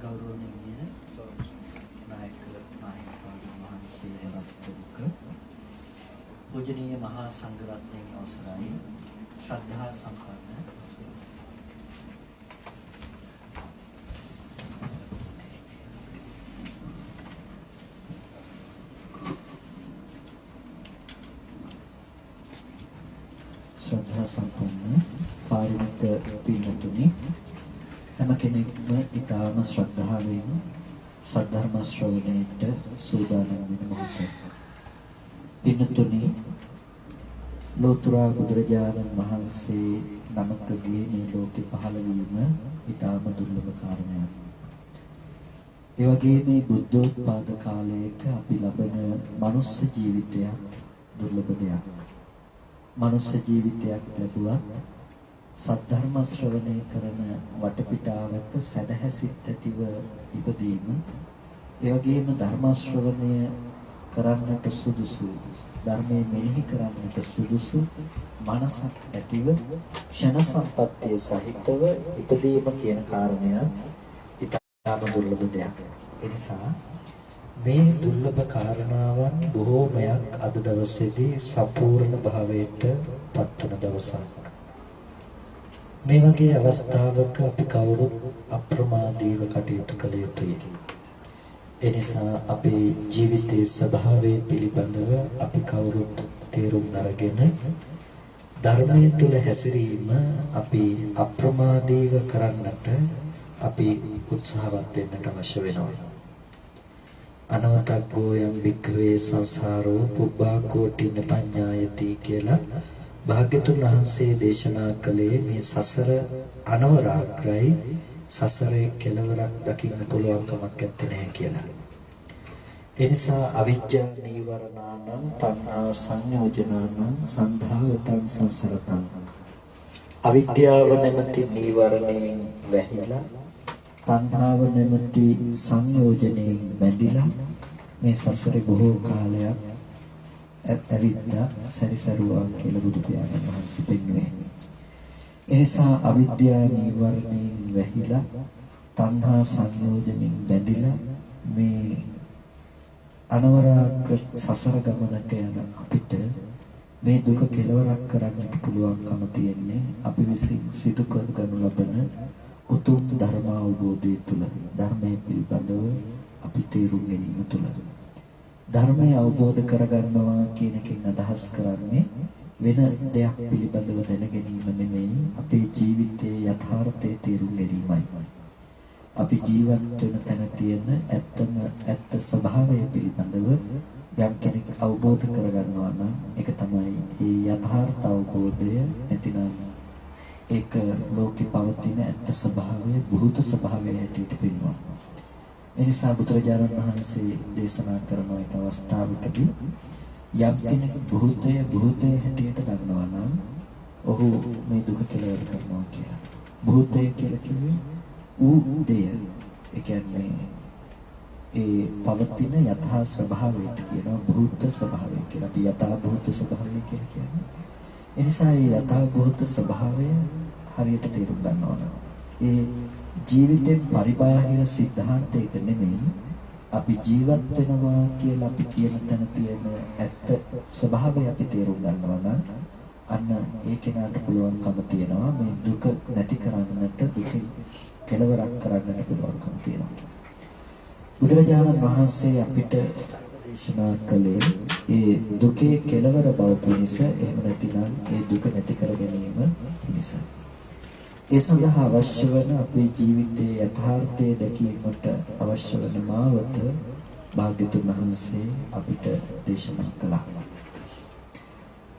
ගෞරවනීය නායක මාහිමිපාණන් වහන්සේ රත්තුක පූජනීය මහා සංඝරත්නයන් අවසරයි ශ්‍රද්ධා සම්පන්න ශ්‍රද්ධා සම්පන්න පාරිමිත පින්තුනි හැම කෙනෙක්ම ඊටාම ශ්‍රද්ධාවෙන් සද්ධර්ම ශ්‍රවණයට සූදානම් වෙන මොහොතේ පින්තුනි ලෝතර බුදුරජාණන් වහන්සේ නමකගේ මේ ලෝකේ පහළ වීම ඊටාම දුර්ලභ කාරණයක්. ඒ වගේම මේ බුද්ධෝත්පාද කාලයක අපි ලබන මනුස්ස ජීවිතයක් දුර්ලභ දෙයක්. මනුස්ස ජීවිතයක් ලැබුවත් සද්ධර්ම ශ්‍රවණය කරන වටපිටාවක සදහැසිත ඇතිව ඉපදීම ඒ වගේම ධර්ම ශ්‍රවණය කරන්නට සුදුසු ධර්මයේ මෙනෙහි කරන්නට සුදුසු මනසක් ඇතිව ක්ෂණ සම්පත්තිය සහිතව ඉපදීම කියන කාරණය ඉතාම දුර්ලභ දෙයක්. ඒ නිසා මේ දුර්ලභ කාරණාවන් බොහෝමයක් අද දවසේදී සම්පූර්ණ භාවයට පත්වන දවසක්. මේ වගේ අවස්ථාවක අපි කවුරුත් අප්‍රමාදීව කටයුතු කළ යුතුයි. ඒ නිසා අපේ ජීවිතයේ ස්වභාවය පිළිබඳව අපි කවුරුත් තේරුම් අරගෙන ධර්මයේ තුල හැසිරීම අපි අප්‍රමාදීව කරන්නට අපි උත්සාහවත් වෙන්නට අවශ්‍ය වෙනවා. අනවතග්ගෝ යම් භික්ඛවේ සංසාරෝ පුබ්බා කෝටින පඤ්ඤායති කියලා භාග්‍යතුන් වහන්සේ දේශනා කළේ මේ සසර අනවරාග්‍රයි සසරේ කෙලවරක් දකින්න පුළුවන් කමක් නැත්තේ කියලා. ඒ නිසා අවිජ්ජා නීවරණානම් තණ්හා සංයෝජනානම් සන්ධාවතං සංසරතං අවිද්‍යාව නැමැති නීවරණයෙන් වැහිලා තණ්හාව නැමැති සංයෝජනයෙන් බැඳිලා මේ සසරේ බොහෝ කාලයක් ඇවිත්ලා සැරිසරුවා කියලා බුදු පියාණන් වහන්සේ පෙන්වුවේ. එනිසා අවිද්‍යාව නීවරණයෙන් වැහිලා තණ්හා සංයෝජනයෙන් බැඳිලා මේ අනවරාග සසර ගමනක යන අපිට මේ දුක කෙලවරක් කරන්නට පුළුවන්කම තියෙන්නේ අපි විසින් සිදු කරගනු ලබන උතුම් ධර්ම අවබෝධය තුළ ධර්මයේ පිළිබඳව අපි තේරුම් ගැනීම තුළ ධර්මය අවබෝධ කරගන්නවා කියන එකෙන් අදහස් කරන්නේ වෙන දෙයක් පිළිබඳව දැන ගැනීම නෙමෙයි අපේ ජීවිතයේ යථාර්ථය තේරුම් ගැනීමයි. අපි ජීවත් වෙන තැන තියෙන ඇත්ත ස්වභාවය පිළිබඳව යම් කෙනෙක් අවබෝධ කරගන්නවා නම් ඒක තමයි ඒ යථාර්ථ අවබෝධය. නැතිනම් ඒක ලෝකේ පවතින ඇත්ත ස්වභාවය භූත ස්වභාවය හැටියට පෙන්වනවා. එනිසා බුදුරජාණන් වහන්සේ දේශනා කරන එක අවස්ථාවකදී යම් කෙනෙක් භූතය හැටියට ගන්නවා නම් ඔහු මේ දුක කෙලවර කරනවා කියලා. භූතය කියලා කියන්නේ ඌ දෙය. ඒ කියන්නේ ඒ පවතින යථා ස්වභාවයට කියනවා භූත ස්වභාවය කියලා. අපි යථා භූත ස්වභාවය කියලා කියන්නේ. එනිසා මේ යථා භූත ස්වභාවය හරියට තේරුම් ගන්න ඕන. ඒ ජීවිතේ පරිබාහිර සිද්ධාන්තයක නෙමෙයි අපි ජීවත් වෙනවා කියලා අපි කියන තැන තියෙන ඇත්ත ස්වභාවය අපි තේරුම් ගන්නවා නම් අන්න ඒ කෙනාට පුළුවන්කම තියෙනවා මේ දුක නැති කරන්නට දුක කෙලවරක් කරන්නට පුළුවන්කම තියෙනවා. බුදුරජාණන් වහන්සේ අපිට දේශනා කළේ ඒ දුකේ කෙලවර බව පිණිස එහෙම නැතිනම් ඒ දුක නැති කර ගැනීම පිණිස. ඒ සඳහා අවශ්‍ය වන අපේ ජීවිතයේ යථාර්ථය දැකීමට අවශ්‍ය වන මාවත භාග්‍යතුන් වහන්සේ අපිට දේශනා කළා.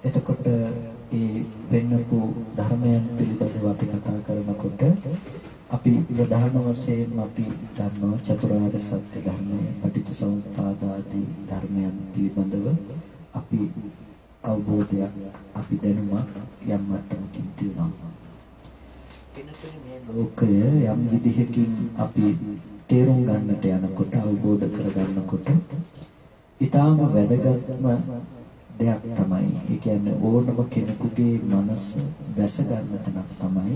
එතකොට ඒ වෙන්නපු ධර්මයන් පිළිබඳව අපි කතා කරනකොට අපි ප්‍රධාන වශයෙන් අපි ගන්නවා චතුරාර්ය සත්‍ය ධර්මය, පටිච්චසමුප්පාද ආදී ධර්මයන් පිළිබඳව අපි අවබෝධයක් අපි දැනුමක් යම් මට්ටමකින් තියෙනවා. මේ ලෝකය යම් විදිහකින් අපි තේරුම් ගන්නට යනකොට අවබෝධ කරගන්නකොට ඊටාම වැදගත්ම දෙයක් තමයි ඒ කියන්නේ ඕනම කෙනෙකුගේ මනස දැස ගන්න තැනක් තමයි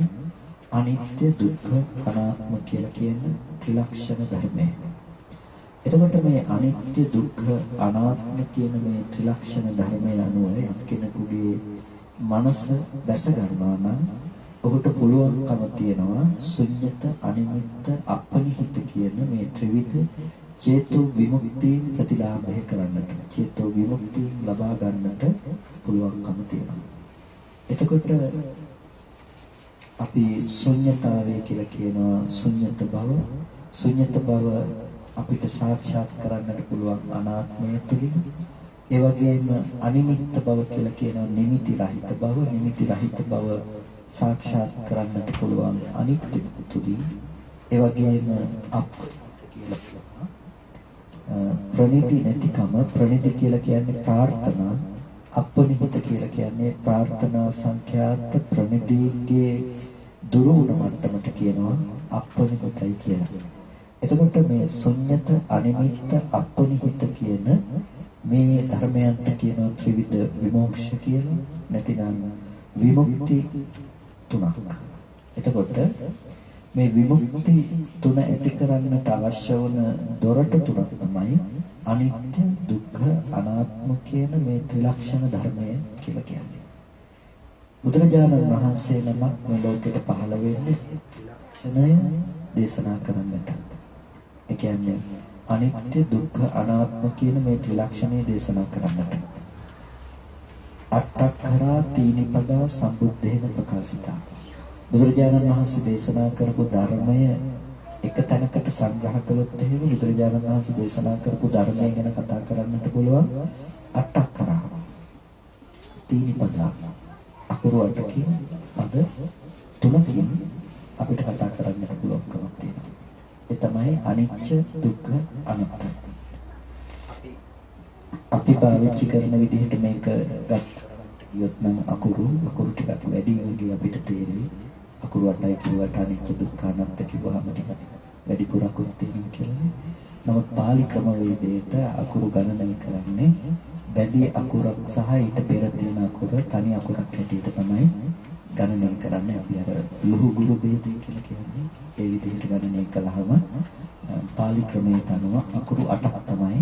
අනිත්‍ය දුක්ඛ අනාත්ම කියලා කියන ත්‍රිලක්ෂණ ධර්මය. එතකොට මේ අනිත්‍ය දුක්ඛ අනාත්ම කියන මේ ත්‍රිලක්ෂණ ධර්මය අනුව යම් කෙනෙකුගේ මනස දැස ගන්නවා නම් ඔහුට පුළුවන්කම තියෙනවා ශුන්්‍යත අනිමිත්ත අපනිහිත කියන මේ ත්‍රිවිධ චේතෝ විමුක්තිය ප්‍රතිලාභය කරන්නට චේතෝ විමුක්තිය ලබා ගන්නට පුළුවන්කම තියෙනවා. එතකොට අපි ශුන්්‍යතාවය කියලා කියනවා ශුන්්‍යත බව අපිට සාක්ෂාත් කරන්නට පුළුවන් අනාත්මය තුළින්. ඒ වගේම අනිමිත්ත බව කියලා කියනවා නිමිති රහිත බව සාක්ෂාත් කරන්නට පුළුවන් අනිත්‍ය තුළින්. ඒ වගේම ප්‍රණිති නැතිකම ප්‍රණිති කියලා කියන්නේ ප්‍රාර්ථනා අපනිහිත කියලා කියන්නේ ප්‍රාර්ථනා සංඛ්‍යාත ප්‍රණිතිගේ දුරු වුණ මට්ටමට කියනවා අපනිහිතයි කියලා. එතකොට මේ ශුන්්‍යත අනිමිත්ත අපනිහිත කියන මේ ධර්මයන්ට කියනවා ත්‍රිවිධ විමෝක්ෂ කියලා. නැතිනම් විමුක්ති තුනක්. එතකොට මේ විමුක්ති තුන ඇති කරන්නට අවශ්‍ය වන දොරටු තුනක් තමයි අනිත්‍ය දුක්ඛ අනාත්ම කියන මේ ත්‍රිලක්ෂණ ධර්මය කියලා කියන්නේ. බුදුරජාණන් වහන්සේ නමක් මේ ලෝකෙට පහළ වෙන්නේ ත්‍රිලක්ෂණය දේශනා කරන්නට. ඒ කියන්නේ අනිත්‍ය දුක්ඛ අනාත්ම කියන මේ ත්‍රිලක්ෂණය දේශනා කරන්නට. අට්ඨකරා තීනිපදා සම්බුද්ධේන ප්‍රකාශිතා. බුදුරජාණන් වහන්සේ දේශනා කරපු ධර්මය එක තැනකට සංග්‍රහ කළොත් එහෙම බුදුරජාණන් වහන්සේ දේශනා කරපු ධර්මය ගැන කතා කරන්නට පුළුවන් අට්ඨකරා තීනිපදා අකුරු අටකින් පද තුනකින් අපිට කතා කරන්නට පුළුවන්කමක් තියෙනවා. ඒ තමයි අනිච්ච දුක්ඛ අනාත්ම. අපි පාවිච්චි කරන විදිහට මේක ගත්තොත් නම් අකුරු ටිකක් වැඩි වගේ අපිට තේරෙයි. අකුරු 8යි කියවට අනිච්ච දුක්ඛ අනාත්ම කිව්වහම ටිකක් වැඩිපුර අකුරු තියෙනවා කියලා. නමුත් පාලි ක්‍රමවේදයට අකුරු ගණනය කරන්නේ වැඩි අකුරක් සහ ඊට පෙර තියෙන අකුර තනි අකුරක් හැටියට තමයි ගණනය කරන්නේ. අපි අර ලුහු ගුරු ભેදය කියලා කියන්නේ ඒ විදිහට ගණනය කළාම පාලි ක්‍රමයට අනුව අකුරු 8ක් තමයි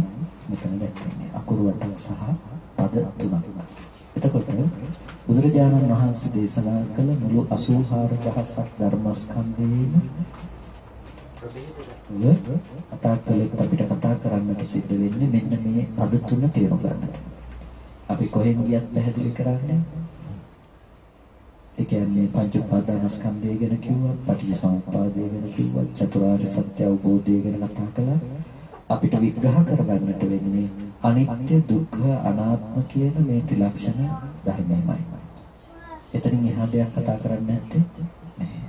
මෙතන දැක්වෙන්නේ. අකුරු 8ක් සහ පද 3ක්. එතකොට බුදුරජාණන් වහන්සේ දේශනා කළ මුළු 84000ක් ධර්මස්කන්ධයේම අපිට කතා කරන්නට සිද්ධ වෙන්නේ මෙන්න මේ පද තුන තේරුම් ගන්නට. අපි කොහෙන් ගියත් පැහැදිලි කරන්නේ ඒ කියන්නේ පංච උපාදානස්කන්ධය ගැන කිව්වත්, පටිච්චසමුප්පාදය ගැන කිව්වත්, චතුරාර්ය සත්‍ය අවබෝධය ගැන කතා කළා. අපිට විග්‍රහ කරගන්නට වෙන්නේ අනිත්‍ය දුක්ඛ අනාත්ම කියන මේ ත්‍රිලක්ෂණ ධර්මයමයි. එතනින් එහා දෙයක් කතා කරන්නේ නැත්තේ නැහැ.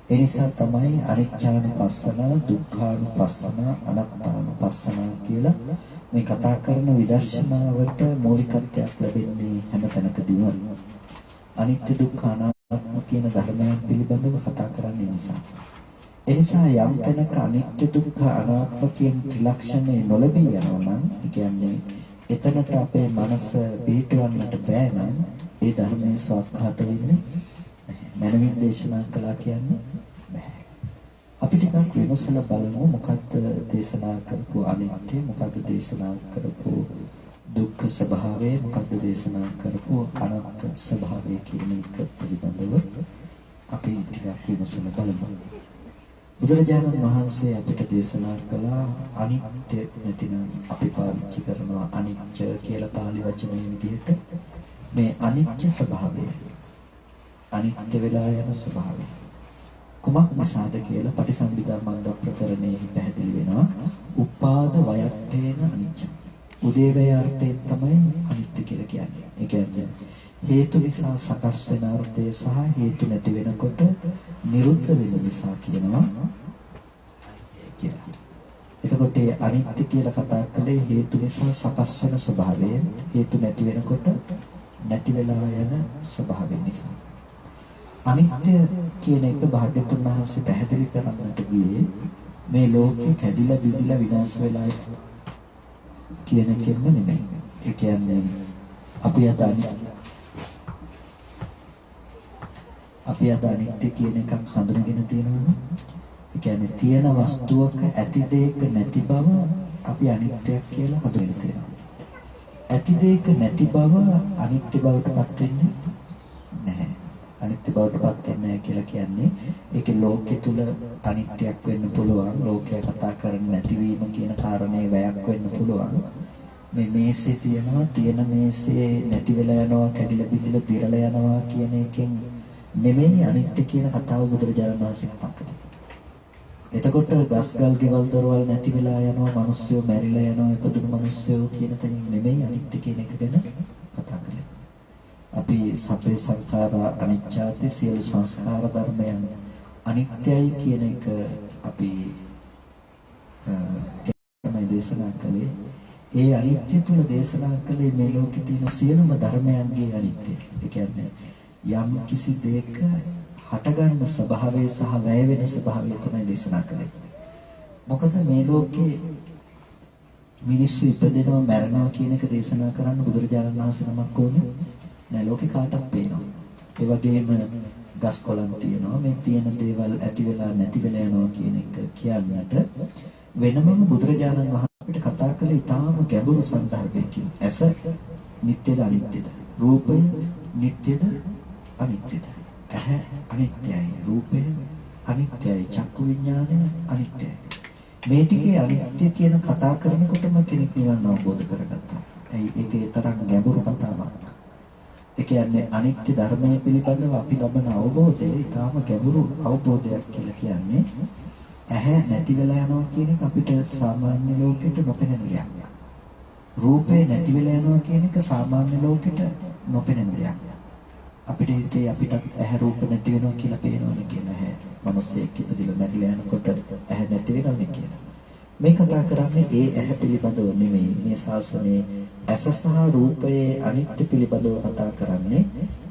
ඒ නිසා තමයි අනිච්චානුපස්සන, දුක්ඛානුපස්සන, අනාත්මානුපස්සන කියලා මේ කතා කරන විදර්ශනාවට මූලිකත්වයක් ලැබෙන්නේ හැම තැනකදීම. අනිත්‍ය දුක්ඛ අනාත්ම කියන ධර්මයන් පිළිබඳව කතා කරන්නේ නිසා. එනිසා යම් තැනක අනිත්‍ය දුක්ඛ අනාත්ම කියන ත්‍රිලක්ෂණය නොලැබී යනවා නම්, ඒ කියන්නේ එතනට අපේ මනස පිහිටවන්නට බෑ නම් ඒ ධර්මයේ ස්වකහාත වෙන්නේ නැහැ. මනමින් දේශනා කළා කියන්නේ බෑ. අපි ටිකක් විමසලා බලමු මොකක්ද දේශනා කරපු අනිත්‍ය, මොකක්ද දේශනා කරපු දුක්ඛ ස්වභාවය, මොකක්ද දේශනා කරපු අනාත්ම ස්වභාවය කියන එක පිළිබඳව අපි ටිකක් විමසලා බලමු. බුදුරජාණන් වහන්සේ අපිට දේශනා කළා අනිත්‍ය නැතිනම් අපි පාවිච්චි කරනවා අනිච්ච කියලා පාලි වචනේ විදිහට මේ අනිත්‍ය ස්වභාවය, අනිත්‍ය වෙලා යන ස්වභාවය කුමක් නිසාද කියලා පටිසම්භිදා මග්ග ප්‍රකරණයේ පැහැදිලි වෙනවා. උපාද වයත්තේන අනිච්ච. උදේවැය තමයි අනිත්‍ය කියලා කියන්නේ. ඒ කියන්නේ හේතු නිසා සකස් වෙන අර්ථය සහ හේතු නැති වෙනකොට නිරුද්ධ වෙන නිසා කියනවා කියලා. එතකොට අනිත්‍ය කියලා කතා කළේ හේතු නිසා සකස් වෙන ස්වභාවය, හේතු නැති වෙනකොට නැති වෙලා යන ස්වභාවය නිසා. අනිත්‍ය කියන එක භාග්‍යතුන් වහන්සේ පැහැදිලි කරන්නට ගියේ මේ ලෝකේ කැඩිලා බිඳිලා විනාශ වෙලා කියන එකෙන්ම නෙමෙයි. ඒ කියන්නේ අපි අපි අද අනිත්‍ය කියන එකක් හඳුනගෙන තියෙනවනේ. ඒ කියන්නේ තියෙන වස්තුවක ඇති දෙයක නැති බව අපි අනිත්‍යයක් කියලා හඳුනගෙන තියෙනවා. ඇති දෙයක නැති බව අනිත්‍ය බවට පත් වෙන්නේ නැහැ. අනිත්‍ය බවට පත් වෙන්නේ නැහැ කියලා කියන්නේ ඒකේ ලෝකෙ තුල අනිත්‍යයක් වෙන්න පුළුවන්. ලෝකය කතා කරන්නේ නැතිවීම කියන කාරණේ වැයක් වෙන්න පුළුවන්. මේ මේසේ තියෙන මේසේ නැති වෙලා යනවා, කැඩිලා බිඳිලා දිරලා යනවා කියන එකෙන් නෙමෙයි අනිත්‍ය කියන කතාව බුදුරජාණන් වහන්සේ කතා කරන්නේ. එතකොට ගස්ගල් ගෙවල් දොරවල් නැති වෙලා යනවා, මිනිස්සු මැරිලා යනවා, ඉපදුණු මිනිස්සු කියන තැනින් නෙමෙයි අනිත්‍ය කියන එක ගැන කතා කරන්නේ. අපි සබ්බේ සංඛාර අනිච්චාති, සියලු සංස්කාර ධර්මයන් අනිත්‍යයි කියන එක අපි තමයි දේශනා කළේ. ඒ අනිත්‍ය තුල දේශනා කළේ මේ ලෝකේ තියෙන සියලුම ධර්මයන්ගේ අනිත්‍යය. ඒ කියන්නේ යම් කිසි දෙයක හටගන්න ස්වභාවය සහ වැය වෙන ස්වභාවය තමයි දේශනා කළේ. මොකද මේ ලෝකේ මිනිස්සු ඉපදෙනවා මැරෙනවා කියන එක දේශනා කරන්න බුදුරජාණන් වහන්සේ නමක් ඕනේ නෑ. ලෝකේ කාටවත් පේනවා. ඒ වගේම ගස් කොළන් තියෙනවා. මේ තියෙන දේවල් ඇති වෙලා නැති වෙලා යනවා කියන එක කියන්නට වෙනමම බුදුරජාණන් වහන්සේ අපිට කතා කළේ ඊටාම ගැඹුරු සන්දර්භයකින්. ඇස නිට්ටයද අනිත්‍යද? රූපය නිට්ටයද අනිත්‍යද? ඇහැ අනිත්‍යයි, රූපය අනිත්‍යයි, චක්කු විඥානය අනිත්‍යයි. මේ ටිකේ අනිත්‍ය කියන කතා කරනකොටම කෙනෙක් නිවන් අවබෝධ කරගත්තා. ඒකේ තරම් ගැඹුරු කතාවක්. ඒ කියන්නේ අනිත්‍ය ධර්මයේ පිළිබඳව අපි ලබන අවබෝධය ඊටාම ගැඹුරු අවබෝධයක් කියලා කියන්නේ. ඇහැ නැති වෙලා යනවා කියන එක අපිට සාමාන්‍ය ලෝකෙට නොපෙනෙන දෙයක්. රූපේ නැති වෙලා යනවා කියන එක සාමාන්‍ය ලෝකෙට නොපෙනෙන දෙයක්. අපිට හිතේ අපිට ඇහැ රූප නැති වෙනවා කියලා පේනවනේ කියලා. ඇහැ මිනිස්සෙක් ඉපදිලා මැරිලා යනකොට ඇහැ නැති වෙනවනේ කියලා. මේ කතා කරන්නේ ඒ ඇහැ පිළිබඳව නෙමෙයි. මේ ශාසනයේ ඇස සහ රූපයේ අනිත්‍ය පිළිබඳව කතා කරන්නේ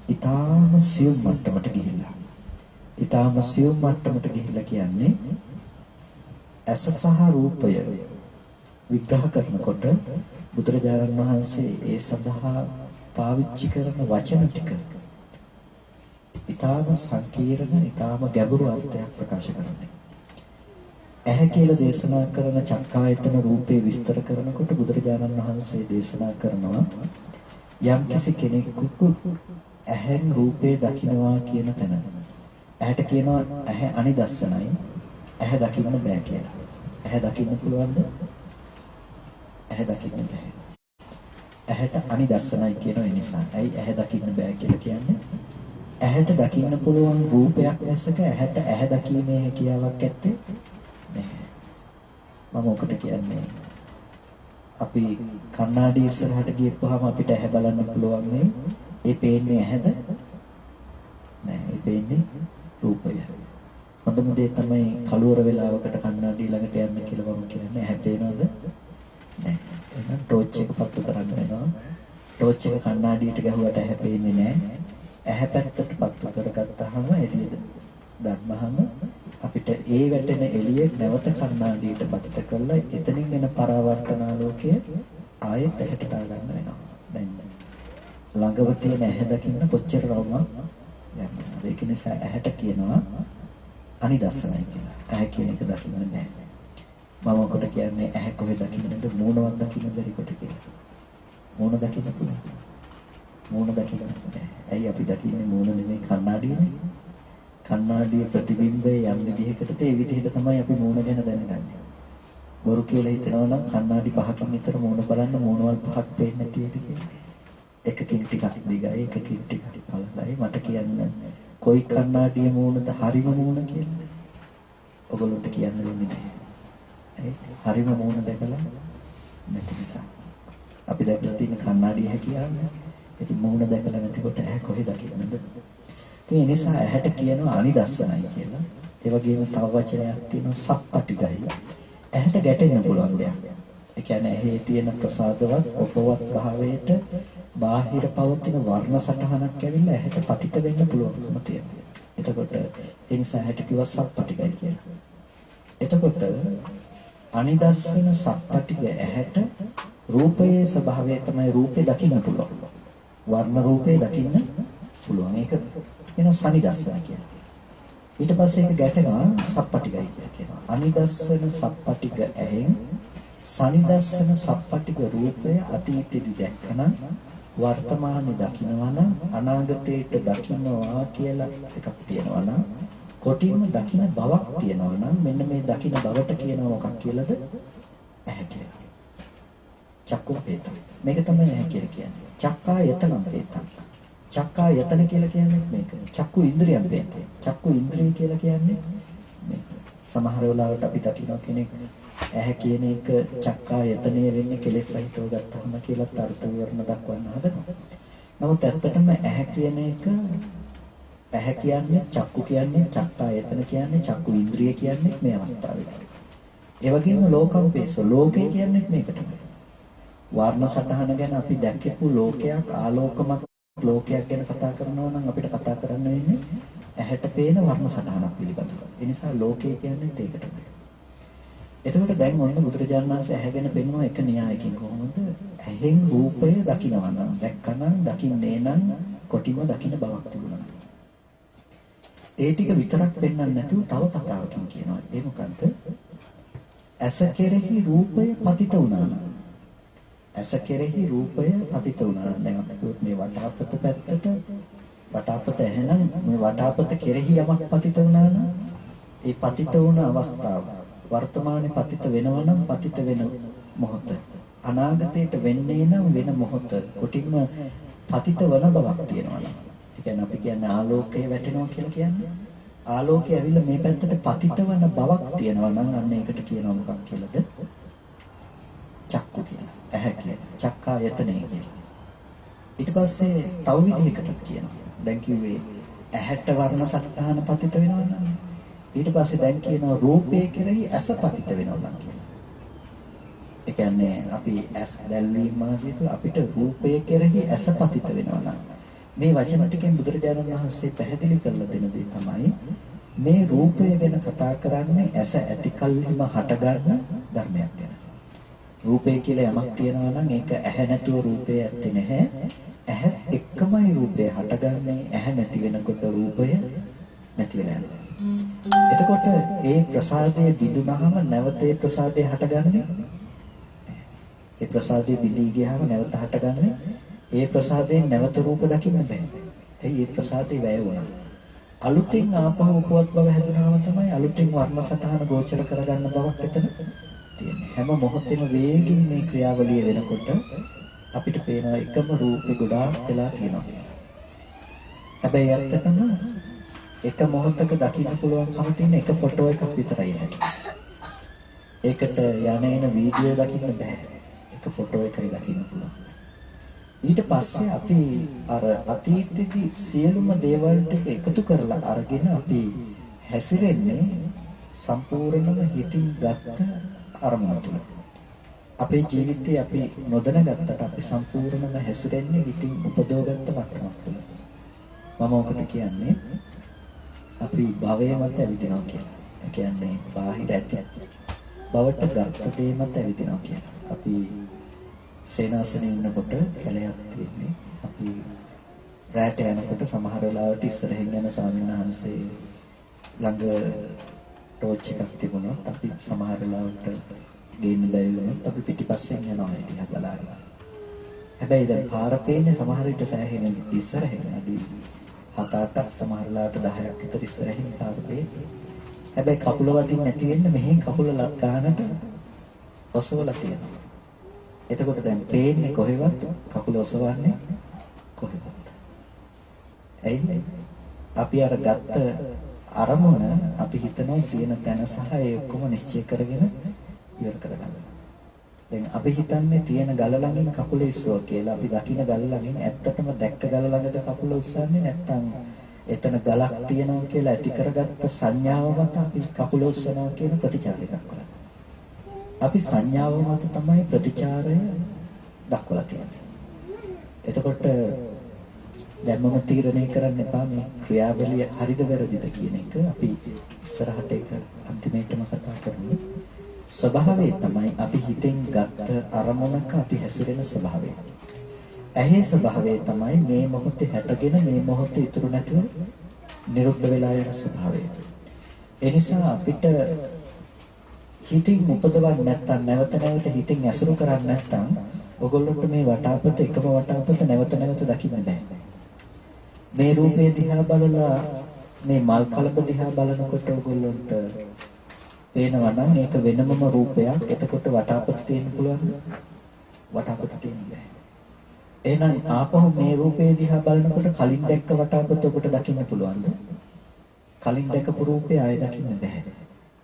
ඊටාම සියුම් මට්ටමට ගිහිල්ලා. ඊටාම සියුම් මට්ටමට ගිහිල්ලා කියන්නේ ඇස සහ රූපය විග්‍රහ කරනකොට බුදුරජාණන් වහන්සේ ඒ සඳහා පාවිච්චි කරන වචන ටික ඊටාම සංකීර්ණ, ඊටාම ගැඹුරු අර්ථයක් ප්‍රකාශ කරන්නේ. ඇහැ කියලා දේශනා කරන චක්කායතන රූපේ විස්තර කරනකොට බුදුරජාණන් වහන්සේ දේශනා කරනවා යම් කිසි කෙනෙකු ඇහෙන් රූපේ දකින්නවා කියන තැන ඇහැට කියනවා ඇහැ අනිදස්සනයි, ඇහැ දකින්න බෑ කියලා. ඇහැ දකින්න පුළුවන්ද? ඇහැ දකින්න බෑ. ඇහැට අනිදස්සනයි කියන නිසා. ඇයි ඇහැ දකින්න බෑ කියලා කියන්නේ? ඇහැට දකින්න පුළුවන් රූපයක් නැසක ඇහැට ඇහැ දකීමේ හැකියාවක් ඇත්තේ නැහැ. මම ඔකට කියන්නේ අපි කණ්ණාඩි ඉස්සරහට ගියපුවාම අපිට ඇහැ බලන්න පුළුවන් නේ. ඒ පේන්නේ ඇහැද? නෑ, ඒ පේන්නේ රූපය. හොඳම දේ තමයි කලවර වෙලාවකට කණ්ණාඩි ළඟට යන්න කියලා මම කියන්නේ. ඇහැ පේනවද? නෑ. එහෙනම් ටෝච් එක පත්තු කරන්න වෙනවා. ටෝච් එක කණ්ණාඩියට ගැහුවට ඇහැ පේන්නේ නෑ. ඇහැ පැත්තට පත්තු කරගත්තාම එළියට දැම්මහම අපිට ඒ වැටෙන එළිය නැවත කණ්ණාඩියට පත්ත කරලා එතනින් එන පරාවර්තනාලෝකය ආයෙත් ඇහැට දාගන්න වෙනවා. දැන් ළඟව තියෙන ඇහැ දකින්න කොච්චර රවුමක් යනවා. ඒක නිසා ඇහැට කියනවා අනිදස්සනයි කියලා. ඇහැ කියන එක දකින්න බෑ. මම කොට කියන්නේ ඇහැ කොහෙද දකින්නද? මූණවත් දකින්න බැරි කොට කියලා. මූණ දකින්න පුළුවන්. මූණ දකින්න බෑ. ඇයි අපි දකින්නේ මූණ නෙමෙයි කණ්ණාඩියනේ. කණ්ණාඩියේ ප්‍රතිබිම්බය යම් විදිහකටද ඒ විදිහට තමයි අපි මූණ ගැන දැනගන්නේ. බොරු කියලා හිතනවා නම් කණ්ණාඩි පහකින් විතර මූණ බලන්න මූණවල් පහක් පේන්නේ නැති වෙද කියලා. එකකින් ටිකක් දිගයි, එකකින් ටිකක් පළලයි. මට කියන්න කොයි කණ්ණාඩියේ මූණද හරිම මූණ කියලා. ඔයගොල්ලන්ට කියන්න වෙන්නේ නැහැ. ඒ හරිම මූණ දැකලා නැති නිසා. අපි දැකලා තියෙන කණ්ණාඩිය හැකියාවනේ. ඉතින් මූණ දැකලා නැතිකොට ඇහැ කොහෙද දකින්නද? ඒ නිසා ඇහැට කියනවා අනිදස්සනයි කියලා. ඒ වගේම තව වචනයක් තියෙනවා සප්පටිගයි. ඇහැට ගැටෙන්න පුළුවන් දෙයක්. ඒ කියන්නේ ඇහි තියෙන ප්‍රසාදවත් උපවත් භාවයට බාහිර පවතින වර්ණ සටහනක් ඇවිල්ලා ඇහැට පතිත වෙන්න පුළුවන්කම තියෙනවා. එතකොට ඒ නිසා ඇහැට කිව්වා සප්පටිගයි කියලා. එතකොට අනිදස්සන සප්පටිග ඇහැට රූපයේ ස්වභාවය තමයි රූපේ දකින්න පුළුවන්. වර්ණ රූපේ දකින්න පුළුවන්. ඒක කියනවා සනිදස්සන කියලා. ඊට පස්සේ ඒක ගැටෙනවා සප්පටිගයි කියලා කියනවා. අනිදස්සන සප්පටිග ඇහෙන් සනිදස්සන සප්පටිග රූපය අතීතෙදි දැක්කනම් වර්තමානයේ දකින්නවා නම් අනාගතයට දකින්නවා කියලා එකක් තියෙනවා නම් කොටින්ම දකින්න බවක් තියෙනවා නම් මෙන්න මේ දකින්න බවට කියනවා මොකක් කියලාද? ඇහැ කියලා. චක්කුපේතං. මේක තමයි ඇහැ කියලා කියන්නේ. චක්කායතනම් පේතං. චක්කායතන කියලා කියන්නේ මේක. චක්කු ඉන්ද්‍රියම් පේතං. චක්කු ඉන්ද්‍රිය කියලා කියන්නේ මේක. සමහර වෙලාවට අපි දකින්න කෙනෙක් ඇහැ කියන එක චක්කායතනය වෙන්නේ කෙලෙස් සහිතව ගත්තම කියලා අර්ථ විවරණ දක්වන්න හදනවා. නමුත් ඇත්තටම ඇහැ කියන එක ඇහැ කියන්නේ චක්කු කියන්නේ චක්කායතන කියන්නේ චක්කු ඉන්ද්‍රිය කියන්නේ මේ අවස්ථාවේදී. ඒ වගේම ලෝකම්පේස ලෝකය කියන්නේ මේකටමයි. වර්ණ සටහන ගැන අපි දැක්කපු ලෝකයක් ආලෝකමත් ලෝකයක් ගැන කතා කරනවා නම් අපිට කතා කරන්න වෙන්නේ ඇහැට පේන වර්ණ සටහනක් පිළිබඳව. ඒ නිසා ලෝකය කියන්නේ ඒකටමයි. එතකොට දැන් ඔන්න බුදුරජාණන් වහන්සේ ඇහැගෙන පෙන්වන එක න්‍යායකින් කොහොමද ඇහෙන් රූපය දකිනවා නම් දැක්කනම් දකින්නේ නම් කොටිම දකින්න බවක් තිබුණා. ඒ ටික විතරක් පෙන්වන්න නැතුව තව කතාවකින් කියනවා. ඒ මොකන්ද? ඇස කෙරෙහි රූපය පතිත වුණා නම් ඇස කෙරෙහි රූපය පතිත වුණා නම් දැන් අපි කිව්වොත් මේ වටාපත පැත්තට වටාපත එහෙනම් මේ වටාපත කෙරෙහි යමක් පතිත වුණා නම් ඒ පතිත වුණ අවස්ථාව වර්තමානයේ පතිත වෙනවා නම් පතිත වෙන මොහොත අනාගතයට වෙන්නේ නම් වෙන මොහොත කොටින්ම පතිත වන බවක් තියෙනවා නම් ඒ කියන්නේ අපි කියන්නේ ආලෝකය වැටෙනවා කියලා කියන්නේ ආලෝකය ඇවිල්ලා මේ පැත්තට පතිත වන බවක් තියෙනවා නම් අන්න ඒකට කියනවා මොකක් කියලාද චක්කු කියලා ඇහැ කියලා චක්කායතනෙ කියලා ඊට පස්සේ තව විදිහකට කියනවා දැන් කිව්වේ ඇහැට වර්ණ සටහන පතිත වෙනවා නම් ඊට පස්සේ දැන් කියනවා රූපේ කෙරෙහි ඇස පතිත වෙනවා නම් කියලා. ඒ කියන්නේ අපි ඇස් දැල්වීම ආදිතු අපිට රූපේ කෙරෙහි ඇස පතිත වෙනවා නම් මේ වචන ටිකෙන් බුදුරජාණන් වහන්සේ පැහැදිලි කරලා දෙන දේ තමයි මේ රූපය ගැන කතා කරන්නේ ඇස ඇති කල්හිම හටගන්න ධර්මයක් ගැන. රූපය කියලා යමක් තියෙනවා නම් ඒක ඇහැ නැතුව රූපය ඇත්තේ නැහැ. ඇහැ එක්කමයි රූපය හටගන්නේ. ඇහැ නැති වෙනකොට රූපය නැති වෙලා යනවා. එතකොට ඒ ප්‍රසාදයේ බිඳුනහම නැවත ඒ ප්‍රසාදය හටගන්නේ ඒ ප්‍රසාදයේ බිඳී ගියාම නැවත හටගන්නේ ඒ ප්‍රසාදයෙන් නැවත රූප දකින්න බෑ. එයි ඒ ප්‍රසාදේ වැය වුණා. අලුතින් ආපහු උපවත් බව හැදුනාම තමයි අලුතින් වර්ණ සටහන ගෝචර කරගන්න බවක් එතන තියෙන්නේ. හැම මොහොතෙම වේගින් මේ ක්‍රියාවලිය වෙනකොට අපිට පේන එකම රූපේ ගොඩාක් වෙලා තියෙනවා. හැබැයි ඇත්තටම එක මොහොතක දකින්න පුළුවන්කම තියෙන එක ෆොටෝ එකක් විතරයි ඇති. ඒකට යන වීඩියෝ දකින්න බෑ. එක ෆොටෝ එකයි දකින්න පුළුවන්. ඊට පස්සේ අපි අර අතීතයේදී සියලුම දේවල් ටික එකතු කරලා අරගෙන අපි හැසිරෙන්නේ සම්පූර්ණම හිතින් ගත්ත අරමුණ තුල. අපේ ජීවිතේ අපි නොදැනගත්තට අපි සම්පූර්ණම හැසිරෙන්නේ හිතින් උපදවගත්ත මට්ටමක් තුල. මම ඔකට කියන්නේ අපි භවය මත ඇවිදිනවා කියලා. ඒ කියන්නේ බාහිර ඇති බවට ගත්ත දේ මත ඇවිදිනවා කියලා. අපි සේනාසනේ ඉන්නකොට කැලයක් තියෙන්නේ. අපි රැට යනකොට සමහර වෙලාවට ඉස්සරහින් යන ස්වාමීන් වහන්සේ ළඟ ටෝච් එකක් තිබුණොත් අපි සමහර වෙලාවට ගේන්න බැරි වුණොත් අපි පිටිපස්සෙන් යනවා ඒ දිහා බලාගෙන. හැබැයි දැන් පාර පේන්නේ සමහර විට සෑහෙන ඉස්සරහින් අඩි 7-8ක් සමහර වෙලාවට 10ක් විතර ඉස්සරහින් පාර පේන්නේ. හැබැයි කකුල වදින්න නැති වෙන්න මෙහෙන් කකුල ලක් ගන්නට ඔසවලා තියෙනවා. එතකොට දැන් පේන්නේ කොහෙවත් කකුල ඔසවන්නේ කොහෙවත්. ඇයි? අපි අර ගත්ත අරමුණ අපි හිතනවා තියෙන තැන සහ ඒ ඔක්කොම නිශ්චය කරගෙන ඉවර කරගන්නවා. දැන් අපි හිතන්නේ තියෙන ගල ළඟින් කකුල ඉස්සුවා කියලා. අපි දකින්න ගල ළඟින් ඇත්තටම දැක්ක ගල ළඟද කකුල උස්සන්නේ නැත්නම් එතන ගලක් තියෙනවා කියලා ඇති කරගත්ත සංඥාව මත අපි කකුල උස්සනවා කියන ප්‍රතිචාරය දක්වලා. අපි සංඥාව මත තමයි ප්‍රතිචාරය දක්වලා තියෙන්නේ. එතකොට දැන් මම තීරණය කරන්න එපා මේ ක්‍රියාවලිය හරිද වැරදිද කියන එක. අපි ඉස්සරහට ඒක අන්තිමේටම කතා කරමු. ස්වභාවය තමයි අපි හිතෙන් ගත්ත අරමුණක අපි හැසිරෙන ස්වභාවය. ඇහි ස්වභාවය තමයි මේ මොහොතේ හැටගෙන මේ මොහොතේ ඉතුරු නැතුව නිරුද්ධ වෙලා යන ස්වභාවය. ඒ නිසා අපිට හිතින් උපදවන්න නැත්නම් නැවත නැවත හිතින් ඇසුරු කරන්නේ නැත්නම් ඔයගොල්ලන්ට මේ වටාපත එකම වටාපත නැවත නැවත දකින්න බෑ. මේ රූපේ දිහා බලලා මේ මල් කලබ දිහා බලනකොට ඔයගොල්ලන්ට පේනවා නම් ඒක වෙනමම රූපයක්. එතකොට වටාපත තියෙන්න පුළුවන්ද? වටාපත තියෙන්න බෑ. එහෙනම් ආපහු මේ රූපේ දිහා බලනකොට කලින් දැක්ක වටාපත ඔබට දකින්න පුළුවන්ද? කලින් දැකපු රූපය ආයෙ දකින්න බෑ.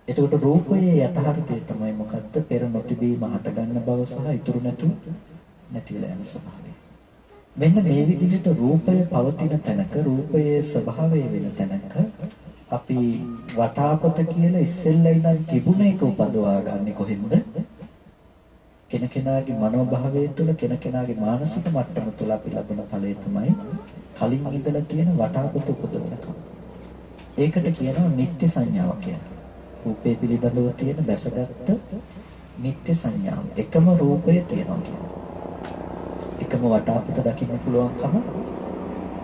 එතකොට රූපයේ යථාර්ථය තමයි මොකද්ද? පෙර නොතිබීම හට ගන්න බව සහ ඉතුරු නැතිලා යන ස්වභාවය. මෙන්න මේ විදිහට රූපය පවතින තැනක, රූපයේ ස්වභාවය වෙන තැනක අපි වටාපත කියලා ඉස්සෙල්ලා ඉඳන් තිබුණ එක උපදවා ගන්න කොහෙන්ද? කෙනකෙනාගේ මනෝභාවය තුළ, කෙනකෙනාගේ මානසික මට්ටම තුළ අපි ලබන ඵලය තමයි කලින් ඉඳලා තියෙන වටාපත උපදවනකම්. ඒකට කියනවා නිත්‍ය සංඥාව කියලා. රූපේ පිළිබඳව තියෙන දැසගත්ත නිත්‍ය සංඥාව. එකම රූපය තියෙනවා කියලා. එකම වටාපත දකින්න පුළුවන්කම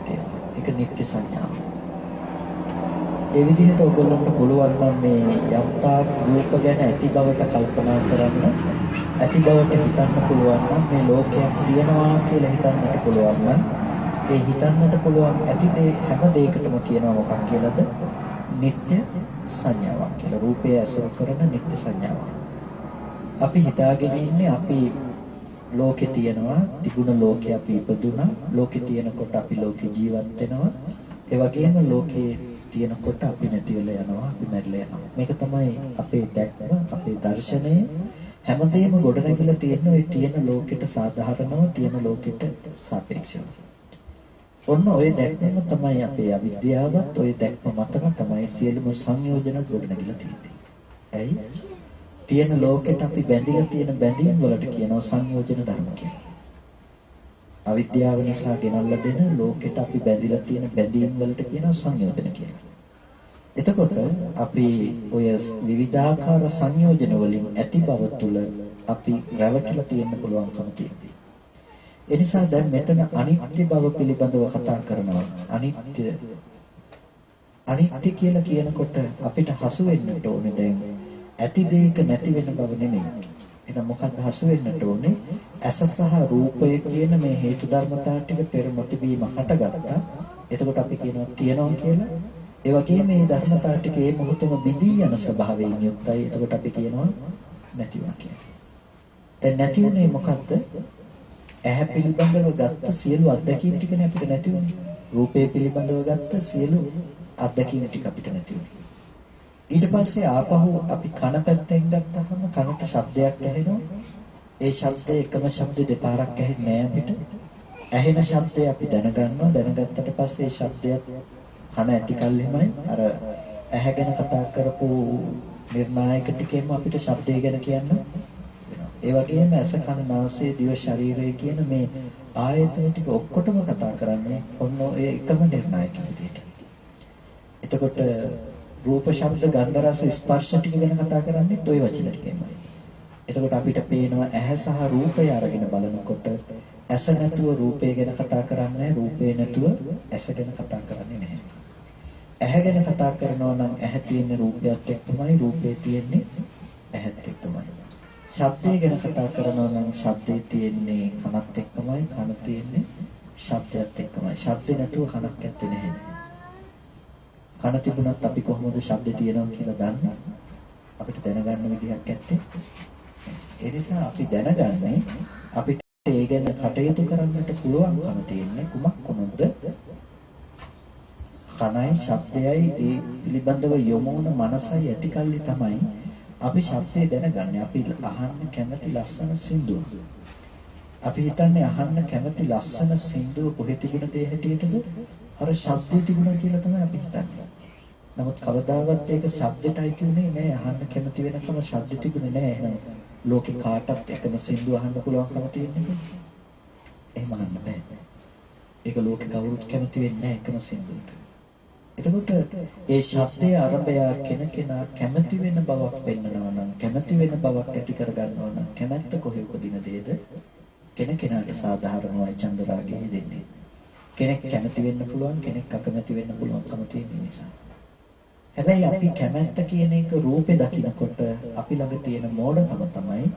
තියෙනවා. ඒක නිත්‍ය සංඥාව. ඒ විදිහට ඔයගොල්ලන්ට පුළුවන් නම් මේ යම්තා රූප ගැන ඇති බවට කල්පනා කරන්න, ඇති බවට හිතන්න පුළුවන් නම් මේ ලෝකයක් තියෙනවා කියලා හිතන්නට පුළුවන් නම් ඒ හිතන්නට පුළුවන් ඇති දේ හැම දෙයකටම කියනවා මොකක් කියලාද? නිත්‍ය සංඥාවක් කියලා. රූපය අසුර කරන නිත්‍ය සංඥාවක්. අපි හිතාගෙන ඉන්නේ අපි ලෝකේ තියෙනවා, තිබුණ ලෝකේ අපි ඉපදුනා, ලෝකේ තියෙනකොට අපි ලෝකේ ජීවත් වෙනවා. ඒ වගේම ලෝකේ තියෙනකොට අපි නැති වෙලා යනවා, අපි මැරිලා යනවා. මේක තමයි අපේ දැක්ම, අපේ දර්ශනය. හැමදේම ගොඩනැගිලා තියෙන ওই තියෙන ලෝකෙට සාධාරණව තියෙන ලෝකෙට සාපේක්ෂව. ඔන්න ඔය දැක්මම තමයි අපේ අවිද්‍යාවත්, ඔය දැක්ම මතම තමයි සියලුම සංයෝජන ගොඩනැගිලා තියෙන්නේ. ඇයි? තියෙන ලෝකෙට අපි බැඳිලා තියෙන බැඳීම් වලට කියනවා සංයෝජන ධර්ම කියලා. අවිද්‍යාව නිසා ගෙනල්ලා දෙන ලෝකෙට අපි බැඳිලා තියෙන බැඳීම් වලට කියනවා සංයෝජන කියලා. එතකොට අපි ඔය විවිධාකාර සංයෝජන වලින් ඇති බව තුළ අපි රැවටිලා තියෙන්න පුළුවන්කම තියෙනවා. ඒ නිසා දැන් මෙතන අනිත්‍ය බව පිළිබඳව කතා කරනවා. අනිත්‍ය කියලා කියනකොට අපිට හසු වෙන්නට ඕනේ දැන් ඇති දෙයක නැති වෙන බව නෙමෙයි. එහෙනම් මොකක්ද හසු වෙන්නට ඕනේ? ඇස සහ රූපය කියන මේ හේතු ධර්මතා ටික පෙර නොතිබීම හටගත්තා. එතකොට අපි කියනවා තියෙනවා කියලා. ඒ වගේම මේ ධර්මතා ටික මේ මොහොතේම බිඳී යන ස්වභාවයෙන් යුක්තයි. එතකොට අපි කියනවා නැති වුණා කියලා. දැන් නැති වුණේ මොකද්ද? ඇහැ පිළිබඳව ගත්ත සියලු අත්දැකීම් ටිකනේ අපිට නැති වුණේ. රූපය පිළිබඳව ගත්ත සියලු අත්දැකීම් ටික අපිට නැති වුණේ. ඊට පස්සේ ආපහු අපි කන පැත්තෙන් ගත්තාම කනට ශබ්දයක් ඇහෙනවා. ඒ ශබ්දේ එකම ශබ්ද දෙපාරක් ඇහෙන්නේ නැහැ අපිට. ඇහෙන ශබ්දය අපි දැනගන්නවා. දැනගත්තට පස්සේ ඒ ශබ්දයත් කන ඇති කල්හිමයි අර ඇහැ ගැන කතා කරපු නිර්ණායක ටිකෙම අපිට ශබ්දය ගැන කියන්න වෙනවා. ඒ වගේම ඇස කන නාසය දිව ශරීරය කියන මේ ආයතන ටික ඔක්කොටම කතා කරන්නේ ඔන්න ඒ එකම නිර්ණායක විදිහට. එතකොට රූප ශබ්ද ගන්ධ රස ස්පර්ශ ටික ගැන කතා කරන්නේ ওই වචන ටිකමයි. එතකොට අපිට පේනවා ඇහැ සහ රූපය අරගෙන බලනකොට ඇස නැතුව රූපය ගැන කතා කරන්නේ, රූපය නැතුව ඇස ගැන කතා කරන්නේ නැහැ. ඇහැ ගැන කතා කරනවා නම් ඇහැ තියෙන්නේ රූපයත් එක්කමයි, රූපය තියෙන්නේ ඇහත් එක්කමයි. ශබ්දය ගැන කතා කරනවා නම් ශබ්දේ තියෙන්නේ කනත් එක්කමයි, කන තියෙන්නේ ශබ්දයත් එක්කමයි. ශබ්ද නැතුව කනක් ඇත්තේ නැහැ. කන තිබුණත් අපි කොහොමද ශබ්ද තියෙනවා කියලා දන්නේ? අපිට දැනගන්න විදිහක් ඇත්තේ. ඒ නිසා අපි දැනගන්නේ අපිට ඒ ගැන කටයුතු කරන්නට පුළුවන්කම තියෙන්නේ කුමක් කොහොමද? කනයි ශබ්දයයි ඒ පිළිබඳව යොමු වුණ මනසයි ඇතිකල්ලි තමයි අපි ශබ්දේ දැනගන්නේ. අපි අහන්න කැමති ලස්සන සින්දුව. අපි හිතන්නේ අහන්න කැමති ලස්සන සින්දුව කොහෙ තිබුණ දේ හැටියටද? අර ශබ්දේ තිබුණා කියලා තමයි අපි හිතන්නේ. නමුත් කවදාවත් ඒක ශබ්දයට අයිති වෙන්නේ නැහැ. අහන්න කැමති වෙනකම ශබ්ද තිබුණේ නැහැ. එහෙනම් ලෝකේ කාටත් එකම සින්දුව අහන්න පුළුවන්කම තියෙන්නේ. එහෙම අහන්න බෑ. ඒක ලෝකේ කවුරුත් කැමති වෙන්නේ නැහැ එකම සින්දුවට. එතකොට ඒ ශබ්දයේ ආරම්භය කෙනකෙනා කැමති වෙන බවක් පෙන්වනවා නම්, කැමති වෙන බවක් ඇති කර ගන්නවා නම්, කැමැත්ත කොහේ උපදින දේද? කෙනකෙනාට සාධාරණවයි චන්දරාගය දෙන්නේ. කෙනෙක් කැමති වෙන්න පුළුවන්, කෙනෙක් අකමැති වෙන්න පුළුවන්කම තියෙන නිසා. හැබැයි අපි කැමැත්ත කියන එක රූපේ දකිනකොට අපි ළඟ තියෙන මෝඩකම තමයි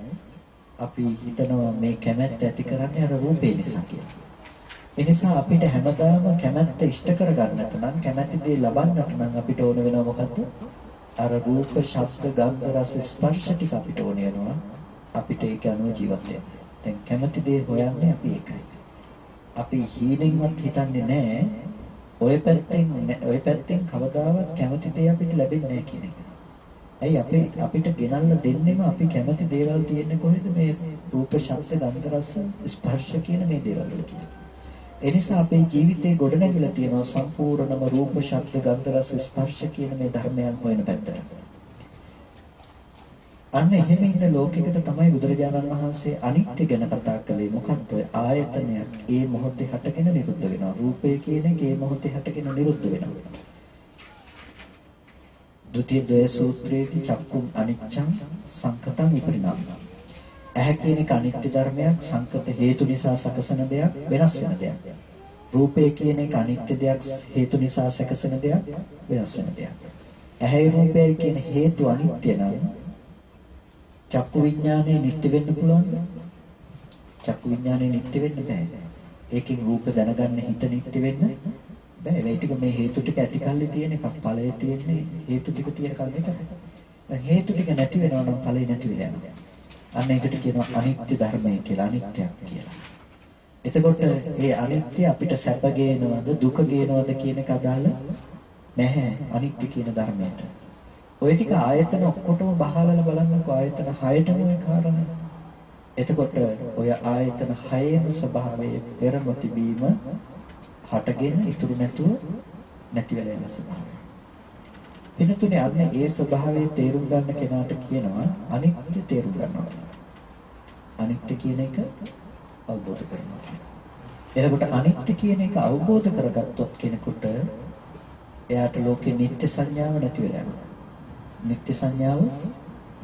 අපි හිතනවා මේ කැමැත්ත ඇති කරන්නේ අර රූපේ නිසා කියලා. ඒ නිසා අපිට හැමදාම කැමැත්ත ඉෂ්ට කරගන්නට නම්, කැමැති දේ ලබන්නට නම් අපිට ඕන වෙනවා මොකද්ද? අර රූප, ශබ්ද, ගන්ධ, රස, ස්පර්ශ ටික අපිට ඕන වෙනවා. අපිට ඒක අනුව ජීවත් වෙන්න. දැන් කැමැති දේ හොයන්නේ අපි ඒකයි. අපි හීනෙන්වත් හිතන්නේ නැහැ ඔය පැත්තෙන් කවදාවත් කැමති දේ අපිට ලැබෙන්නේ නැහැ කියන එක. ඇයි අපිට ගෙනල්ලා දෙන්නෙම අපි කැමති දේවල් තියෙන්නේ කොහෙද? මේ රූප, ශබ්ද, ගන්ධ, රස, ස්පර්ශ කියන මේ දේවල් වල කියලා. ඒ නිසා අපේ ජීවිතේ ගොඩනැගිලා තියෙනවා සම්පූර්ණම රූප, ශබ්ද, ගන්ධ, රස, ස්පර්ශ කියන මේ ධර්මයන් හොයන පැත්තට. අන්න එහෙම ඉන්න ලෝකයකට තමයි බුදුරජාණන් වහන්සේ අනිත්‍ය ගැන කතා කළේ. මොකද්ද? ආයතනයක් ඒ මොහොතේ හටගෙන නිරුද්ධ වෙනවා. රූපය කියන එක ඒ මොහොතේ හටගෙන නිරුද්ධ වෙනවා. ဒုတိ ද්වය සූත්‍රයේදී චක්කුම් අනිච්ඡං සංකතං විපරිණාමං. ඇහැ කියන එක අනිත්‍ය ධර්මයක්, සංකත හේතු නිසා සකසන දෙයක්, වෙනස් වෙන දෙයක්. රූපය කියන එක අනිත්‍ය දෙයක්, හේතු නිසා සකසන දෙයක්, වෙනස් වෙන දෙයක්. ඇහැයි රූපයයි කියන හේතු අනිත්‍ය නම් චක්කු විඥානේ නිට්ටය වෙන්න පුළුවන්ද? චක්කු විඥානේ නිට්ටය වෙන්න බෑ. ඒකෙන් රූප දැනගන්න හිත නිට්ටය වෙන්න බෑ. ඒ ටික මේ හේතු ටික ඇති කල්ලි තියෙන එකක්, ඵලයේ තියෙන්නේ හේතු ටික තියෙන කල් එකයි. දැන් හේතු ටික නැති වෙනවා නම් ඵලෙ නැති වෙලා යනවා. අන්න ඒකට කියනවා අනිත්‍ය ධර්මය කියලා, අනිත්‍යයක් කියලා. එතකොට මේ අනිත්‍ය අපිට සැප ගේනවද, දුක ගේනවද කියන එක අදාළ නැහැ අනිත්‍ය කියන ධර්මයට. ඔය ටික ආයතන ඔක්කොටම බහලලා බලන්නකෝ, ආයතන 6ටම ඔය කාරණා. එතකොට ඔය ආයතන 6ේම ස්වභාවය පෙරම තිබීම හටගෙන ඉතුරු නැතුව නැති වෙලා යන ස්වභාවය. වෙනතුනේ අන්න ඒ ස්වභාවයේ තේරුම් ගන්න කෙනාට කියනවා අනිත්‍ය තේරුම් ගන්නවා. අනිත්‍ය කියන එක අවබෝධ කරනවා කියනවා. එතකොට අනිත්‍ය කියන එක අවබෝධ කරගත්තොත් කෙනෙකුට එයාට ලෝකේ නිත්‍ය සංඥාව නැති වෙලා යනවා. නිත්‍ය සංඥාව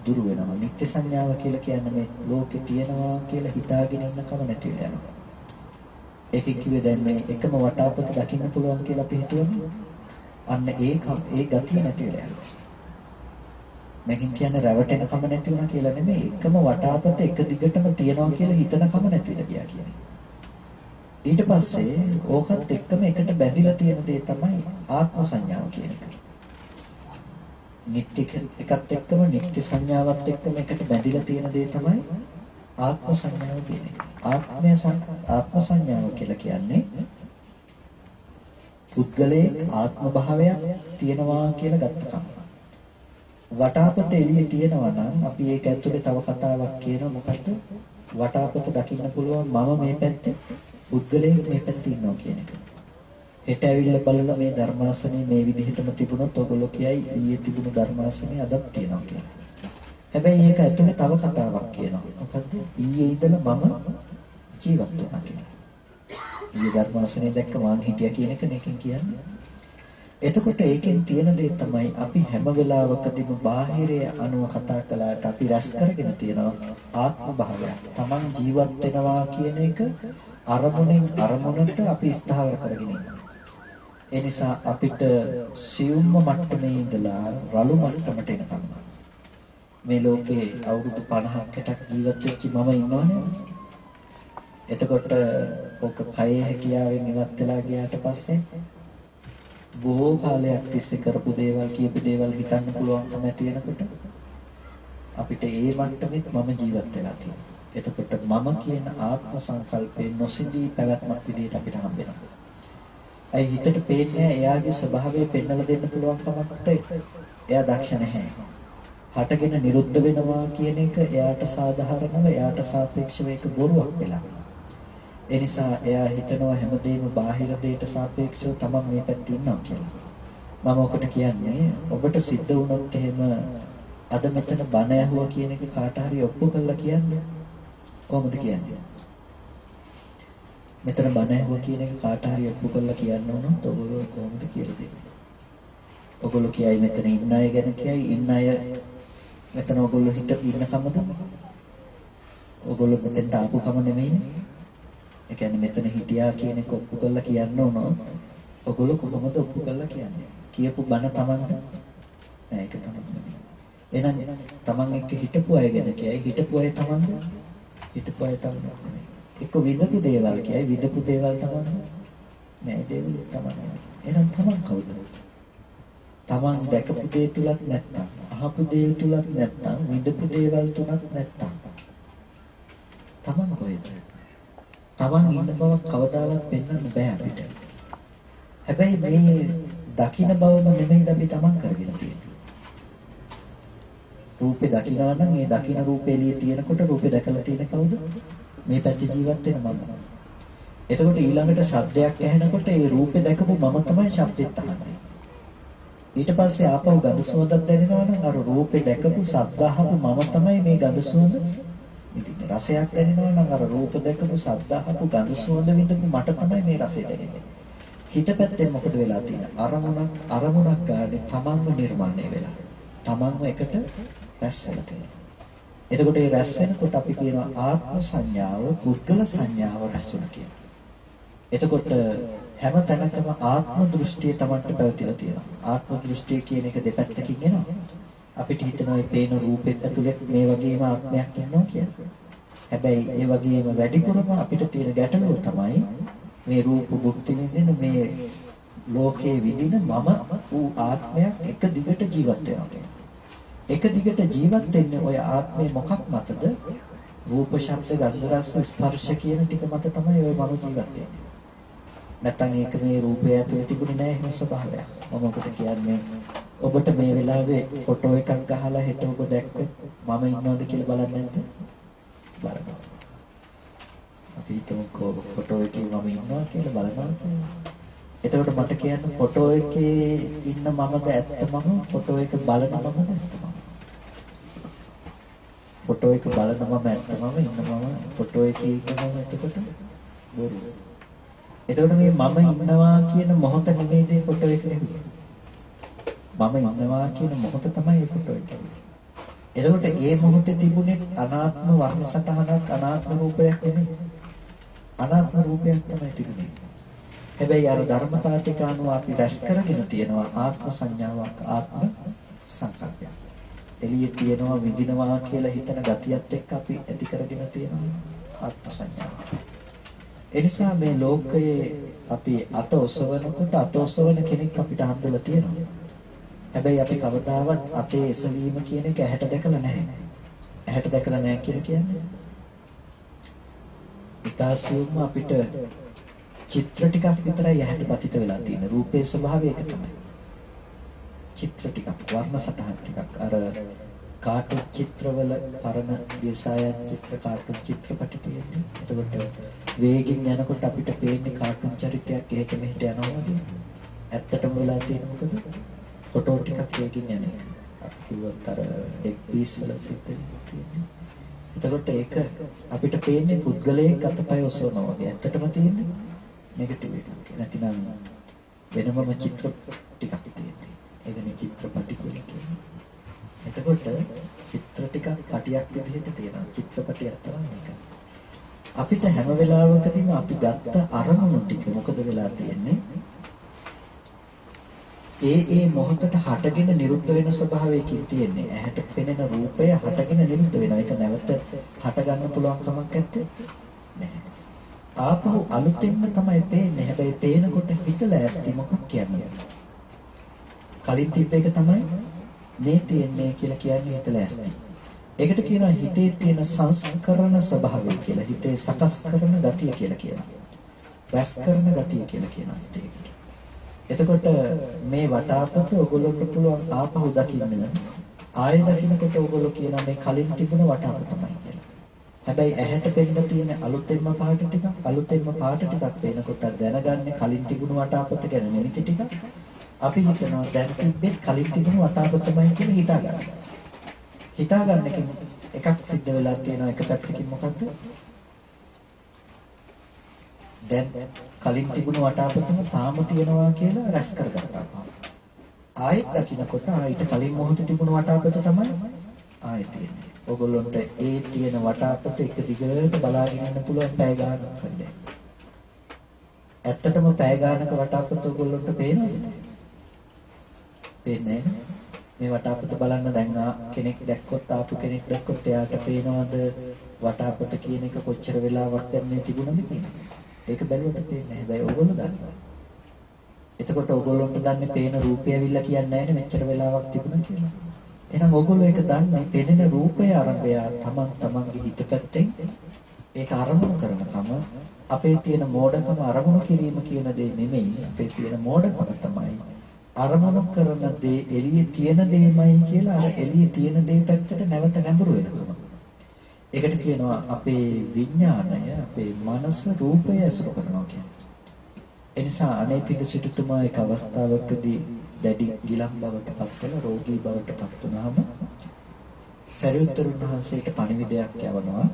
දුරු වෙනවා. නිත්‍ය සංඥාව කියලා කියන්නේ මේ ලෝකේ තියෙනවා කියලා හිතාගෙන ඉන්නකම නැති වෙලා යනවා. ඒකෙන් කිව්වේ දැන් මේ එකම වටාපත දකින්න පුළුවන් කියලා අපි හිතුවනේ. අන්න ඒ ගතිය නැති වෙලා යනවා. මේකෙන් කියන්නේ රැවටෙනකම නැති වුණා කියලා නෙමෙයි, එකම වටාපත එක දිගටම තියෙනවා කියලා හිතනකම නැති වෙලා ගියා කියන්නේ. ඊට පස්සේ ඕකත් එක්කම එකට බැඳිලා තියෙන දේ තමයි ආත්ම සංඥාව කියන එක. නිත්‍ය එකත් එක්කම නිත්‍ය සංඥාවත් එක්කම එකට බැඳිලා තියෙන දේ තමයි ආත්ම සංඥාව කියන්නේ. ආත්ම සංඥාව කියලා කියන්නේ පුද්ගලයේ ආත්ම භාවයක් තියෙනවා කියලා ගත්තකම. වටාපත එළියේ තියෙනවා නම් අපි ඒක ඇතුලේ තව කතාවක් කියනවා. මොකද්ද? වටාපත දකින්න පුළුවන් මම මේ පැත්තේ, පුද්ගලයෙක් මේ පැත්තේ ඉන්නවා කියන එක. හෙට ඇවිල්ලා බලලා මේ ධර්මාසනේ මේ විදිහටම තිබුණොත් ඔයගොල්ලෝ කියයි ඊයේ තිබුණු ධර්මාසනේ අදත් තියෙනවා කියලා. හැබැයි ඒක ඇතුලේ තව කතාවක් කියනවා. මොකද්ද? ඊයේ ඉඳලා මම ජීවත් වෙනවා කියලා. ඊයේ ධර්මාසනේ දැක්ක මං හිටියා කියන එක නේකින් කියන්නේ. එතකොට ඒකෙන් තියෙන දේ තමයි අපි හැම වෙලාවකදීම බාහිරයේ අනුව කතා කළාට අපි රැස් කරගෙන තියෙනවා ආත්ම භාවයක්. Taman ජීවත් වෙනවා කියන එක අරමුණෙන් අරමුණට අපි ස්ථාවර කරගෙන ඉන්නවා. ඒ නිසා අපිට සියුම්ම මට්ටමේ ඉඳලා රළු මට්ටමට එනකම් මේ ලෝකේ අවුරුදු 50ක් 60ක් ජීවත් වෙච්ච මම ඉන්නවනේ. එතකොට ඔක කයේ හැකියාවෙන් ඉවත් වෙලා ගියාට පස්සේ බොහෝ කාලයක් තිස්සේ කරපු දේවල් කියපු දේවල් හිතන්න පුළුවන්කම ඇති වෙනකොට අපිට ඒ මට්ටමෙත් මම ජීවත් වෙලා තියෙනවා. එතකොට මම කියන ආත්ම සංකල්පේ නොසිඳී පැවැත්මක් විදිහට අපිට හම්බ වෙනවා. අයි හිතට පේන්නේ එයාගේ ස්වභාවය පෙන්වලා දෙන්න පුළුවන් කමකට එයා දක්ෂ නැහැ. හටගෙන නිරුද්ධ වෙනවා කියන එක එයාට සාධාරණව, එයාට සාපේක්ෂව ඒක බොරුවක් වෙලා. ඒ නිසා එයා හිතනවා හැමදේම බාහිර දෙයට සාපේක්ෂව තමන් මේ පැත්තේ ඉන්නවා කියලා. මම ඔකට කියන්නේ ඔබට සිද්ධ වුණොත් එහෙම අද මෙතන බණ ඇහුවා කියන එක කාට හරි ඔප්පු කරලා කියන්නේ කොහොමද කියන්නේ? මෙතන බණ ඇහුවා කියන එක කාට හරි ඔප්පු කරලා කියන්න උනොත් ඔයගොල්ලෝ කොහොමද කියලා දෙන්නේ? ඔයගොල්ලෝ කියයි මෙතන ඉන්න අය ගැන කියයි, ඉන්න අය මෙතන ඔයගොල්ලෝ හිට ඉන්න කමද? ඔයගොල්ලෝ මෙතෙන්ට ආපු කම නෙමෙයිනේ. ඒ කියන්නේ මෙතන හිටියා කියන එක ඔප්පු කරලා කියන්න ඕන. ඔගොල්ලෝ කොහොමද ඔප්පු කරලා කියන්නේ? කියපු බණ Tamanද? නෑ ඒක තමයි නෙමෙයි. එහෙනම් Taman එක්ක හිටපු අය ගැන කියයි හිටපු අය Tamanද? හිටපු අය Taman නෙමෙයි. එක්ක විඳපු දේවල් කියයි විඳපු දේවල් Tamanද? නෑ දේවල් Taman නෙමෙයි. එහෙනම් Taman කවුද? Taman දැකපු දේ තුලත් නැත්තම් අහපු දේ තුලත් නැත්තම් විඳපු දේවල් තුනක් නැත්තම් Taman කොහෙද? Taman ඉන්න බව කවදාවත් පෙන්වන්න බෑ අපිට. හැබැයි මේ දකින්න බවම නෙමෙයි අපි Taman කරගෙන තියෙන්නේ. රූපේ දකිනවා නම් මේ දකින්න රූපේ එළියේ තියෙනකොට රූපේ දැකලා තියෙන කවුද? මේ පැත්තේ ජීවත් වෙන මම. එතකොට ඊළඟට ශබ්දයක් ඇහෙනකොට ඒ රූපේ දැකපු මම තමයි ශබ්දෙත් අහන්නේ. ඊට පස්සේ ආපහු ගඳ සුවඳක් දැනෙනවා නම් අර රූපේ දැකපු ශබ්ද අහපු මම තමයි මේ ගඳ සුවඳ විඳින්නේ. රසයක් දැනෙනවා නම් අර රූප දැකපු ශබ්ද අහපු ගඳ සුවඳ විඳපු මට තමයි මේ රසය දැනෙන්නේ. හිතපැත්තෙන් මොකද වෙලා තියෙන්නේ? අරමුණක් ගන්න තමන්ව නිර්මාණය වෙලා. තමන්ව එකට රැස් වෙලා තියෙනවා. එතකොට මේ රැස් වෙනකොට අපි කියනවා ආත්ම සංඥාව, පුද්ගල සංඥාව රැස් වෙනවා කියලා. එතකොට හැම තැනකම ආත්ම දෘෂ්ටිය තමන්ට පැවතිලා තියෙනවා. ආත්ම දෘෂ්ටිය කියන එක දෙපැත්තකින් එනවා. අපිට හිතනවා මේ පේන රූපෙත් ඇතුලේ මේ වගේම ආත්මයක් ඉන්නවා කියලා. හැබැයි ඒ වගේම වැඩිපුරම අපිට තියෙන ගැටලුව තමයි මේ රූප භුක්ති විඳින මේ ලෝකයේ විඳින මම වූ ආත්මයක් එක දිගට ජීවත් වෙනවා කියන්නේ. එක දිගට ජීවත් වෙන්නේ ඔය ආත්මේ මොකක් මතද? රූප, ශබ්ද, ගන්ධ, රස, ස්පර්ශ කියන ටික මත තමයි ඔය මම ජීවත් වෙන්නේ. නැත්තම් ඒක මේ රූපය ඇතුලේ තිබුණේ නැහැ එහෙම ස්වභාවයක්. මම ඔබට කියන්නේ ඔබට මේ වෙලාවේ ෆොටෝ එකක් ගහලා හෙට ඔබ දැක්කොත් මම ඉන්නවද කියලා බලන්නේ නැද්ද? බලනවා. අපි හිතමුකෝ ෆොටෝ එකේ මම ඉන්නවා කියලා බලනවා කියලා. එතකොට මට කියන්න ෆොටෝ එකේ ඉන්න මමද ඇත්ත මම? ෆොටෝ එක බලන මමද ඇත්ත මම? ෆොටෝ එක බලන මම ඇත්ත මම ඉන්න මම ෆොටෝ එකේ ඉන්න මම එතකොට බොරු. එතකොට මේ මම ඉන්නවා කියන මොහොත නෙමෙයි මේ ෆොටෝ එක නෙමෙයි. මම ඉන්නවා කියන මොහොත තමයි මේ ෆොටෝ එක. එතකොට ඒ මොහොතේ තිබුණේ අනාත්ම වර්ණ සටහනක් අනාත්ම රූපයක් නෙමෙයි. අනාත්ම රූපයක් තමයි තිබුණේ. හැබැයි අර ධර්මතාව ටික අනුව අපි රැස් කරගෙන තියෙනවා ආත්ම සංඥාවක් ආත්ම සංකල්පයක්. එළියේ තියෙනවා විඳිනවා කියලා හිතන ගතියත් එක්ක අපි ඇති කරගෙන තියෙනවා ආත්ම සංඥාව. එනිසා මේ ලෝකයේ අපි අත ඔසවනකොට අත ඔසවන කෙනෙක් අපිට හම්බෙලා තියෙනවා. හැබැයි අපි කවදාවත් අතේ එසවීම කියන එක ඇහැට දැකලා නැහැ. ඇහැට දැකලා නැහැ කියලා කියන්නේ ඊතාසියුම අපිට චිත්‍ර ටිකක් විතරයි ඇහැට පතිත වෙලා තියෙන. රූපේ ස්වභාවය ඒක තමයි. චිත්‍ර ටිකක්, වර්ණ සටහන් ටිකක් අර කාටුන් චිත්‍රවල පරණ දේශායන් චිත්‍ර කාටුන් චිත්‍රපටි තියෙන්නේ. එතකොට වේගෙන් යනකොට අපිට පේන්නේ කාටුන් චරිතයක් එහෙට මෙහෙට යනවා වගේ. ඇත්තටම වෙලා තියෙන්නේ මොකද? ෆොටෝ ටිකක් වේගෙන් යන්නේ. අපි කිව්වත් අර ඩෙක් පීස් වල සිද්ධ තියෙන්නේ. එතකොට ඒක අපිට පේන්නේ පුද්ගලයෙක් අතපය ඔසවනවා වගේ. ඇත්තටම තියෙන්නේ නෙගටිව් එකක්. නැතිනම් වෙනමම චිත්‍ර ටිකක් තියෙන්නේ. ඒකනේ චිත්‍රපටි කියලා කියන්නේ. එතකොට චිත්‍ර ටිකක් පටියක් විදිහට තියෙනවා. චිත්‍රපටියක් තමයි මේක. අපිට හැම වෙලාවකදීම අපි ගත්ත අරමුණු ටික මොකද වෙලා තියෙන්නේ? ඒ මොහොතට හටගෙන නිරුද්ධ වෙන ස්වභාවයකින් තියෙන්නේ. ඇහැට පෙනෙන රූපය හටගෙන නිරුද්ධ වෙනවා. ඒක නැවත හට ගන්න පුළුවන් කමක් නැත්තේ නැහැ. ආපහු අලුතෙන්ම තමයි පේන්නේ. හැබැයි පේනකොට හිතලා ඇස්ති මොකක් කියන්නේ? කලින් තිබ්බ එක තමයි මේ තියෙන්නේ කියලා කියන්නේ හිතලා ඇස්ති. ඒකට කියනවා හිතේ තියෙන සංස්කරණ ස්වභාවය කියලා. හිතේ සකස් කරන ගතිය කියලා කියනවා. රැස් කරන ගතිය කියලා කියනවා හිතේකට. එතකොට මේ වටාපත ඔයගොල්ලන්ට පුළුවන් ආපහු දකින්න. ආයෙ දකින්නකොට ඔයගොල්ලෝ කියනවා මේ කලින් තිබුණ වටාපත තමයි කියලා. හැබැයි ඇහැට පෙන්න තියෙන අලුතෙන්ම පාට ටිකක් පේනකොට දැනගන්නේ කලින් තිබුණු වටාපත ගැන නිමිති ටිකක්. අපි හිතනවා දැන් තිබ්බෙත් කලින් තිබුණු වටාපතමයි කියලා හිතාගන්නවා. හිතාගන්න එකක් සිද්ධ වෙලා තියෙනවා එක පැත්තකින් මොකද්ද? දැන් කලින් තිබුණු වටාපතම තාම තියෙනවා කියලා රැස් කරගත්තා. ආයෙත් දකින්නකොට ආයෙත් කලින් මොහොතේ තිබුණු වටාපත තමයි ආයෙත් තියෙන්නේ. ඔයගොල්ලන්ට ඒ තියෙන වටාපත එක දිගට බලාගෙන ඉන්න පුළුවන් පැය ගානක් වගේ. ඇත්තටම පැය ගානක වටාපත ඔයගොල්ලන්ට පේනවද? පේන්නේ නැහැ. මේ වටාපත බලන්න දැන් කෙනෙක් දැක්කොත් ආපු කෙනෙක් දැක්කොත් එයාට පේනවද වටාපත කියන එක කොච්චර වෙලාවක් දැන් මේ තිබුණද කියලා? ඒක බැලුවට පේන්නේ නැහැ. හැබැයි ඔයගොල්ලෝ දන්නවා. එතකොට ඔයගොල්ලන්ට දන්නේ පේන රූපය ඇවිල්ලා කියන්නේ නැහැ මෙච්චර වෙලාවක් තිබුණා කියලා. එහෙනම් ඔයගොල්ලෝ ඒක දන්නේ පෙනෙන රූපය ආරම්භය තමන්ගේ හිත පැත්තෙන් ඒක අරමුණු කරනකම අපේ තියෙන මෝඩකම අරමුණු කිරීම කියන දේ නෙමෙයි. අපේ තියෙන මෝඩකම තමයි අරමුණු කරන දේ එළියේ තියෙන දෙයමයි කියලා අර එළියේ තියෙන දේ පැත්තට නැවත නැඹුරු වෙනකම. ඒකට කියනවා අපේ විඥාණය අපේ මනස රූපය ඇසුරු කරනවා කියන්නේ. එනිසා අනේපික සිටුතුමා එක් අවස්ථාවකදී දැඩි ගිලන් බවට පත් වෙන රෝගී බවට පත් වුණාම සරියුත්තරුන් වහන්සේට පණිවිඩයක් යවනවා.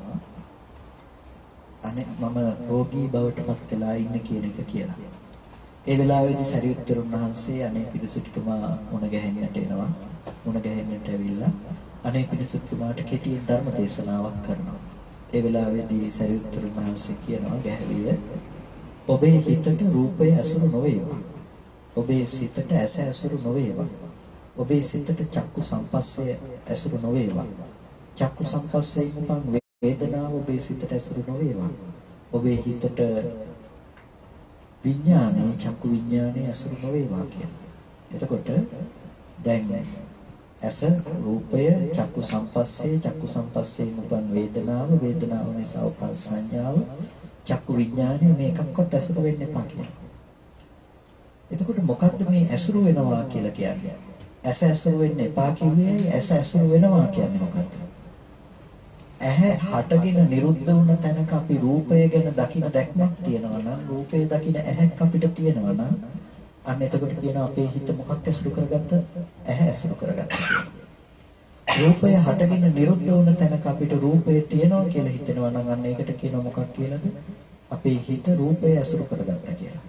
අනේ මම රෝගී බවට පත් වෙලා ඉන්නේ කියන එක කියලා. ඒ වෙලාවේදී සරියුත්තරුන් වහන්සේ අනේපික සිටුතුමා මුණ ගැහෙන්නට එනවා. මුණ ගැහෙන්නට ඇවිල්ලා අනේපික සිටුතුමාට කෙටියෙන් ධර්ම දේශනාවක් කරනවා. ඒ වෙලාවේදී සරියුත්තරුන් වහන්සේ කියනවා ගැහැවිය ඔබේ හිතට රූපය ඇසුරු නොවේවා. ඔබේ සිතට ඇස ඇසුරු නොවේවා. ඔබේ සිතට චක්කු සංපස්සය ඇසුරු නොවේවා. චක්කු සංපස්සයෙන් උපන් වේදනාව ඔබේ සිතට ඇසුරු නොවේවා. ඔබේ හිතට විඥානය චක්කු විඥානය ඇසුරු නොවේවා කියලා. එතකොට දැන් ඇස රූපය චක්කු සංපස්සයෙන් උපන් වේදනාව නිසා උපන් සංඥාව චක්කු විඥානය මේකක්වත් ඇසුරු වෙන්න එපා කියලා. එතකොට මොකද්ද මේ ඇසුරු වෙනවා කියලා කියන්නේ? ඇස ඇසුරු වෙන්න එපා කිව්වේ ඇස ඇසුරු වෙනවා කියන්නේ මොකද්ද? ඇහැ හටගෙන නිරුද්ධ වුණ තැනක අපි රූපය ගැන දකින දැක්මක් තියෙනවා නම් රූපය දකින ඇහැක් අපිට තියෙනවා නම් අන්න එතකොට කියනවා අපේ හිත මොකක් ඇසුරු කරගත්තද? ඇහැ ඇසුරු කරගත්තා කියලා. රූපය හටගෙන නිරුද්ධ වුණ තැනක අපිට රූපය තියෙනවා කියලා හිතෙනවා නම් අන්න ඒකට කියනවා මොකක් කියලාද? අපේ හිත රූපය ඇසුරු කරගත්තා කියලා.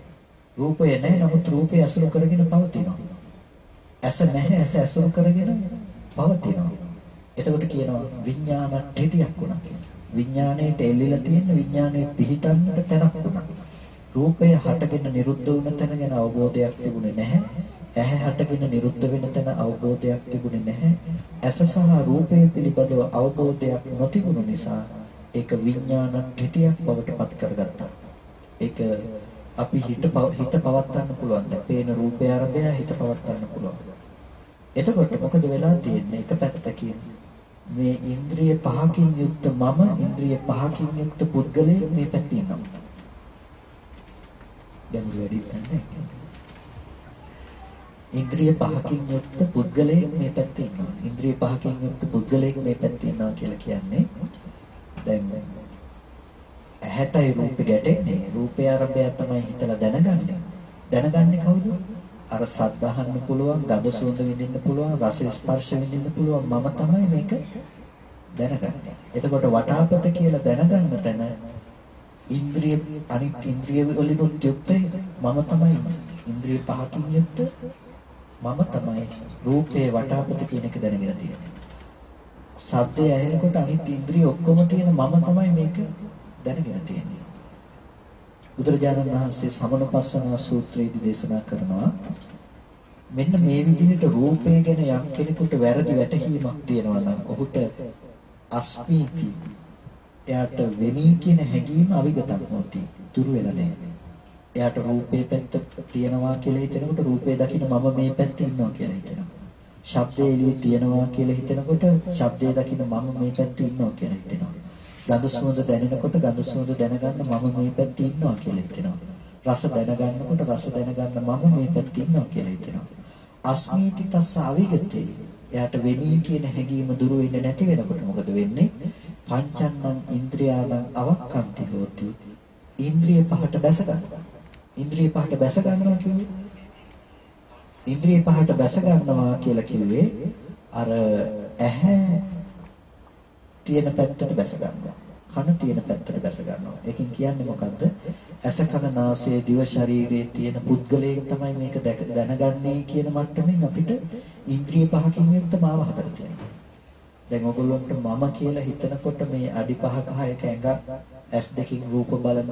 රූපය නැහැ නමුත් රූපය ඇසුරු කරගෙන පවතිනවා. ඇස නැහැ ඇස ඇසුරු කරගෙන පවතිනවා. එතකොට කියනවා විඥාන ඨිතියක් වුණා කියලා. විඥාණයට එල්ලෙලා තියෙන විඥාණය පිහිටන්නට තැනක් වුණා. රූපය හටගෙන නිරුද්ධ වුණ තැන ගැන අවබෝධයක් තිබුණේ නැහැ. ඇහැ හටගෙන නිරුද්ධ වෙන තැන අවබෝධයක් තිබුණේ නැහැ. ඇස සහ රූපය පිළිබඳව අවබෝධයක් නොතිබුණු නිසා ඒක විඥාන ඨිතියක් බවට පත් කරගත්තා. ඒක අපි හිත පවත්වන්න පුළුවන්. දැන් පේන රූපය ආරම්භය හිත පවත්වන්න පුළුවන්. එතකොට මොකද වෙලා තියෙන්නේ? එක පැත්තකින් මේ ඉන්ද්‍රිය පහකින් යුක්ත මම ඉන්ද්‍රිය පහකින් යුක්ත පුද්ගලයෙක් මේ පැත්තේ ඉන්නවා. දැන් වැඩි නැහැ. ඉන්ද්‍රිය පහකින් යුක්ත පුද්ගලයෙක් මේ පැත්තේ ඉන්නවා. ඉන්ද්‍රිය පහකින් යුක්ත පුද්ගලයෙක් මේ පැත්තේ ඉන්නවා කියලා කියන්නේ දැන් ඇහැටයි රූපෙ ගැටෙන්නේ. රූපය ආරම්භය තමයි හිතලා දැනගන්නේ. දැනගන්නේ කවුද? අර සද්ද අහන්න පුළුවන්, ගඳ සුවඳ විඳින්න පුළුවන්, රස ස්පර්ශ විඳින්න පුළුවන් මම තමයි මේක දැනගන්නේ. එතකොට වටාපත කියලා දැනගන්න තැන ඉන්ද්‍රිය අනිත් ඉන්ද්‍රිය වලිනුත් යුක්ත මම තමයි. ඉන්ද්‍රිය පහකින් යුක්ත මම තමයි රූපේ වටාපත කියන එක දැනගෙන තියෙන්නේ. සද්දය ඇහෙනකොට අනිත් ඉන්ද්‍රිය ඔක්කොම තියෙන මම තමයි මේක දැනගෙන තියෙන්නේ. බුදුරජාණන් වහන්සේ සමනුපස්සනා සූත්‍රයේදී දේශනා කරනවා මෙන්න මේ විදිහට රූපය ගැන යම් කෙනෙකුට වැරදි වැටහීමක් තියෙනවා නම් ඔහුට අස්මීති එයාට වෙමි කියන හැඟීම අවිගතක් නොති දුරු වෙලා නැහැ. එයාට රූපේ පැත්ත තියෙනවා කියලා හිතනකොට රූපේ දකින්න මම මේ පැත්තේ ඉන්නවා කියලා හිතෙනවා. ශබ්දේ එළියේ තියෙනවා කියලා හිතනකොට ශබ්දේ දකින්න මම මේ පැත්තේ ඉන්නවා කියලා හිතෙනවා. ගඳ සුවඳ දැනෙනකොට ගඳ සුවඳ දැනගන්න මම මේ පැත්තේ ඉන්නවා කියලා හිතෙනවා. රස දැනගන්නකොට රස දැනගන්න මම මේ පැත්තේ ඉන්නවා කියලා හිතෙනවා. අස්මීති තස්ස අවිගතේ. එයාට වෙමි කියන හැඟීම දුරු වෙන්නේ නැති වෙනකොට මොකද වෙන්නේ? පංචන්නං ඉන්ද්‍රියාණං අවක්ඛන්ති හෝති. ඉන්ද්‍රිය පහට බැස ගන්නවා. ඉන්ද්‍රිය පහට බැස ගන්නවා කියන්නේ ඉන්ද්‍රිය පහට බැස ගන්නවා කියලා කිව්වේ අර ඇහැ තියෙන පැත්තට බැස ගන්නවා. කන තියෙන පැත්තට බැස ගන්නවා. ඒකෙන් කියන්නේ මොකද්ද? ඇස කන නාසය දිව ශරීරයේ තියෙන පුද්ගලයෙක් තමයි මේක දැනගන්නේ කියන මට්ටමින් අපිට ඉන්ද්‍රිය පහකින් යුක්ත මාව හදලා තියෙනවා. දැන් ඔයගොල්ලන්ට මම කියලා හිතනකොට මේ අඩි 5ක 6ක ඇඟක් ඇස් දෙකකින් රූප බලන,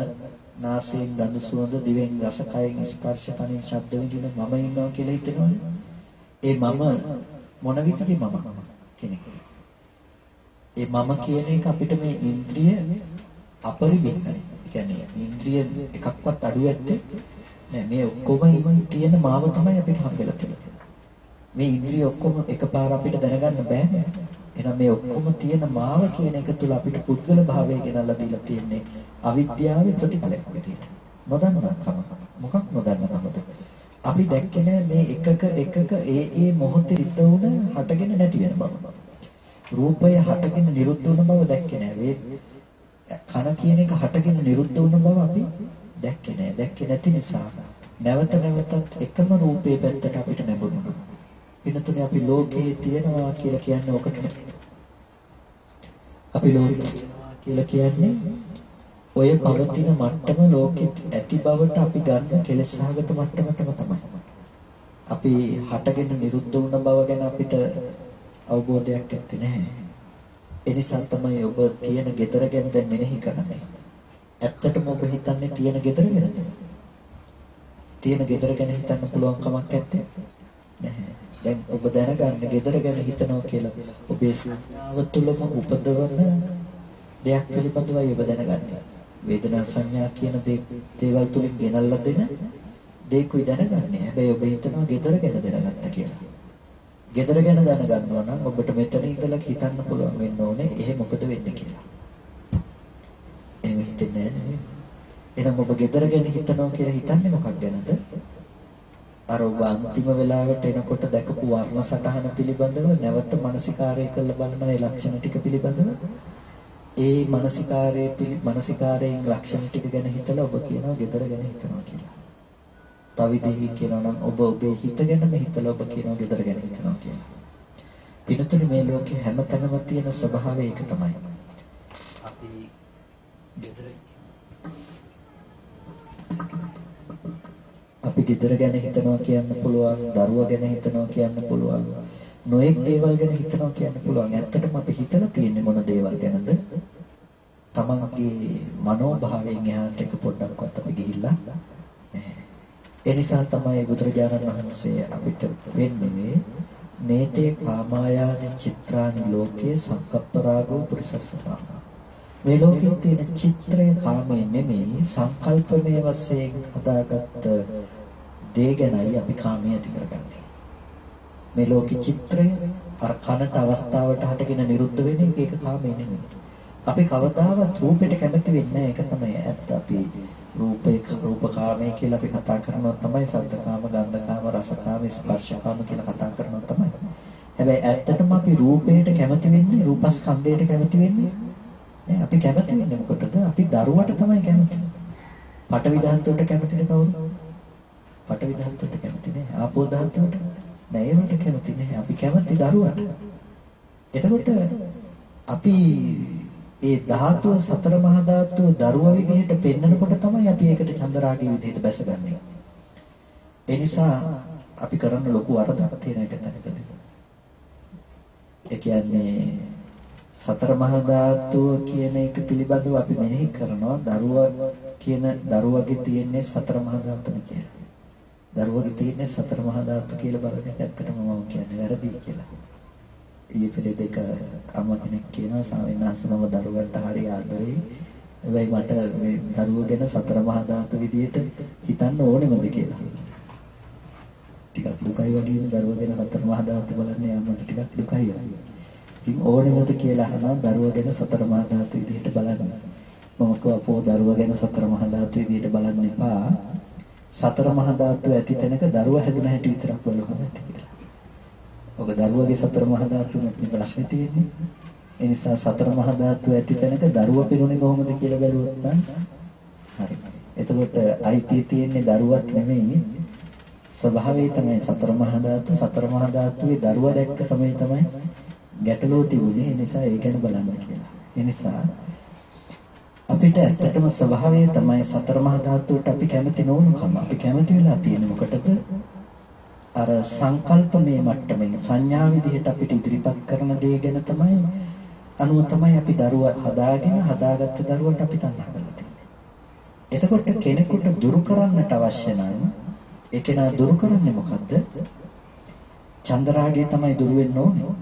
නාසයෙන් ගඳ සුවඳ, දිවෙන් රස, කයෙන් ස්පර්ශ, කනින් ශබ්ද විඳින මම ඉන්නවා කියලා හිතනවනේ. ඒ මම මොන විදිහේ මම කෙනෙක්? ඒ මම කියන එක අපිට මේ ඉන්ද්‍රිය අපරිමිතයි. ඒ කියන්නේ ඉන්ද්‍රිය එකක්වත් අඩු ඇත්තේ නෑ. මේ ඔක්කොම තියෙන මාව තමයි අපිට හම්බෙලා තියෙන්නේ. මේ ඉන්ද්‍රිය ඔක්කොම එකපාර අපිට දැනගන්න බෑනේ. එහෙනම් මේ ඔක්කොම තියෙන මාව කියන එක තුළ අපිට පුද්ගල භාවය ගෙනල්ලා දීලා තියෙන්නේ අවිද්‍යාවේ ප්‍රතිඵලයක් විදියට. නොදන්නකම. මොකක් නොදන්නකමද? අපි දැක්කේ නෑ මේ එකක ඒ මොහොතේ හිත උන හටගෙන නැති වෙන බව. රූපය හටගෙන නිරුද්ධ වුණ බව දැක්කේ නෑ. කන කියන එක හටගෙන නිරුද්ධ වුණ බව අපි දැක්කේ නෑ. දැක්කේ නැති නිසා නැවත නැවතත් එකම රූපේ පැත්තට අපිට නැඹුරුණා. වෙනතුනේ අපි ලෝකේ තියනවා කියලා කියන්නේ ඔකට. අපි ලෝකේ කියලා කියන්නේ ඔය පවතින මට්ටම ලෝකෙත් ඇති බවට අපි ගන්න කෙලෙස්හගත මට්ටමටම තමයි. අපි හටගෙන නිරුද්ධ වුණ බව ගැන අපිට අවබෝධයක් ඇත්තේ නැහැ. ඒ නිසා තමයි ඔබ තියෙන gedara ගැන දැන් මෙනෙහි කරන්නේ. ඇත්තටම ඔබ හිතන්නේ තියෙන gedara ගැනද? තියෙන gedara ගැන හිතන්න පුළුවන් කමක් නැත්තේ නැහැ. දැන් ඔබ දැනගන්න gedara ගැන හිතනවා කියලා ඔබේ සංස්කාව තුළම උපදවන දෙයක් පිළිබඳවයි ඔබ දැනගන්නේ. වේදනා සංඥා කියන දේවල් තුලින් ගෙනල්ලා දෙන දේකුයි දැනගන්නේ. හැබැයි ඔබ හිතනවා gedara ගැන දැනගත්තා කියලා. gedara ගැන දැනගන්නවා නම් ඔබට මෙතන ඉඳලා හිතන්න පුළුවන් වෙන්න ඕනේ එහෙ මොකද වෙන්නේ කියලා. එහෙම හිතන්නේ නැහැ. එහෙනම් ඔබ gedara ගැන හිතනවා කියලා හිතන්නේ මොකක් ගැනද? අර ඔබ අන්තිම වෙලාවට එනකොට දැකපු වර්ණ සටහන පිළිබඳව නැවත මානසිකාරය කරලා බලන ඒ ලක්ෂණ ටික පිළිබඳව ඒ මානසිකාරයෙන් ලක්ෂණ ටික ගැන හිතලා ඔබ කියනවා gedara ගැන හිතනවා කියලා. තව විදිහකින් කියනවා නම් ඔබ ඔබේ හිත ගැනම හිතලා ඔබ කියනවා gedara ගැන හිතනවා කියලා. පිනතුනේ මේ ලෝකේ හැමතැනම තියෙන ස්වභාවය ඒක තමයි. අපි gedara ගැන හිතනවා කියන්න පුළුවන්, දරුවා ගැන හිතනවා කියන්න පුළුවන්, නොඑක් දේවල් ගැන හිතනවා කියන්න පුළුවන්. ඇත්තටම අපි හිතලා තියෙන්නේ මොන දේවල් ගැනද? තමන්ගේ මනෝභාවයෙන් එහාට එක පොඩ්ඩක්වත් අපි ගිහිල්ලා නැහැ. ඒ නිසා තමයි බුදුරජාණන් වහන්සේ අපිට වෙන්නේ නේතේ කාමායානි චිත්‍රානි ලෝකේ සංකප්පරාගෝ පුරිසස්සතාව. මේ ලෝකයේ තියෙන චිත්‍රය කාමයේ නෙමෙයි සංකල්පමය වශයෙන් හදාගත්ත දේ ගැනයි අපි කාමයේ ඇති කරගන්නේ. මේ ලෝකේ චිත්‍රය අර කනට අවස්ථාවට හටගෙන නිරුද්ධ වෙන එක ඒක කාමයේ නෙමෙයි. අපි කවදාවත් රූපයට කැමති වෙන්නේ නැහැ. ඒක තමයි ඇත්ත. අපි රූපකාමයේ කියලා අපි කතා කරනවා තමයි සද්දකාම, ගන්ධකාම, රසකාම, ස්පර්ශකාම කියලා කතා කරනවා තමයි. හැබැයි ඇත්තටම අපි රූපයට කැමති වෙන්නේ, රූපස්කන්ධයට කැමති වෙන්නේ නේ. අපි කැමති වෙන්නේ මොකටද? අපි දරුවට තමයි කැමති. පඨවි ධාතුවට කැමතිද කවුරු? පඨවි ධාතුවට කැමති නෑ. ආපෝ ධාතුවට නෑ. ඒවට කැමති නෑ. අපි කැමති දරුවට. එතකොට අපි ඒ ධාතුව සතර මහා ධාතුව දරුවා විදිහට පෙන්නකොට තමයි අපි ඒකට චන්දරාගී විදිහට බැසගන්නේ. ඒ නිසා අපි කරන්න ලොකු වරදක් තියෙන එක තැනකදී. ඒ කියන්නේ සතර මහා ධාතුව කියන එක පිළිබඳව අපි මෙනෙහි කරනවා දරුවගේ තියෙන්නේ සතර මහා ධාතුනේ කියලා. දරුවගේ තියෙන්නේ සතර මහා ධාතු කියලා බලන එක ඇත්තටම මම කියන්නේ වැරදි කියලා. ඊයේ පෙරේ දෙක අම්මා කෙනෙක් කියනවා ස්වාමීන් වහන්සේ මම දරුවන්ට හරි ආදරෙයි. හැබැයි මට මේ දරුවෝ ගැන සතර මහා ධාතු විදියට හිතන්න ඕනෙමද කියලා. ටිකක් දුකයි වගේම දරුවෝ ගැන සතර මහා ධාතු බලන්නේ අම්මට ටිකක් දුකයි වගේ. ඉතින් ඕනෙමද කියලා අහනවා දරුවෝ ගැන සතර මහා ධාතු විදියට බලන්න. මම කවපෝ දරුවෝ ගැන සතර මහා ධාතු විදියට බලන්න එපා. සතර මහා ධාතු ඇති තැනක දරුවා හැදුන හැටි විතරක් බලුවම ඇති කියලා. ඔබ දරුවගේ සතර මහා ධාතුනේ ප්‍රශ්නේ තියෙන්නේ. ඒ නිසා සතර මහා ධාතු ඇති තැනක දරුවා පිරුණේ කොහොමද කියලා බැලුවොත් නම් හරි. එතකොට අයිතිය තියෙන්නේ දරුවක් නෙමෙයි. ස්වභාවය තමයි සතර මහා ධාතු. සතර මහා ධාතුවේ දරුවා දැක්ක තමයි ගැටලුව තිබුණේ. ඒ නිසා ඒක ගැන බලන්න කියලා. ඒ නිසා අපිට ඇත්තටම ස්වභාවය තමයි සතර මහා ධාතුවට අපි කැමති නොවුණු කම. අපි කැමති වෙලා තියෙන්නේ මොකටද? අර සංකල්පමේ මට්ටමින් සංඥා විදිහට අපිට ඉදිරිපත් කරන දේ ගැන තමයි අනුව තමයි අපි දරුවා හදාගත්ත දරුවට අපි තණ්හා කරලා තියෙන්නේ. එතකොට කෙනෙකුට දුරු කරන්නට අවශ්‍ය නම් ඒ කෙනා දුරු කරන්නේ මොකද්ද? චන්දරාගය තමයි දුරු වෙන්න ඕනේ.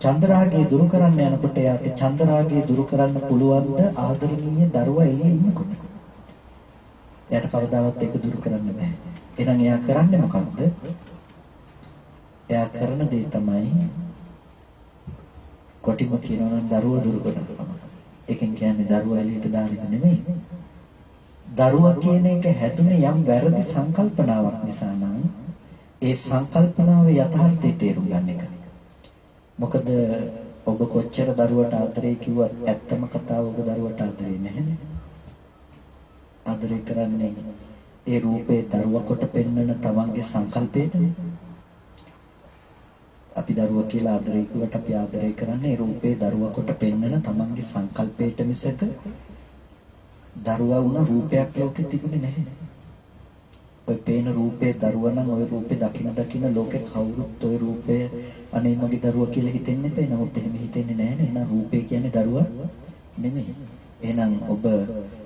චන්දරාගය දුරු කරන්න යනකොට යාට චන්දරාගය දුරු කරන්න පුළුවන්ද ආදරණීය දරුවා එළියේ ඉන්නකොට? එයාට කවදාවත් ඒක දුරු කරන්න බෑ. එහෙනම් එයා කරන්නේ මොකද්ද? එයා කරන දේ තමයි කොටිම කියනවා නම් දරුවා දුරු කරනවා. ඒකෙන් කියන්නේ දරුවා එළියට දාන එක නෙමෙයි. දරුවා කියන එක හැදුනේ යම් වැරදි සංකල්පනාවක් නිසා නම් ඒ සංකල්පනාව යථාර්ථයේ තේරුම් ගන්න එක. මොකද ඔබ කොච්චර දරුවට ආදරේ කිව්වත් ඇත්තම කතාව ඔබ දරුවට ආදරේ නැහැනේ. ආදරේ කරන්නේ ඒ රූපේ දරුවා කොට පෙන්වන තමන්ගේ සංකල්පයටනේ. අපි දරුවා කියලා ආදරේ කිව්වට අපි ආදරේ කරන්නේ ඒ රූපේ දරුවා කොට පෙන්වන තමන්ගේ සංකල්පයට මිසක දරුවා වුණ රූපයක් ලෝකෙ තිබුණේ නැහැ. ඔය පේන රූපේ දරුවා නම් ඔය රූපේ දකින ලෝකේ කවුරුත් ඔය රූපේ අනේ මගේ දරුවා කියලා හිතෙන්නේ නැහැ. නමුත් එහෙම හිතෙන්නේ නැහැ නේ. එහෙනම් රූපේ කියන්නේ දරුවා නෙමෙයි. එහෙනම් ඔබ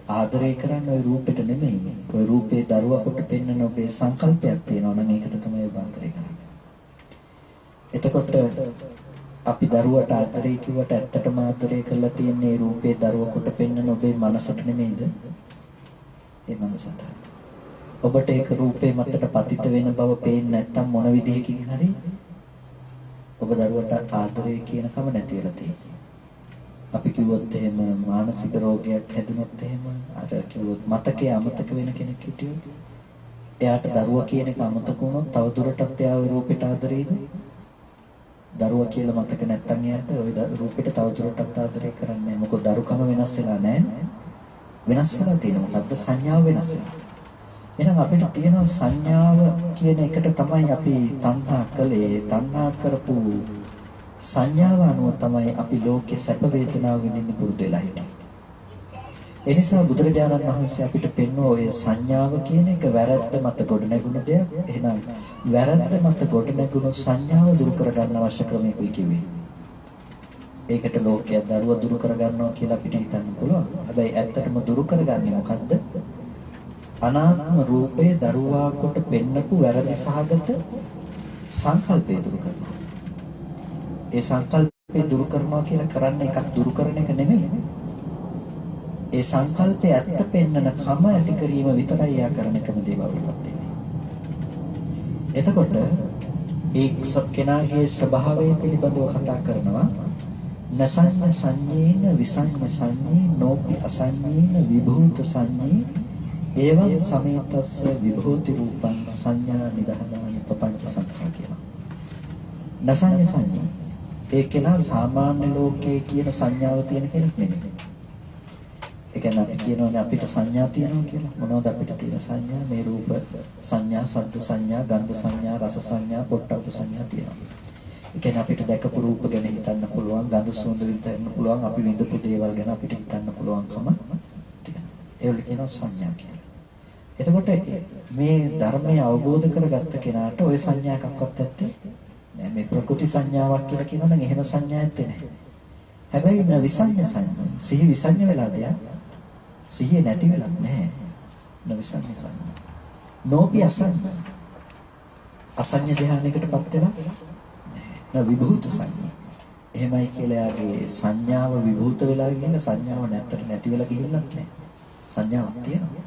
ආදරය කරන්නේ ওই රූපෙට නෙමෙයි. ওই රූපේ දරුවා කොට පෙන්වන ඔබේ සංකල්පයක් තියෙනවා නම් ඒකට තමයි ඔබ ආදරය කරන්නේ. එතකොට අපි දරුවට ආදරය කිව්වට ඇත්තටම ආදරය කරලා තියෙන්නේ ඒ රූපේ දරුවා කොට පෙන්වන ඔබේ මනසට නෙමෙයිද? ඒ මනසට. ඔබට ඒක රූපේ මතට පතිත වෙන බව පේන්නේ නැත්නම් මොන විදිහකින් හරි ඔබ දරුවට ආදරය කියනකම නැති වෙලා තියෙනවා. අපි කිව්වොත් එහෙම මානසික රෝගයක් හැදුනොත් එහෙම අර කිව්වොත් මතකයේ අමතක වෙන කෙනෙක් හිටියොත් එයාට දරුවා කියන එක අමතක වුණොත් තව දුරටත් එයා ওই රූපෙට ආදරේද? දරුවා කියලා මතක නැත්තම් එයාට ওই රූපෙට තව දුරටත් ආදරේ කරන්නේ නැහැ. මොකද දරුකම වෙනස් වෙලා නැහැ. වෙනස් වෙලා තියෙනවා. මොකද්ද? සංඥාව වෙනස් වෙනවා. එහෙනම් අපිට තියෙන සංඥාව කියන එකට තමයි අපි තණ්හා කළේ. තණ්හා කරපු සංඥාව අනුව තමයි අපි ලෝකේ සැප වේදනාව විඳින්න පුරුදු වෙලා හිටියේ. ඒ නිසා බුදුරජාණන් වහන්සේ අපිට පෙන්වෝ ඔය සංඥාව කියන එක වැරද්ද මත ගොඩ නැගුණ දෙයක්. එහෙනම් වැරද්ද මත ගොඩ නැගුණු සංඥාව දුරු කරගන්න අවශ්‍ය ක්‍රමයකුයි කිව්වේ. ඒකට ලෝකයේ දරුවා දුරු කරගන්නවා කියලා අපිට හිතන්න පුළුවන්. හැබැයි ඇත්තටම දුරු කරගන්නේ මොකද්ද? අනාත්ම රූපේ දරුවා කොට පෙන්නපු වැරදි සහගත සංකල්පය දුරු කරනවා. ඒ සංකල්පය දුරු කරනවා කියලා කරන්නේ එකක් දුරු කරන එක නෙමෙයි. ඒ සංකල්පය ඇත්ත පෙන්නන කම ඇති කිරීම විතරයි යා කරන එකම දේ බවටපත් වෙන්නේ. එතකොට ඒ කෙනාගේ ස්වභාවය පිළිබඳව කතා කරනවා නසඤ්ඤ සංඤේන විසඤ්ඤ සංඤේ නෝපි අසඤ්ඤේන විභූත සංඤේ ඒවං සමේතස්ස විභූති රූපං සංඥා නිදහනානි පపంచ සංඛා කියලා. නසඤ්ඤ සංඤේ ඒ කෙනා සාමාන්‍ය ලෝකයේ කියන සංඥාව තියෙන කෙනෙක් නෙමෙයි. ඒ කියන්නේ අපි කියනෝනේ අපිට සංඥා තියෙනවා කියලා. මොනවද අපිට තියෙන සංඥා? මේ රූප සංඥා, ශබ්ද සංඥා, ගන්ධ සංඥා, රස සංඥා, පොට්ටබ්බ සංඥා තියෙනවා. ඒ කියන්නේ අපිට දැකපු රූප ගැන හිතන්න පුළුවන්, ගන්ධ සුවඳ විඳින්න පුළුවන්, අපි විඳපු දේවල් ගැන අපිට හිතන්න පුළුවන්කම තියෙනවා. ඒවල කියනවා සංඥා කියලා. එතකොට මේ ධර්මය අවබෝධ කරගත්ත කෙනාට ওই සංඥා එකක්වත් නැත්තේ නෑ. මේ ප්‍රකෘති සංඥාවක් කියලා කියනවනම් එහෙම සංඥා නැත්තේ නෑ. හැබැයි විසඤ්ඤ සංඥා සිහි විසඤ්ඤ වෙලාද යා සිහිය නැති වෙලක් නැහැ. නවිසඤ්ඤ සංඥා. නෝපි අසඤ්ඤ. අසඤ්ඤ ධ්‍යානයකටපත් වෙලා නැහැ. විභූත සංඥා. එහෙමයි කියලා යාගේ සංඥාව විභූත වෙලා ගිහින් සංඥාව නැති වෙලා ගිහිල්ලත් නැහැ. සංඥාවක් තියෙනවා.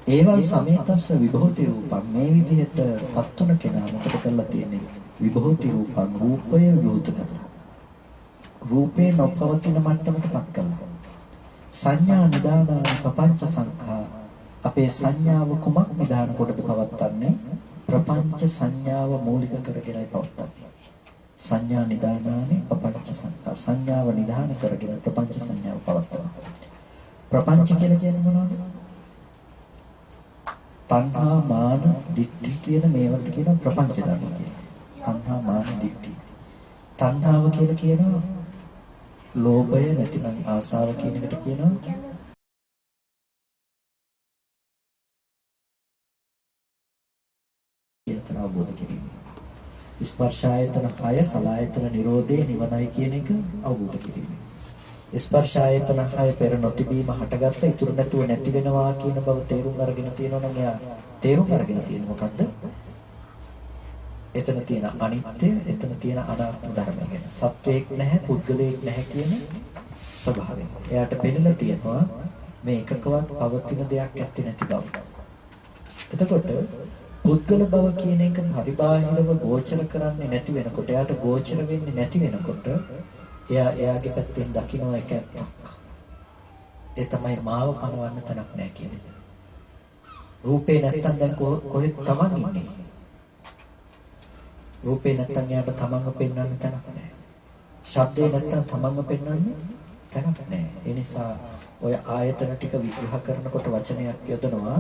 ඒවල් සමේතස්ස විභූති රූපං මේ විදිහට පත්තුන කෙනා මොකද කරලා තියෙන්නේ? විභූති රූපං රූපය විභූත කරලා. රූපේ නොපවතින මට්ටමටපත් කරලා. සංඥා නිදානානි පపంచ සංඛා අපේ සංඥාව කුමක් නිදාන කොටද පවත්න්නේ? ප්‍රපංච සංඥාව මූලික කරගෙනයි පවත්න්නේ. සංඥා නිදානානි පపంచ සංඛා සංඥාව නිදාන කරගෙන ප්‍රපංච සංඥාව පවත්වනවා. ප්‍රපංච කියලා කියන්නේ මොනවද? තණ්හා මාන දිට්ඨි කියන මේවට කියන ප්‍රපංච ධර්ම කියලා. තණ්හා මාන දිට්ඨි. තණ්හාව කියලා කියනවා ලෝභය නැතිනම් ආසාව කියන එකට කියනවා කියලා අවබෝධ ස්පර්ශ ආයතන 6 සලආයතන නිරෝධේ නිවනයි කියන එක අවබෝධ කිරීම. ස්පර්ශ ආයතන 6 පෙර නොතිබීම හටගත්ත ඉතුරු නැතුව නැති වෙනවා කියන බව තේරුම් අරගෙන තියෙනවා නම් එයා තේරුම් අරගෙන තියෙන මොකද්ද? එතන තියෙන අනිත්‍ය, එතන තියෙන අනාත්ම ධර්මය ගැන. සත්වයක් නැහැ, පුද්ගලයෙක් නැහැ කියන ස්වභාවය. එයාට පෙනෙලා තියෙනවා මේ එකකවත් පවතින දෙයක් ඇත්තේ නැති බව. එතකොට පුද්ගල බව කියන එක පරිබාහිරව ගෝචර කරන්නේ නැති වෙනකොට, එයාට ගෝචර වෙන්නේ නැති වෙනකොට එයා එයාගේ පැත්තෙන් දකින්න එක ඇත්තක්. ඒ තමයි මාව පනවන්න තැනක් නැහැ කියන්නේ. රූපේ නැත්තම් දැන් කොහෙද Taman ඉන්නේ? රූපේ නැත්තම් එයාට Tamanව පෙන්වන්න තැනක් නැහැ. ශබ්දේ නැත්තම් Tamanව පෙන්වන්න තැනක් නැහැ. ඒ නිසා ඔය ආයතන ටික විග්‍රහ කරනකොට වචනයක් යොදනවා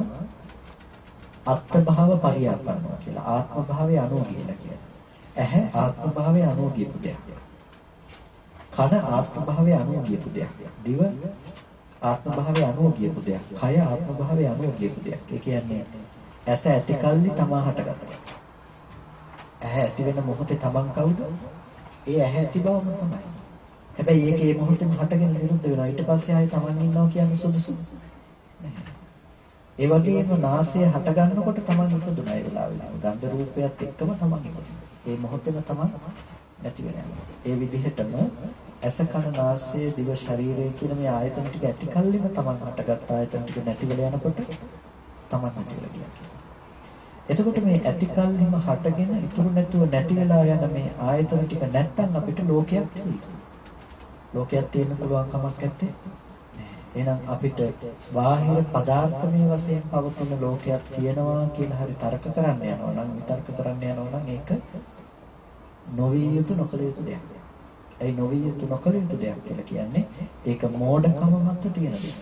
අත්ථ භාව පරියාපන්නවා කියලා. ආත්ම භාවයේ අනුව කියලා කියනවා. ඇහැ ආත්ම භාවයේ අනුව කියපු දෙයක්. කන ආත්ම භාවයේ අනුව කියපු දෙයක්. දිව ආත්ම භාවයේ අනුව කියපු දෙයක්. කය ආත්ම භාවයේ අනුව කියපු දෙයක්. ඒ කියන්නේ ඇස ඇති කල්ලි තමා හටගත්තා. ඇහැ ඇති වෙන මොහොතේ තමන් කවුද? ඒ ඇහැ ඇති බවම තමයි. හැබැයි ඒක ඒ මොහොතේම හටගෙන නිරුද්ධ වෙනවා. ඊට පස්සේ ආයෙ තමන් ඉන්නවා කියන්නේ සුදුසු නැහැ. ඒ වගේම නාසය හට ගන්නකොට තමන් ඉපදුනා ඒ වෙලාවෙම. ගන්ධ රූපයත් එක්කම තමන් ඉපදුනා. ඒ මොහොතේම තමන් නැති වෙනවා. ඒ විදිහටම ඇස කන නාසය දිව ශරීරය කියන මේ ආයතන ටික ඇති කල්ලිම තමන් හටගත් ආයතන ටික නැති වෙලා යනකොට තමන් නැති වෙලා ගියා. එතකොට මේ ඇති කල්ලිම හටගෙන ඉතුරු නැතුව නැති වෙලා යන මේ ආයතන ටික නැත්තම් අපිට ලෝකයක් තියෙනවා. ලෝකයක් තියෙන්න පුළුවන් කමක් නැත්තේ. එහෙනම් අපිට බාහිර පදාර්ථමය වශයෙන් පවතින ලෝකයක් තියෙනවා කියලා හරි තර්ක කරන්න යනවා නම් විතර්ක කරන්න යනවා නම් ඒක නොවිය යුතු නොකළ යුතු දෙයක්. ඒ නොවිය යුතු නොකළ යුතු දෙයක් කියලා කියන්නේ ඒක මෝඩකම මත තියෙන දෙයක්.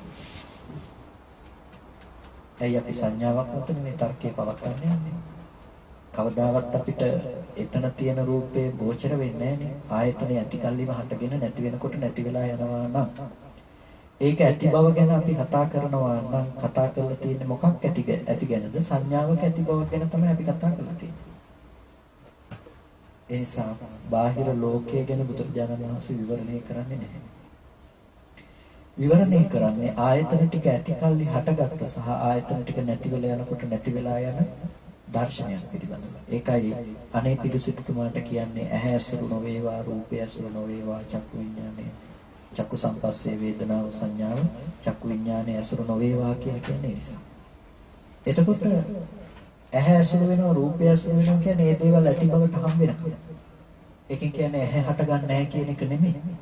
ඇයි අපි සංඥාවක් මත මේ තර්කේ පවත්න්නේ යන්නේ? කවදාවත් අපිට එතන තියෙන රූපේ ගෝචර වෙන්නේ නැහැ නේ. ආයතනය ඇති කල්ලිම හටගෙන නැති වෙනකොට නැති වෙලා යනවා නම් ඒක ඇති බව ගැන අපි කතා කරනවා නම් කතා කරලා තියෙන්නේ මොකක් ඇති ගැනද? සංඥාවක ඇති බව ගැන තමයි අපි කතා කරලා තියෙන්නේ. ඒ නිසා බාහිර ලෝකයේ ගැන බුදුරජාණන් වහන්සේ විවරණය කරන්නේ නැහැ. විවරණය කරන්නේ ආයතන ටික ඇති කල්ලි හටගත්ත සහ ආයතන ටික නැති වෙලා යනකොට නැති වෙලා යන දර්ශනයක් පිළිබඳව. ඒකයි අනේ පිළිසිතුමාට කියන්නේ ඇහැ ඇසුරු නොවේවා, රූපය ඇසුරු නොවේවා, චක්කු විඥානේ චක්කු සංපස්සේ වේදනාව සංඥාව චක්කු විඥානයේ ඇසුරු නොවේවා කියලා කියන්නේ ඒ නිසා. එතකොට ඇහැ ඇසුරු වෙනවා, රූපය ඇසුරු වෙනවා කියන්නේ මේ දේවල් ඇති බවට හම් වෙනකම්. ඒකෙන් කියන්නේ ඇහැ හටගන්නේ නැහැ කියන එක නෙමෙයි.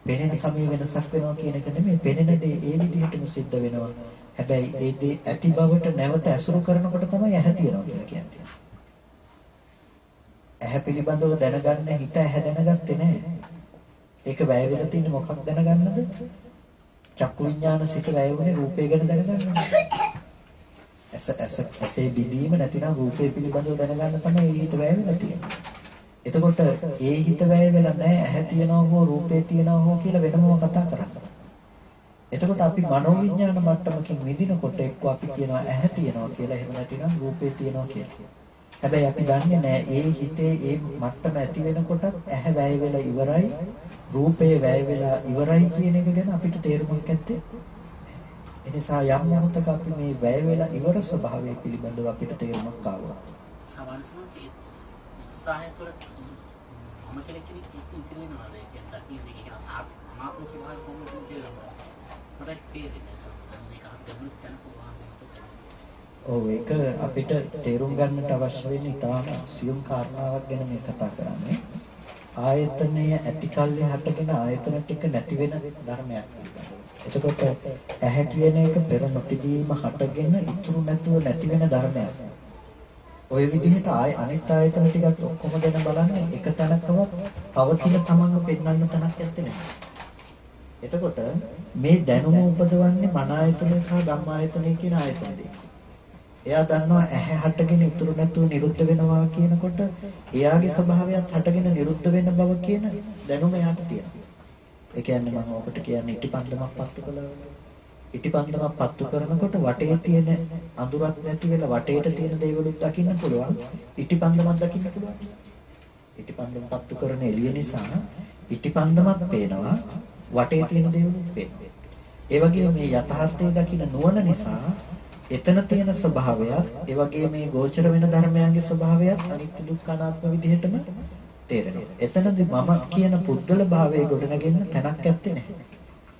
පෙනෙන කමේ වෙනසක් වෙනවා කියන එක නෙමෙයි. පෙනෙන දේ ඒ විදිහටම සිද්ධ වෙනවා. හැබැයි ඒ දේ ඇති බවට නැවත ඇසුරු කරනකොට තමයි ඇහැ තියනවා කියලා කියන්නේ. ඇහැ පිළිබඳව දැනගන්න හිත ඇහැ දැනගත්තේ නැහැ. ඒක වැය වෙලා තියෙන්නේ මොකක් දැනගන්නද? චක්කු විඥාන සිත වැය වුණේ රූපය ගැන දැනගන්න. ඇසේ බිඳීම නැතිනම් රූපය පිළිබඳව දැනගන්න තමයි ඒ හිත වැය වෙලා තියෙන්නේ. එතකොට ඒ හිත වැය වෙලා නැහැ ඇහැ තියනවා හෝ රූපේ තියනවා හෝ කියලා වෙනමම කතා කරන්නේ. එතකොට අපි මනෝවිඥාන මට්ටමකින් විඳිනකොට එක්ක අපි කියනවා ඇහැ තියනවා කියලා, එහෙම නැතිනම් රූපේ තියනවා කියලා. හැබැයි අපි දන්නේ නැහැ ඒ හිතේ ඒ මට්ටම ඇති වෙනකොටත් ඇහැ වැය වෙලා ඉවරයි, රූපේ වැය වෙලා ඉවරයි කියන එක ගැන අපිට තේරුමක් නැත්තේ. ඒ නිසා යම් මොහොතක අපි මේ වැය වෙලා ඉවර ස්වභාවය පිළිබඳව අපිට තේරුමක් ආවා. උත්සාහය තුළ මම කෙනෙක් ඉතිරි වෙනවා. ඒ කියන්නේ දකින්නේ කියන ආත්ම ස්වභාවය කොහොමද කියලා. මට තේරෙන්නේ නැහැ. මේක අපිට දැනුත් ඔව් ඒක අපිට තේරුම් ගන්නට අවශ්‍ය වෙන්නේ ඊටාම සියුම් කාරණාවක් ගැන මේ කතා කරන්නේ. ආයතනය ඇතිකල්ලි හටගෙන ආයතන ටික නැති වෙන ධර්මයක්. එතකොට ඇහැ කියන එක පෙර නොතිබීම හටගෙන ඉතුරු නැතුව නැති වෙන ධර්මයක්. ඔය විදිහට අනිත් ආයතන ටිකත් ඔක්කොම ගැන බලන්නේ එක තැනකවත් පවතින තමන්ව පෙන්වන්න තැනක් නැත්තේ නෑ. එතකොට මේ දැනුම උපදවන්නේ මන ආයතනය සහ ධම්ම ආයතනය කියන ආයතන දෙක. එයා දන්නවා ඇහැ හටගෙන ඉතුරු නැතුව නිරුද්ධ වෙනවා කියනකොට එයාගේ ස්වභාවයත් හටගෙන නිරුද්ධ වෙන බව කියන දැනුම එයාට තියෙනවා. ඒ කියන්නේ මම ඔකට කියන්නේ ඉටිපන්දමක් පත්තු කළා. ඉටිපන්දමක් පත්තු කරනකොට වටේ තියෙන අඳුරක් නැති වෙලා වටේට තියෙන දේවලුත් දකින්න පුළුවන්. ඉටිපන්දමක් දකින්න පුළුවන්. ඉටිපන්දම පත්තු කරන එළිය නිසා ඉටිපන්දමත් පේනවා, වටේ තියෙන දේවලුත් පේනවා. ඒ වගේ මේ යථාර්ථය දකින්න නුවණ නිසා එතන තියෙන ස්වභාවයත්, ඒ වගේ මේ ගෝචර වෙන ධර්මයන්ගේ ස්වභාවයත් අනිත්‍ය දුක්ඛ අනාත්ම විදිහටම තේරෙනවා. එතනදී මම කියන පුද්ගල භාවයේ ගොඩනගෙන තැනක් ඇත්තේ නැහැ.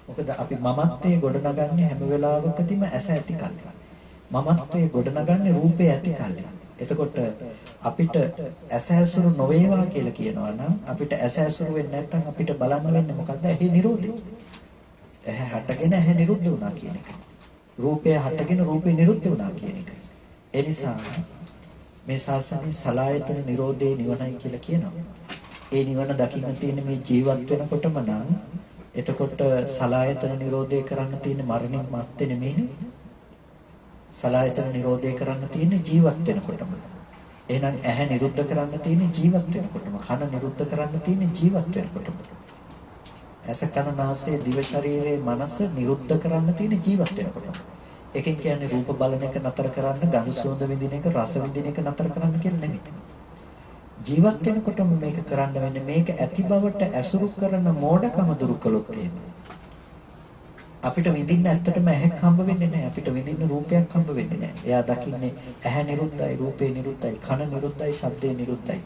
මොකද අපි මමත්වයේ ගොඩනගන්නේ හැම වෙලාවකදීම ඇස ඇති කල්ලි. මමත්වයේ ගොඩනගන්නේ රූපේ ඇති කල්ලි. එතකොට අපිට ඇස ඇසුරු නොවේවා කියලා කියනවා නම් අපිට ඇස ඇසුරු වෙන්නේ නැත්නම් අපිට බලන්න වෙන්නේ මොකද්ද? ඇහි නිරෝධය. ඇහැ හටගෙන ඇහැ නිරුද්ධ වුණා කියන එක. රූපය හටගෙන රූපේ නිරුද්ධ වුණා කියන එක. ඒ නිසා මේ ශාසනයේ සලායතන නිරෝධේ නිවනයි කියලා කියනවා. ඒ නිවන දකින්න තියෙන මේ ජීවත් වෙනකොටම නම් එතකොට සලායතන නිරෝධය කරන්න තියෙන මරණින් මත්තේ නෙමෙයිනේ. සලායතන නිරෝධය කරන්න තියෙන ජීවත් වෙනකොටම. එහෙනම් ඇහැ නිරුද්ධ කරන්න තියෙන ජීවත් වෙනකොටම. කන නිරුද්ධ කරන්න තියෙන ජීවත් වෙනකොටම. ඇස කන නාසය දිව ශරීරයේ මනස නිරුද්ධ කරන්න තියෙන ජීවත් වෙනකොටම. ඒකෙන් කියන්නේ රූප බලන එක නතර කරන්න, ගඳ සුවඳ විඳින එක, රස විඳින එක නතර කරන්න කියලා නෙමෙයි. ජීවත් වෙනකොටම මේක කරන්න වෙන්නේ. මේක ඇති බවට ඇසුරු කරන මෝඩකම දුරු කළොත් එහෙම. අපිට විඳින්න ඇත්තටම ඇහක් හම්බ වෙන්නේ නැහැ. අපිට විඳින්න රූපයක් හම්බ වෙන්නේ නැහැ. එයා දකින්නේ ඇහැ නිරුද්ධයි, රූපේ නිරුද්ධයි, කන නිරුද්ධයි, ශබ්දේ නිරුද්ධයි.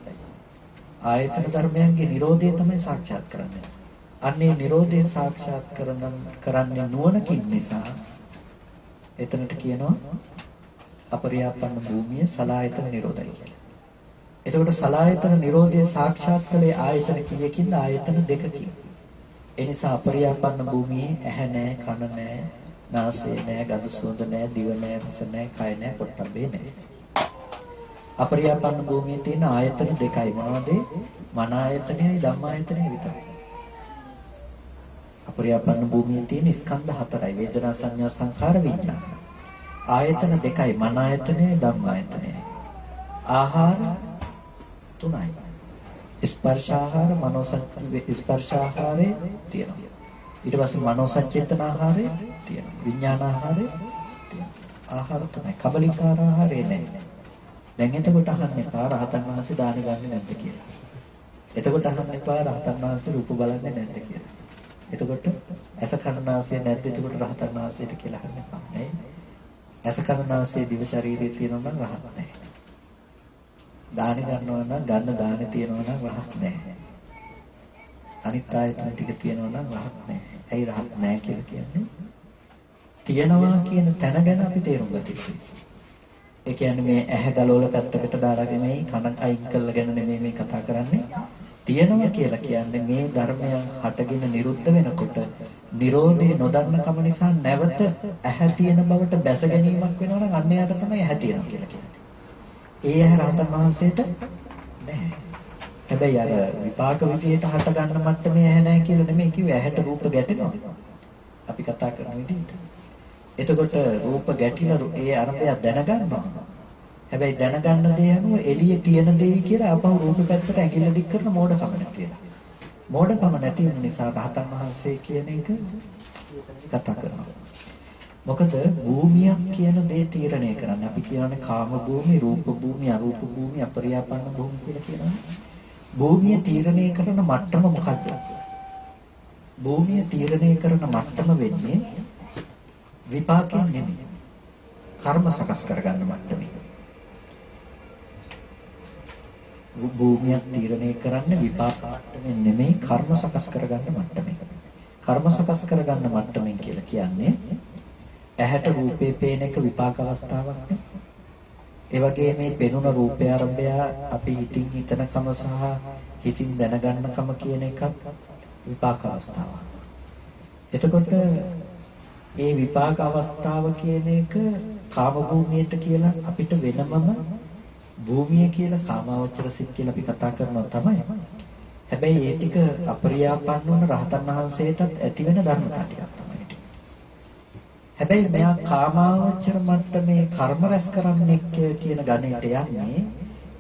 ආයතන ධර්මයන්ගේ නිරෝධය තමයි සාක්ෂාත් කරන්නේ. අන්නේ නිරෝධය සාක්ෂාත් කරන්නේ නුවණකින් නිසා එතනට කියනවා අපරියාපන්න භූමිය සලායතන නිරෝධයි කියලා. එතකොට සලායතන නිරෝධය සාක්ෂාත් කළේ ආයතන කීයකින්ද? ආයතන දෙකකින්. ඒ නිසා අපරියාපන්න භූමියේ ඇහැ නැහැ, කන නැහැ, නාසය නැහැ, ගඳ සුවඳ නැහැ, දිව නැහැ, රස නැහැ, කය නැහැ, පොට්ටබ්බේ නැහැ. අපරියාපන්න භූමියේ තියෙන ආයතන දෙකයි. මොනවද? මන ආයතනයයි ධම්ම ආයතනයයි විතරයි. අපරියාපන්න භූමියේ තියෙන ස්කන්ධ හතරයි. වේදනා සංඥා සංඛාර විඥාන. ආයතන දෙකයි. මන ආයතනයයි ධම්ම ආයතනයයි. ආහාර තුනයි. ස්පර්ශාහාර, ස්පර්ශාහාරේ තියෙනවා. ඊට පස්සේ මනෝසංචේතන ආහාරේ තියෙනවා. විඥානාහාරේ තියෙනවා. ආහාර තුනයි. කබලිකාර ආහාරේ නැහැ. දැන් එතකොට අහන්න එපා රහතන් වහන්සේ දාන ගන්නේ නැද්ද කියලා. එතකොට අහන්න එපා රහතන් වහන්සේ රූප බලන්නේ නැද්ද කියලා. එතකොට ඇස කන නාසය නැද්ද? එතකොට රහතන් වහන්සේට කියලා අහන්න එපා. නේ? ඇස කන නාසය දිව ශරීරයේ තියෙනවා නම් රහත් නැහැ. දාන ගන්නවා නම් ගන්න දානේ තියෙනවා නම් රහත් නැහැ. අනිත් ආයතන ටික තියෙනවා නම් රහත් නැහැ. ඇයි රහත් නැහැ කියලා කියන්නේ? තියනවා කියන තැන ගැන අපි තේරුම් ගත යුතුයි. ඒ කියන්නේ මේ ඇහැ ගලවල පැත්තකට දාලා නෙමෙයි, කන අයින් කරලා ගැන නෙමෙයි මේ කතා කරන්නේ. තියනවා කියලා කියන්නේ මේ ධර්මයන් හටගෙන නිරුද්ධ වෙනකොට නිරෝධය නොදන්න කම නිසා නැවත ඇහැ තියෙන බවට බැස ගැනීමක් වෙනවා නම් අන්න යාට තමයි ඇහැ තියෙනවා කියලා කියන්නේ. ඒ ඇහැ රහතන් වහන්සේට නැහැ. හැබැයි අර විපාක විදියට හට ගන්න මට්ටමේ ඇහැ නැහැ කියලා නෙමෙයි කිව්වේ. ඇහැට රූප ගැටෙනවා. අපි කතා කරන විදිහට. එතකොට රූප ගැටිලා ඒ අරබය දැනගන්නවා. හැබැයි දැනගන්න දේ අනුව එළියේ තියෙන දෙයි කියලා අපහු රූප පැත්තට ඇඟිල්ල දික් කරන මෝඩකම නැති වෙලා. මෝඩකම නැති වෙන නිසා රහතන් වහන්සේ කියන එක කතා කරනවා. මොකද භූමියක් කියන දේ තීරණය කරන්නේ අපි කියන්නේ කාම භූමි, රූප භූමි, අරූප භූමි, අපරියාපන්න භූමි කියලා කියනවා. භූමිය තීරණය කරන මට්ටම මොකද්ද? භූමිය තීරණය කරන මට්ටම වෙන්නේ විපාකයෙන් නෙමෙයි. කර්ම සකස් කරගන්න මට්ටමේ. භූමියක් තීරණය කරන්නේ විපාක මට්ටමින් නෙමෙයි, කර්ම සකස් කරගන්න මට්ටමේ. කර්ම සකස් කරගන්න මට්ටමින් කියලා කියන්නේ ඇහැට රූපේ පේන එක විපාක අවස්ථාවක් නේ. ඒ වගේ මේ පෙනුන රූපය ආරම්භය අපි හිතින් හිතනකම සහ හිතින් දැනගන්නකම කියන එකත් විපාක අවස්ථාවක්. එතකොට ඒ විපාක අවස්ථාව කියන එක කාම භූමියට කියලා අපිට වෙනමම භූමිය කියලා කාමාවචර සිත් කියලා අපි කතා කරනවා තමයි. හැබැයි ඒ ටික අපරියාපන්න වුණ රහතන් වහන්සේටත් ඇති වෙන ධර්මතා ටිකක් තමයි ටික. හැබැයි මෙයා කාමාවචර මට්ටමේ කර්ම රැස් කරන්නේ කියන ගණයට යන්නේ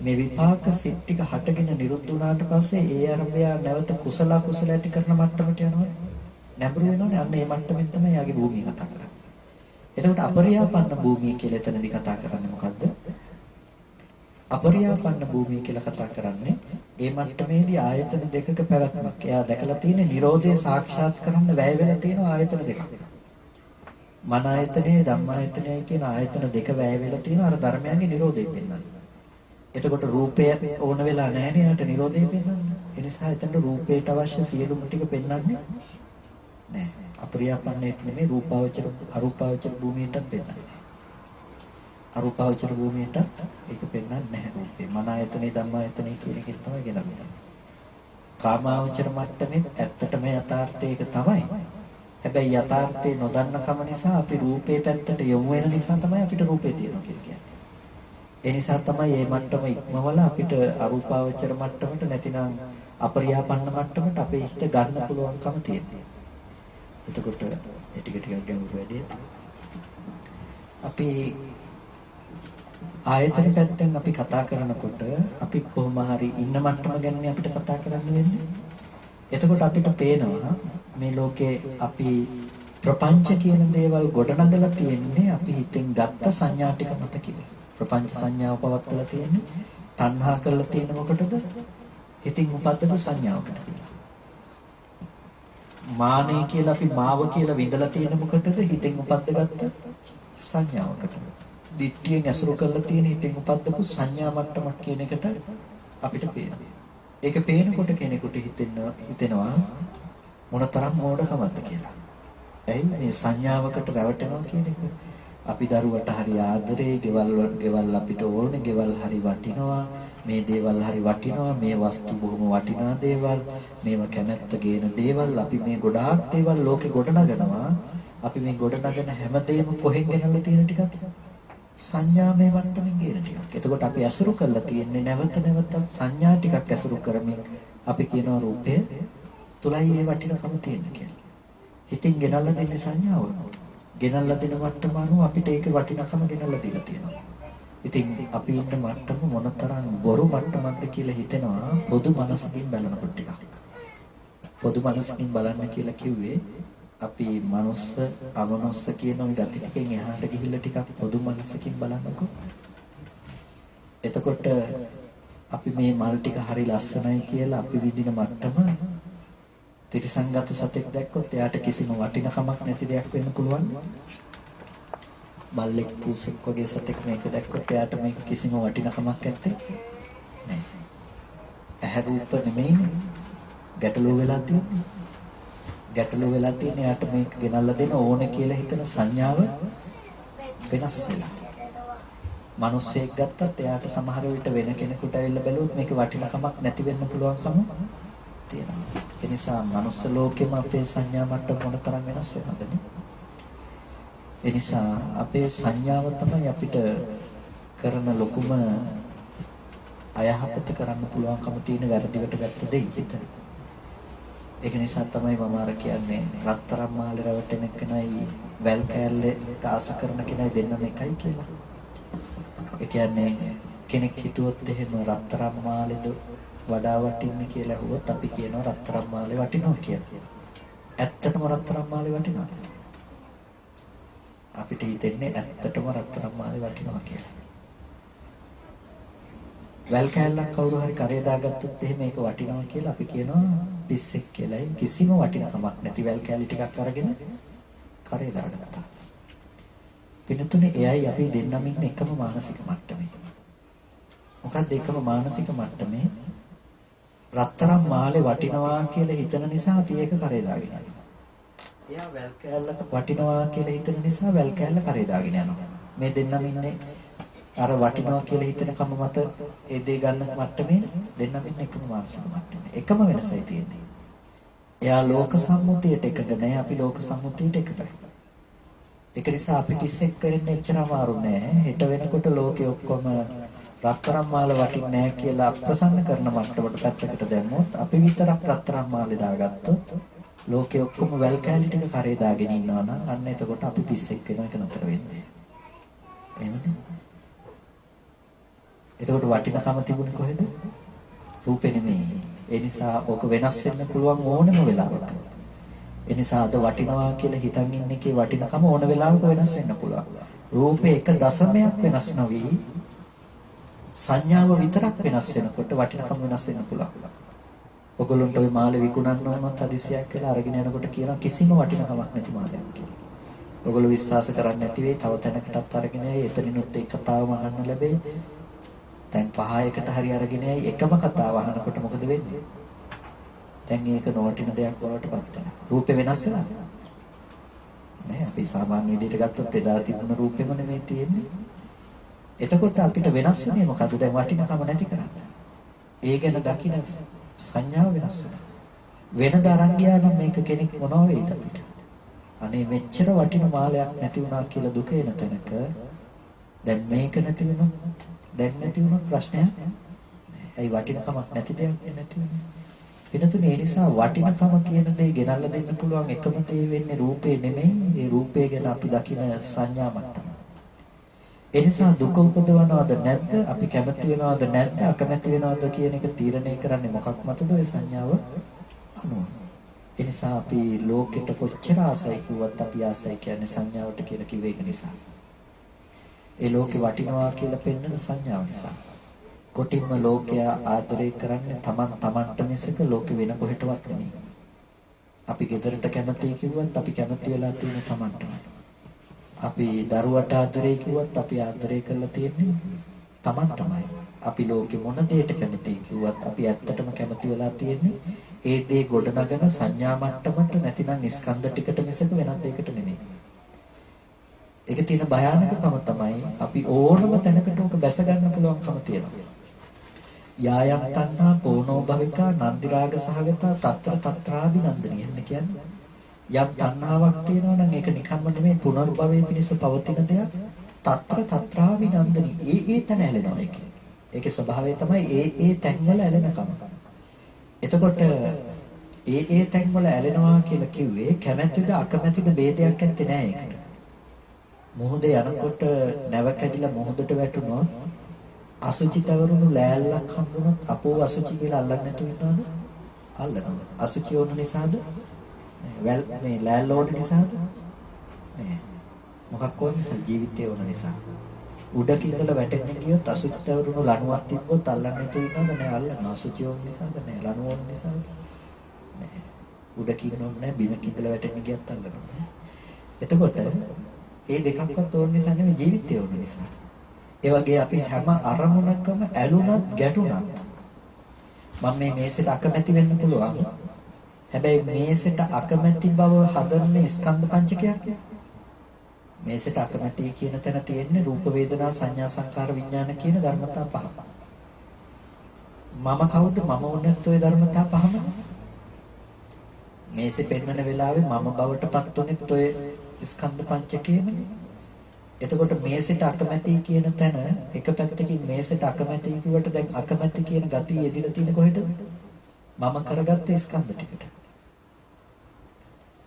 මේ විපාක සිත් ටික හටගෙන නිරුද්ධ වුණාට පස්සේ ඒ අරබය නැවත කුසල කුසල ඇති කරන මට්ටමට යනවා. නැඹුරු වෙනවනේ අන්න ඒ මට්ටමින් තමයි යාගේ භූමිය කතා කරන්නේ. එතකොට අපරියාපන්න භූමිය කියලා එතනදී කතා කරන්නේ මොකද්ද? අපරියාපන්න භූමිය කියලා කතා කරන්නේ ඒ මට්ටමේදී ආයතන දෙකක පැවැත්මක්. එයා දැකලා තියෙන්නේ Nirodhe සාක්ෂාත් කරන්න වැය වෙලා තියෙන ආයතන දෙකක්. මන ආයතනයේ ධම්ම ආයතනයයි කියන ආයතන දෙක වැය වෙලා තියෙන අර ධර්මයන්ගේ Nirodhe පෙන්වන්නේ. එතකොට රූපය ඕන වෙලා නැහැ නේ යාට Nirodhe පෙන්වන්නේ. ඒ නිසා එතන රූපයට අවශ්‍ය සියලුම ටික පෙන්වන්නේ නැහැ. අපරියාපන්නේත් නෙමෙයි රූපාවචර අරූපාවචර භූමියටත් පෙන්වන්නේ. අරූපාවචර භූමියට ඒක පෙන්වන්නේ නැහැ රූපේ. මන ආයතනේ ධම්ම ආයතනේ කියන එකෙන් තමයි ගෙනල්ලා. කාමාවචර මට්ටමේ ඇත්තටම යථාර්ථය ඒක තමයි. හැබැයි යථාර්ථය නොදන්න කම නිසා අපි රූපේ පැත්තට යොමු වෙන නිසා තමයි අපිට රූපේ තියෙනවා කියන්නේ. ඒ නිසා තමයි මේ මට්ටම ඉක්මවල අපිට අරූපාවචර මට්ටමට නැතිනම් අපරියාපන්න මට්ටමට අපේ හිත ගන්න පුළුවන්කම තියෙනවා. එතකොට ඒ ටික ගැඹුරු වැඩි. අපි ආයතන පැත්තෙන් අපි කතා කරනකොට අපි කොහොම හරි ඉන්න මට්ටම ගැන අපිට කතා කරන්න වෙන්නේ. එතකොට අපිට පේනවා මේ ලෝකේ අපි ප්‍රපංච කියන දේවල් ගොඩනගලා තියෙන්නේ අපි හිතෙන් ගත්ත සංඥා ටික මත කියලා. ප්‍රපංච සංඥාව පවත්වලා තියෙන්නේ තණ්හා කරලා තියෙන මොකටද? හිතින් උපද්දපු සංඥාවකට කියලා. මානෙ කියලා අපි මාව කියලා විඳලා තියෙන මොකටද? හිතෙන් උපද්දගත්ත සංඥාවකට. දිට්ඨියෙන් ඇසුරු කරලා තියෙන හිතෙන් උපද්දපු සංඥා මට්ටමක් කියන එකට අපිට පේනවා. ඒක පේනකොට කෙනෙකුට හිතෙනවා මොනතරම් මෝඩකමක්ද කියලා. ඇයි මේ සංඥාවකට රැවටෙනවා කියන එක? අපි දරුවට හරි ආදරේ, ගෙවල් අපිට ඕනේ, ගෙවල් හරි වටිනවා, මේ දේවල් හරි වටිනවා, මේ වස්තු බොහොම වටිනා දේවල්, මේවා කැමැත්ත ගේන දේවල්, අපි මේ ගොඩාක් දේවල් ලෝකේ ගොඩනගනවා. අපි මේ ගොඩනගන හැමදේම කොහෙන් ගෙනල්ලා තියෙන ටිකක්? සංඥාමය මට්ටමින් ගේන ටිකක්. එතකොට අපි අසුරු කරලා තියෙන්නේ නැවත සංඥා ටිකක් අසුරු කරමින් අපි කියනවා රූපය තුලයි ඒ වටිනකම තියෙන කියලා. හිතින් ගෙනල්ලා දෙන්නේ සංඥාව. ගෙනල්ලා දෙන මට්ටම අනුව අපිට ඒකේ වටිනකම ගෙනල්ලා දීලා තියෙනවා. ඉතින් අපි ඉන්න මට්ටම මොනතරම් බොරු මට්ටමක්ද කියලා හිතෙනවා පොදු මනසකින් බලනකොට ටිකක්. පොදු මනසකින් බලන්න කියලා කිව්වේ අපි මනුස්ස අමනුස්ස කියන ওই gati ටිකෙන් එහාට ගිහිල්ලා ටිකක් පොදු මනසකින් බලනකො. එතකොට අපි මේ මල් ටික හරි ලස්සනයි කියලා අපි විඳින මට්ටම තිරසංගත සතෙක් දැක්කොත් එයාට කිසිම වටිනකමක් නැති දෙයක් වෙන්න පුළුවන්. බල්ලෙක් පූසෙක් වගේ සතෙක් මේක දැක්කොත් එයාට මේක කිසිම වටිනකමක් නැත්තේ නෑ. ඇහැ රූප නෙමෙයිනේ ගැටලුව වෙලා තියෙන්නේ. ගැටලුව වෙලා තියෙන යාට මේක ගෙනල්ලා දෙන ඕනේ කියලා හිතන සංඥාව වෙනස් වෙලා. මිනිස්සෙක් ගත්තත් එයාට සමහර විට වෙන කෙනෙකුට ඇවිල්ලා බැලුවොත් මේක වටිනකමක් නැති වෙන්න පුළුවන්කම තියෙනවා. ඒ නිසා මනුස්ස ලෝකෙම අපේ සංඥා මට්ටම මොනතරම් වෙනස් වෙනවද නේ? ඒ නිසා අපේ සංඥාව තමයි අපිට කරන ලොකුම අයහපත කරන්න පුළුවන්කම තියෙන වැරදිවට ගත්ත දෙයක් හිතන. ඒක නිසා තමයි මම අර කියන්නේ රත්තරන් මාලේ රැවටෙන කෙනයි වැල් කෑල්ලේ ආස කරන කෙනයි දෙන්නම එකයි කියලා. ඒ කියන්නේ කෙනෙක් හිතුවොත් එහෙම රත්තරන් මාලේද වඩා වටින්නේ කියලා අහුවොත් අපි කියනවා රත්තරන් මාලේ වටිනවා කියලා. ඇත්තටම රත්තරන් මාලේ වටිනවද? අපිට හිතෙන්නේ ඇත්තටම රත්තරන් මාලේ වටිනවා කියලා. වැල් කෑල්ලක් කවුරු හරි කරේ දාගත්තොත් එහෙම ඒක වටිනවා කියලා අපි කියනවා පිස්සෙක් කියලායි. කිසිම වටිනකමක් නැති වැල් කෑලි ටිකක් අරගෙන කරේ දාගත්තා. පින්තුනේ එයයි අපි දෙන්නම ඉන්නේ එකම මානසික මට්ටමේ. මොකක්ද එකම මානසික මට්ටමේ? රත්තරන් මාලේ වටිනවා කියලා හිතන නිසා අපි ඒක කරේ දාගෙන යනවා. එයා වැල් කෑල්ලක වටිනවා කියලා හිතන නිසා වැල් කෑල්ල කරේ දාගෙන යනවා. මේ දෙන්නම ඉන්නේ අර වටිනවා කියලා හිතන කම මත ඒ දේ ගන්න මට්ටමේ දෙන්නම ඉන්නේ එකම මානසික මට්ටමේ. එකම වෙනසයි තියෙන්නේ. එයා ලෝක සම්මුතියට එකඟ නැහැ, අපි ලෝක සම්මුතියට එකඟයි. ඒක නිසා අපි කිස්සෙක් කරන්න එච්චර අමාරු නෑ. හෙට වෙනකොට ලෝකේ ඔක්කොම රත්තරන් මාල වටින්නේ නැහැ කියලා අප්‍රසන්න කරන මට්ටමට පැත්තකට දැම්මොත් අපි විතරක් රත්තරන් මාලේ දාගත්තොත් ලෝකේ ඔක්කොම වැල් කෑලි ටික කරේ දාගෙන ඉන්නවා නම් අන්න එතකොට අපි පිස්සෙක් වෙන එක නතර වෙන්නේ. එහෙමද? එතකොට වටිනකම තිබුණේ කොහෙද? රූපේ නෙමෙයි. ඒ නිසා ඕක වෙනස් වෙන්න පුළුවන් ඕනම වෙලාවක. ඒ නිසා අද වටිනවා කියලා හිතන් ඉන්න එකේ වටිනකම ඕන වෙලාවක වෙනස් වෙන්න පුළුවන්. රූපේ එක දශමයක් වෙනස් නොවි සංඥාව විතරක් වෙනස් වෙනකොට වටිනකම වෙනස් වෙන්න පුළුවන්. ඔයගොල්ලන්ට ওই මාළේ විකුණන්න ඕනත් හදිසියක් කියලා අරගෙන යනකොට කියනවා කිසිම වටිනකමක් නැති මාළයක් කියලා. ඔයගොල්ලෝ විශ්වාස කරන්නේ නැති වෙයි තව තැනකටත් අරගෙන යයි එතනිනුත් ඒ කතාවම අහන්න ලැබෙයි. දැන් 5කට හරි අරගෙන යයි එකම කතාව අහනකොට මොකද වෙන්නේ? දැන් මේක නොවටින දෙයක් බවට පත් වෙනවා. රූපේ වෙනස් වෙනවා. නෑ අපි සාමාන්‍ය විදිහට ගත්තොත් එදා තිබුණ රූපෙම නෙමෙයි තියෙන්නේ. එතකොට අපිට වෙනස් වෙන්නේ මොකද්ද? දැන් වටිනකම නැති කරන්නේ. ඒ ගැන දකින්න සංඥාව වෙනස් වෙනවා. වෙනද අරන් ගියා නම් මේක කෙනෙක් මොනවා වේද අපිට? අනේ මෙච්චර වටින මාලයක් නැති වුණා කියලා දුක එන තැනක දැන් මේක නැති වුණොත් දැන් නැති වුණොත් ප්‍රශ්නයක් නෑ. ඇයි වටිනකමක් නැති දෙයක් නැති වෙන්නේ? වෙනතුනේ ඒ නිසා වටිනකම කියන දේ ගෙනල්ලා දෙන්න පුළුවන් එකම දේ වෙන්නේ රූපේ නෙමෙයි. ඒ රූපේ ගැන අපි දකින සංඥා මට්ටම. ඒ නිසා දුක උපදවනවද නැද්ද? අපි කැමති වෙනවද නැද්ද? අකමැති වෙනවද කියන එක තීරණය කරන්නේ මොකක් මතද? ඒ සංඥාව අනුව. ඒ නිසා අපි ලෝකෙට කොච්චර ආසයි කිව්වත් අපි ආසයි කියන්නේ සංඥාවට කියලා කිව්ව එක නිසා. ඒ ලෝකෙ වටිනවා කියලා පෙන්වන සංඥාව නිසා. කොටින්ම ලෝකයා ආදරය කරන්නේ තමන්ට මිසක ලෝකෙ වෙන කොහෙටවත් නෙමෙයි. අපි ගෙදරට කැමතියි කිව්වත් අපි කැමති වෙලා තියෙන තමන්ටමයි. අපි දරුවට ආදරය කිව්වත් අපි ආදරය කරලා තියෙන්නේ තමන්ටමයි. අපි ලෝකෙ මොන දෙයකට කැමතියි කිව්වත් අපි ඇත්තටම කැමති වෙලා තියෙන්නේ ඒ දේ ගොඩනගන සංඥා මට්ටමට නැතිනම් ස්කන්ධ ටිකට මිසක වෙනත් දෙයකට නෙමෙයි. ඒක තියෙන භයානකකම තමයි අපි ඕනම තැනකට උක බැස ගන්න පුළුවන්කම තියෙනවා. යායම් තණ්හා පෝනෝ භවිකා නන්දි රාග සහගතා తත්‍ර తත්‍රාභිනන්දනිය එන්න කියන්නේ යම් තණ්හාවක් තියෙනවා නම් ඒක නිකම්ම නෙමෙයි පුනර්භවයේ පිණිස පවතින දෙයක්. తත්‍ර తත්‍රාභිනන්දනි ඒ තැන ඇලෙනවා ඒක. ඒකේ ස්වභාවය තමයි ඒ තැන්වල ඇලෙනකම. එතකොට ඒ තැන්වල ඇලෙනවා කියලා කිව්වේ කැමැතිද අකමැතිද ભેදයක් නැත්තේ නෑ ඒකට. මොහොතේ යනකොට නැව කැඩිලා මොහොතට වැටුණොත් අසුචි තවරුණු ලෑල්ලක් හම්බුනොත් අපෝ අසුචි කියලා අල්ලන්නේ නැතුව ඉන්නවද? අල්ලනවා. අසුචි ඕන නිසාද? වැල් මේ ලෑල්ල ඕන නිසාද? නෑ. මොකක් ඕන නිසා? ජීවිතය ඕන නිසා. උඩක ඉඳලා වැටෙන්න ගියොත් අසුචි තවරුණු ලණුවක් තිබ්බොත් අල්ලන්නේ නැතුව ඉන්නවද? නෑ අල්ලනවා. අසුචි ඕන නිසාද? නෑ. ලණුව ඕන නිසාද? නෑ. උඩක ඉන්නොත් නෑ බිමක ඉඳලා වැටෙන්න ගියත් අල්ලනවා. එතකොට ඒ දෙකක්වත් ඕන නිසා නෙවෙයි ජීවිතය ඕන නිසා. ඒ වගේ අපි හැම අරමුණකම ඇලුනත් ගැටුණත් මම මේ මේසෙට අකමැති වෙන්න පුළුවන්. හැබැයි මේසෙට අකමැති බව හදන්නේ ස්කන්ධ පංචකයක්. මේසෙට අකමැති කියන තැන තියෙන්නේ රූප වේදනා සංඥා සංකාර විඥාන කියන ධර්මතා පහ. මම කවුද? මම වුණත් ওই ධර්මතා පහම. මේසෙ පෙන්වන වෙලාවේ මම බවට පත් වුණෙත් ඔය ස්කන්ධ පංචකයේමනේ. එතකොට මේසෙට අකමැති කියන තැන එක පැත්තකින් මේසෙට අකමැති කිව්වට දැන් අකමැති කියන ගතිය එදිලා තියෙන කොහෙද? මම කරගත්ත ස්කන්ධ ටිකට.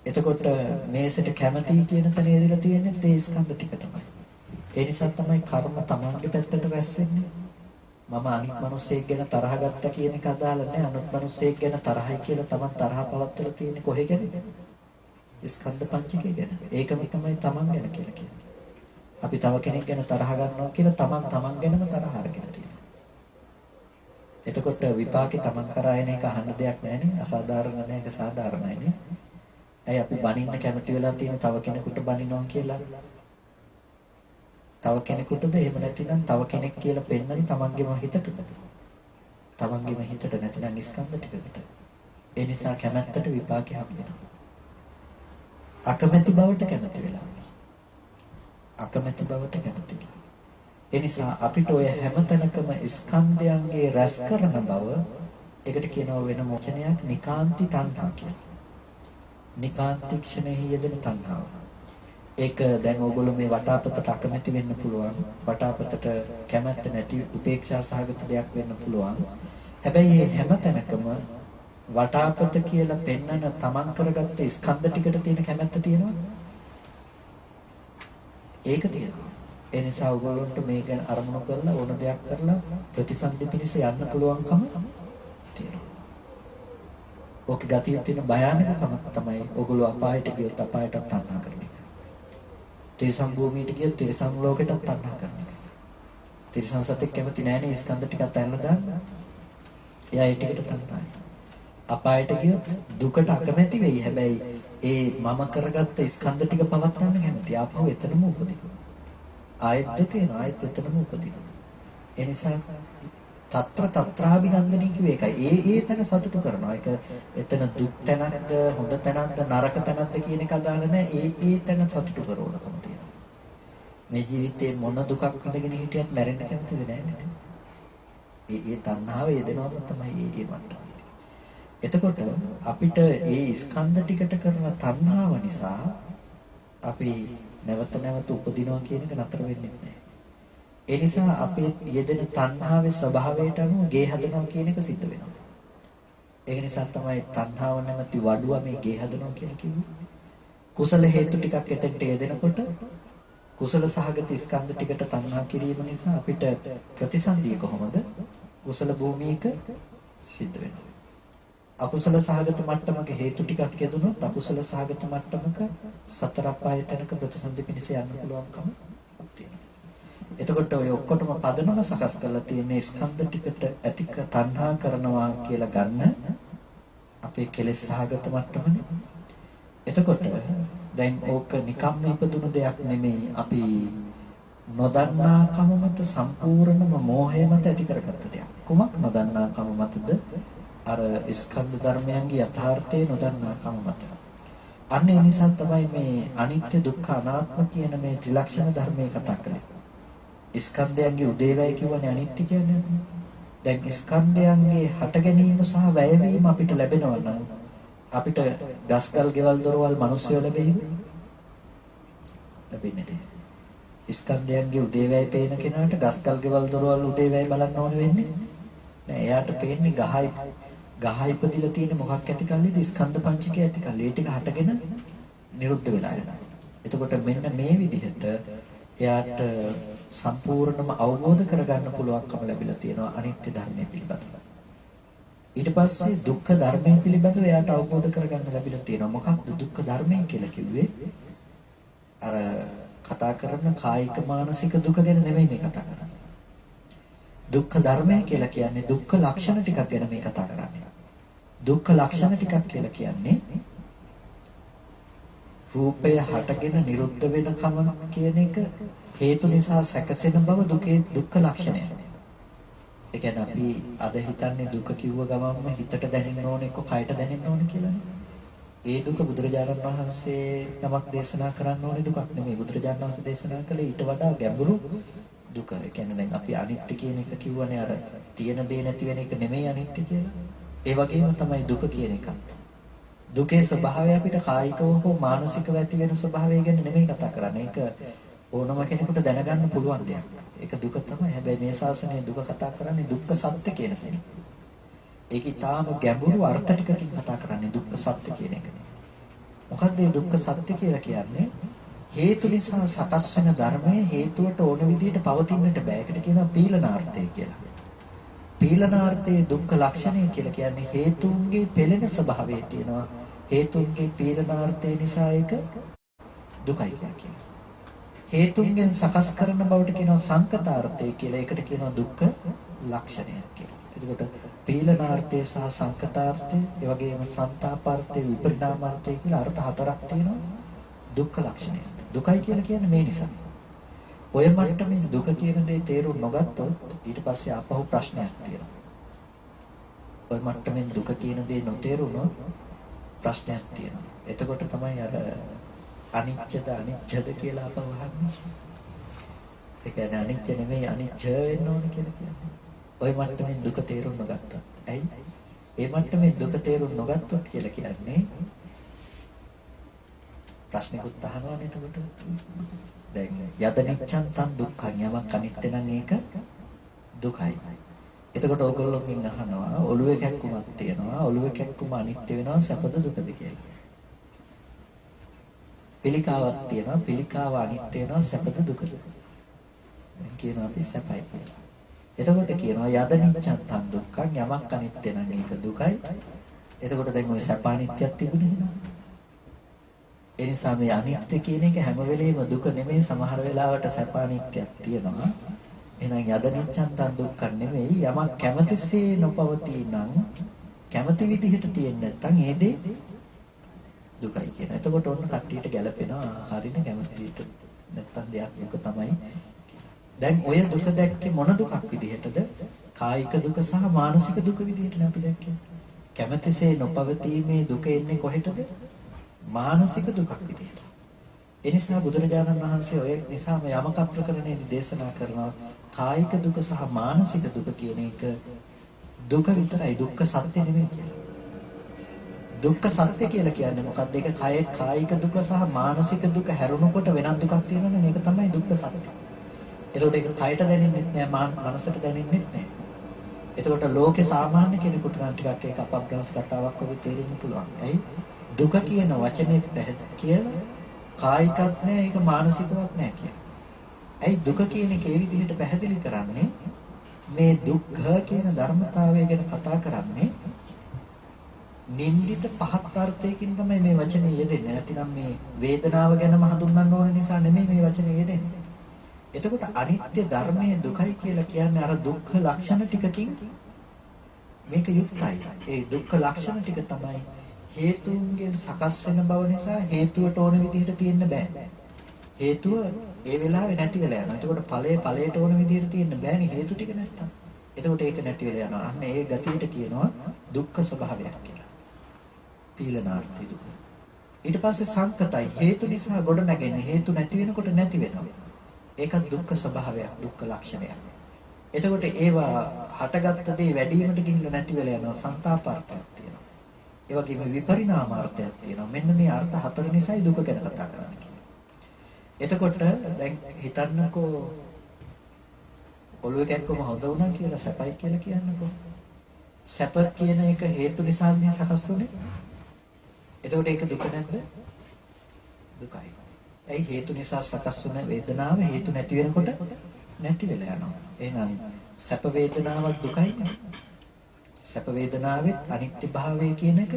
එතකොට මේසෙට කැමැති කියන තැන එදිලා තියෙන්නේ ඒ ස්කන්ධ ටික තමයි. ඒ නිසා තමයි කර්ම තමන්ගේ පැත්තට රැස් වෙන්නේ. මම අනිත් මිනිස්සෙක් ගැන තරහ ගත්තා කියන එක අදාළ නැහැ. අනිත් මිනිස්සෙක් ගැන තරහයි කියලා තමන් තරහ පවත්තලා තියෙන්නේ කොහෙ ගැනද? ස්කන්ධ පංචකය ගැන. ඒකම තමයි තමන් ගැන කියලා කියන්නේ. අපි තව කෙනෙක් ගැන තරහ ගන්නවා කියලා තමන් ගැනම තරහ අරගෙන තියෙනවා. එතකොට විපාකේ තමන් කරා එන එක අහන්න දෙයක් නැහැ නේ. අසාධාරණ නැහැ, ඒක සාධාරණයි නේ. ඇයි අපි බනින්න කැමති වෙලා තියෙන තව කෙනෙකුට බනිනවා කියලා? තව කෙනෙකුටද එහෙම නැතිනම් තව කෙනෙක් කියලා පෙන්වන්නේ තමන්ගේම හිතටද? තමන්ගේම හිතට නැතිනම් ස්කන්ධ ටිකකට. ඒ නිසා කැමැත්තට විපාකයක් හම්බෙනවා. අකමැති බවට කැමති වෙලා. අකමැති බවට කැමති. ඒ නිසා අපිට ඔය හැමතැනකම ස්කන්ධයන්ගේ රැස් කරන බව ඒකට කියනවා වෙන වචනයක් නිකාන්ති තණ්හා කියලා. නිකාන්ති ක්ෂණෙහි යෙදෙන තණ්හාව. ඒක දැන් ඕගොල්ලෝ මේ වටාපතට අකමැති වෙන්න පුළුවන්. වටාපතට කැමැත්ත නැති උපේක්ෂා සහගත දෙයක් වෙන්න පුළුවන්. හැබැයි මේ හැමතැනකම වටාපත කියලා පෙන්වන තමන් කරගත්ත ස්කන්ධ ටිකට තියෙන කැමැත්ත තියෙනවද? ඒක තියෙනවා. ඒ නිසා ඔයගොල්ලන්ට මේක අරමුණු කරලා ඕන දෙයක් කරලා ප්‍රතිසන්දි පිණිස යන්න පුළුවන්කම තියෙනවා. ඕක ගතිය තියෙන භයානකම තමයි ඔයගොල්ලෝ අපායට ගියොත් අපායටත් තණ්හා කරන එක. තිරිසන් භූමියට ගියොත් තිරිසන් ලෝකෙටත් තණ්හා කරන එක. තිරිසන් සතෙක් කැමති නැහැනේ ස්කන්ධ ටිකක් අල්ලලා දාන්න. එයා ඒ ටිකට තණ්හායි. අපායට ගියොත් දුකට අකමැති වෙයි. හැබැයි ඒ මම කරගත්ත ස්කන්ධ ටික පවත්වන්න කැමති. ආපහු එතනම උපදිනවා. ආයෙත් දුකේන ආයෙත් එතනම උපදිනවා. ඒ නිසා තත්ත්‍රාභිනන්දනී කිව්වේ ඒකයි. ඒ තැන සතුටු කරනවා. ඒක එතන දුක් තැනක්ද හොඳ තැනක්ද නරක තැනක්ද කියන එක අදාළ නැහැ. ඒ තැන සතුටු කරවනකම තියෙනවා. මේ ජීවිතේ මොන දුකක් විඳගෙන හිටියත් මැරෙන්න කැමතිද නැහැ. ඒ තණ්හාව යෙදෙනවම තමයි ඒ මට්ටම. එතකොට අපිට ඒ ස්කන්ධ ටිකට කරන තණ්හාව නිසා අපි නැවත නැවත උපදිනවා කියන එක නතර වෙන්නේ නැහැ. ඒ නිසා අපේ යෙදෙන තණ්හාවේ ස්වභාවයට අනුව ගේ හදනවා කියන එක සිද්ධ වෙනවා. ඒක නිසා තමයි තණ්හාව නැමැති වඩුව මේ ගේ හදනවා කියලා කිව්වේ. කුසල හේතු ටිකක් එතෙන්ට යෙදෙනකොට කුසල සහගත ස්කන්ධ ටිකට තණ්හා කිරීම නිසා අපිට ප්‍රතිසන්දිය කොහොමද? කුසල භූමියක සිද්ධ වෙනවා. අකුසල සහගත මට්ටමක හේතු ටිකක් යෙදුනොත් අකුසල සහගත මට්ටමක සතර අපායතනක ප්‍රතිසන්දි පිණිස යන්න පුළුවන්කම තියෙනවා. එතකොට ඔය ඔක්කොටම පදනම සකස් කරලා තියෙන ස්කන්ධ ටිකට ඇතික තණ්හා කරනවා කියලා ගන්න අපේ කෙලෙස් සහගත මට්ටමනේ. එතකොට දැන් ඕක නිකම්ම ඉපදුණු දෙයක් නෙමෙයි. අපි නොදන්නාකම මත සම්පූර්ණම මෝහය මත ඇති කරගත්ත දෙයක්. කුමක් නොදන්නාකම මතද? අර ස්කන්ධ ධර්මයන්ගේ යථාර්ථය නොදන්නාකම මත. අන්න ඒ නිසා තමයි මේ අනිත්‍ය දුක්ඛ අනාත්ම කියන මේ ත්‍රිලක්ෂණ ධර්මයේ කතා කරන්නේ. ස්කන්ධයන්ගේ උදේවැය කියවනේ අනිත්‍ය කියන්නේ. දැන් ස්කන්ධයන්ගේ හට ගැනීම සහ වැයවීම අපිට ලැබෙනවා නම් අපිට ගස්කල් ගෙවල් දොරවල් මිනිස්සු ලැබෙයිද? ලැබෙන්නේ නැහැ. ස්කන්ධයන්ගේ උදේවැය පේන කෙනාට ගස්කල් ගෙවල් දොරවල් උදේවැය බලන්න ඕන වෙන්නේ නෑ. එයාට පේන්නේ ගහ ඉපදිලා තියෙන මොකක් ඇති කල්ලිද? ස්කන්ධ පංචකය ඇති කල්ලි. ඒ ටික හටගෙන නිරුද්ධ වෙලා යනවා. එතකොට මෙන්න මේ විදිහට එයාට සම්පූර්ණම අවබෝධ කරගන්න පුළුවන්කම ලැබිලා තියෙනවා අනිත්‍ය ධර්මය පිළිබඳව. ඊට පස්සේ දුක්ඛ ධර්මය පිළිබඳව එයාට අවබෝධ කරගන්න ලැබිලා තියෙනවා. මොකක්ද දුක්ඛ ධර්මය කියලා කිව්වේ? අර කතා කරන කායික මානසික දුක ගැන නෙමෙයි මේ කතා කරන්නේ. දුක්ඛ ධර්මය කියලා කියන්නේ දුක්ඛ ලක්ෂණ ටිකක් ගැන මේ කතා කරන්නේ. දුක්ඛ ලක්ෂණ ටිකක් කියලා කියන්නේ රූපය හටගෙන නිරුද්ධ වෙන කම කියන එක හේතු නිසා සැකසෙන බව දුකේ දුක්ඛ ලක්ෂණය. ඒ කියන්නේ අපි අද හිතන්නේ දුක කිව්ව ගමන්ම හිතට දැනෙන්න ඕනේ එක්ක කයට දැනෙන්න ඕනේ කියලානේ. ඒ දුක බුදුරජාණන් වහන්සේ නමක් දේශනා කරන්න ඕනේ දුකක් නෙමෙයි. බුදුරජාණන් වහන්සේ දේශනා කළේ ඊට වඩා ගැඹුරු දුක. ඒ කියන්නේ දැන් අපි අනිත්‍ය කියන එක කිව්වනේ අර තියෙන දේ නැති වෙන එක නෙමෙයි අනිත්‍ය කියලා. ඒ වගේම තමයි දුක කියන එකත්. දුකේ ස්වභාවය අපිට කායිකව හෝ මානසිකව ඇති වෙන ස්වභාවය ගැන නෙමෙයි කතා කරන්නේ. ඒක ඕනම කෙනෙකුට දැනගන්න පුළුවන් දෙයක්. ඒක දුක තමයි. හැබැයි මේ ශාසනයේ දුක කතා කරන්නේ දුක්ඛ සත්‍ය කියන කෙනෙක්. ඒක ඊටාම ගැඹුරු අර්ථ ටිකකින් කතා කරන්නේ දුක්ඛ සත්‍ය කියන එක. මොකක්ද මේ දුක්ඛ සත්‍ය කියලා කියන්නේ? හේතු නිසා සකස් වෙන ධර්මයේ හේතුවට ඕන විදිහට පවතින්නට බෑ. ඒකට කියනවා පීලනාර්ථය කියලා. පීලනාර්ථයේ දුක්ඛ ලක්ෂණය කියලා කියන්නේ හේතුන්ගේ පෙළෙන ස්වභාවය තියෙනවා. හේතුන්ගේ පීලනාර්ථය නිසා ඒක දුකයි කියන්නේ. හේතුන්ගෙන් සකස් කරන බවට කියනවා සංකතාර්ථය කියලා. ඒකට කියනවා දුක්ඛ ලක්ෂණය කියලා. එතකොට පීලනාර්ථය සහ සංකතාර්ථය, ඒ වගේම සංතාපාර්ථය, විපරිණාමාර්ථය කියලා අර්ථ හතරක් තියෙනවා දුක්ඛ ලක්ෂණය. දුකයි කියලා කියන්නේ මේ නිසා. ඔය මට්ටමින් දුක කියන දේ තේරුම් නොගත්තොත් ඊට පස්සේ ආපහු ප්‍රශ්නයක් තියෙනවා. ඔය මට්ටමින් දුක කියන දේ නොතේරුනොත් ප්‍රශ්නයක් තියෙනවා. එතකොට තමයි අර අනිච්චද අනිච්චද කියලා අපව අහන්නේ. ඒ කියන්නේ අනිච්ච නෙමෙයි අනිච්ච වෙන්න ඕන කියලා කියන්නේ. ওই මට්ටමින් දුක තේරුම් නොගත්තොත්. ඇයි? ඒ මට්ටමින් දුක තේරුම් නොගත්තොත් කියලා කියන්නේ ප්‍රශ්නිකුත් අහනවනේ එතකොට. දැන් යත නිච්ඡන් තන් දුක්ඛං යමක් අනිත්‍ය නම් ඒක දුකයි. එතකොට ඕගොල්ලෝකින් අහනවා ඔළුවේ කැක්කුමක් තියෙනවා. ඔළුවේ කැක්කුම අනිත්‍ය වෙනවා සැපද දුකද කියලා. පිළිකාවක් තියෙනවා. පිළිකාව අනිත්‍ය වෙනවා සැපද දුකද? කියනවා අපි සැපයි කියලා. එතකොට කියනවා යද නිච්ඡන් තන් දුක්ඛං යමක් අනිත්‍ය නම් ඒක දුකයි. එතකොට දැන් ওই සැප අනිත්‍යයක් තිබුණේ නේද? ඒ නිසා මේ අනිත්‍ය කියන එක හැම වෙලෙම දුක නෙමෙයි. සමහර වෙලාවට සැප අනිත්‍යයක් තියෙනවා. එහෙනම් යදනිච්ඡන්තං දුක්ඛං නෙවෙයි යමක් කැමැතිසේ නොපවතී නම් කැමැති විදිහට තියෙන්නේ නැත්නම් ඒ දේ දුකයි කියන. එතකොට ඔන්න කට්ටියට ගැලපෙනවා හරින කැමැති විදිහට නැත්නම් දෙයක් දුක තමයි. දැන් ඔය දුක දැක්කේ මොන දුකක් විදිහටද? කායික දුක සහ මානසික දුක විදිහටනේ අපි දැක්කේ. කැමැතිසේ නොපවතීමේ දුක එන්නේ කොහෙටද? මානසික දුකක් විදිහට. ඒ නිසා බුදුරජාණන් වහන්සේ ඔය නිසාම යමක ප්‍රකරණයේදී දේශනා කරනවා කායික දුක සහ මානසික දුක කියන එක දුක විතරයි, දුක්ඛ සත්‍ය නෙමෙයි කියලා. දුක්ඛ සත්‍ය කියලා කියන්නේ මොකක්ද? ඒක කායික දුක සහ මානසික දුක හැරුණකොට වෙනත් දුකක් තියෙනවනේ, මේක තමයි දුක්ඛ සත්‍ය. එතකොට ඒක කයට දැනෙන්නේ නැහැ, මනසට දැනෙන්නේ නැහැ. එතකොට ලෝකේ සාමාන්‍ය කෙනෙකුට නම් ටිකක් ඒක අපබ්‍රංශ කතාවක් වගේ තේරෙන්න පුළුවන්. ඇයි? දුක කියන වචනේ කියලා කායිකත් නැහැ, ඒක මානසිකවත් නැහැ කියලා. ඇයි දුක කියන එක ඒ විදිහට පැහැදිලි කරන්නේ? මේ දුක්ඛ කියන ධර්මතාවය ගැන කතා කරන්නේ නින්දිත පහත් අර්ථයකින් තමයි මේ වචනේ යෙදෙන්නේ. නැතිනම් මේ වේදනාව ගැනම හඳුන්වන්න ඕන නිසා නෙමෙයි මේ වචනේ යෙදෙන්නේ. එතකොට අනිත්‍ය ධර්මයේ දුකයි කියලා කියන්නේ අර දුක්ඛ ලක්ෂණ ටිකකින් මේක යුක්තයි. ඒ දුක්ඛ ලක්ෂණ ටික තමයි හේතුන්ගෙන් සකස් වෙන බව නිසා හේතුවට ඕන විදිහට තියෙන්න බෑ. හේතුව ඒ වෙලාවේ නැති වෙලා යනවා. එතකොට ඵලයට ඕන විදිහට තියෙන්න බෑනේ හේතු ටික නැත්තම්. එතකොට ඒක නැති වෙලා යනවා. අන්න ඒ ගතියට කියනවා දුක්ඛ ස්වභාවයක් කියලා. තීලනාර්ථය දුක. ඊට පස්සේ සංකතයි හේතු නිසා ගොඩ නැගෙන්නේ. හේතු නැති වෙනකොට නැති වෙනවා. ඒකත් දුක්ඛ ස්වභාවයක්, දුක්ඛ ලක්ෂණයක්. එතකොට ඒවා හටගත්ත දේ වැඩි වීමට ගිහිල්ලා නැති වෙලා යනවා. සංතාපාර්ථයක් තියෙනවා. ඒ වගේම විපරිණාමාර්ථයක් තියෙනවා. මෙන්න මේ අර්ථ හතර නිසායි දුක ගැන කතා කරන්නේ. එතකොට දැන් හිතන්නකෝ ඔළුව කැක්කම හොඳ වුණා කියලා සැපයි කියලා කියන්නකෝ. සැප කියන එක හේතු නිසා සකස් වුනේ. එතකොට ඒක දුක නැද්ද? දුකයි. ඒ හේතු නිසා සකස් වුණ වේදනාව හේතු නැති වෙනකොට නැති වෙලා යනවා. එහෙනම් සැප වේදනාවක් දුකයි නේ. සැප වේදනාවෙත් අනිත්‍ය භාවය කියන එක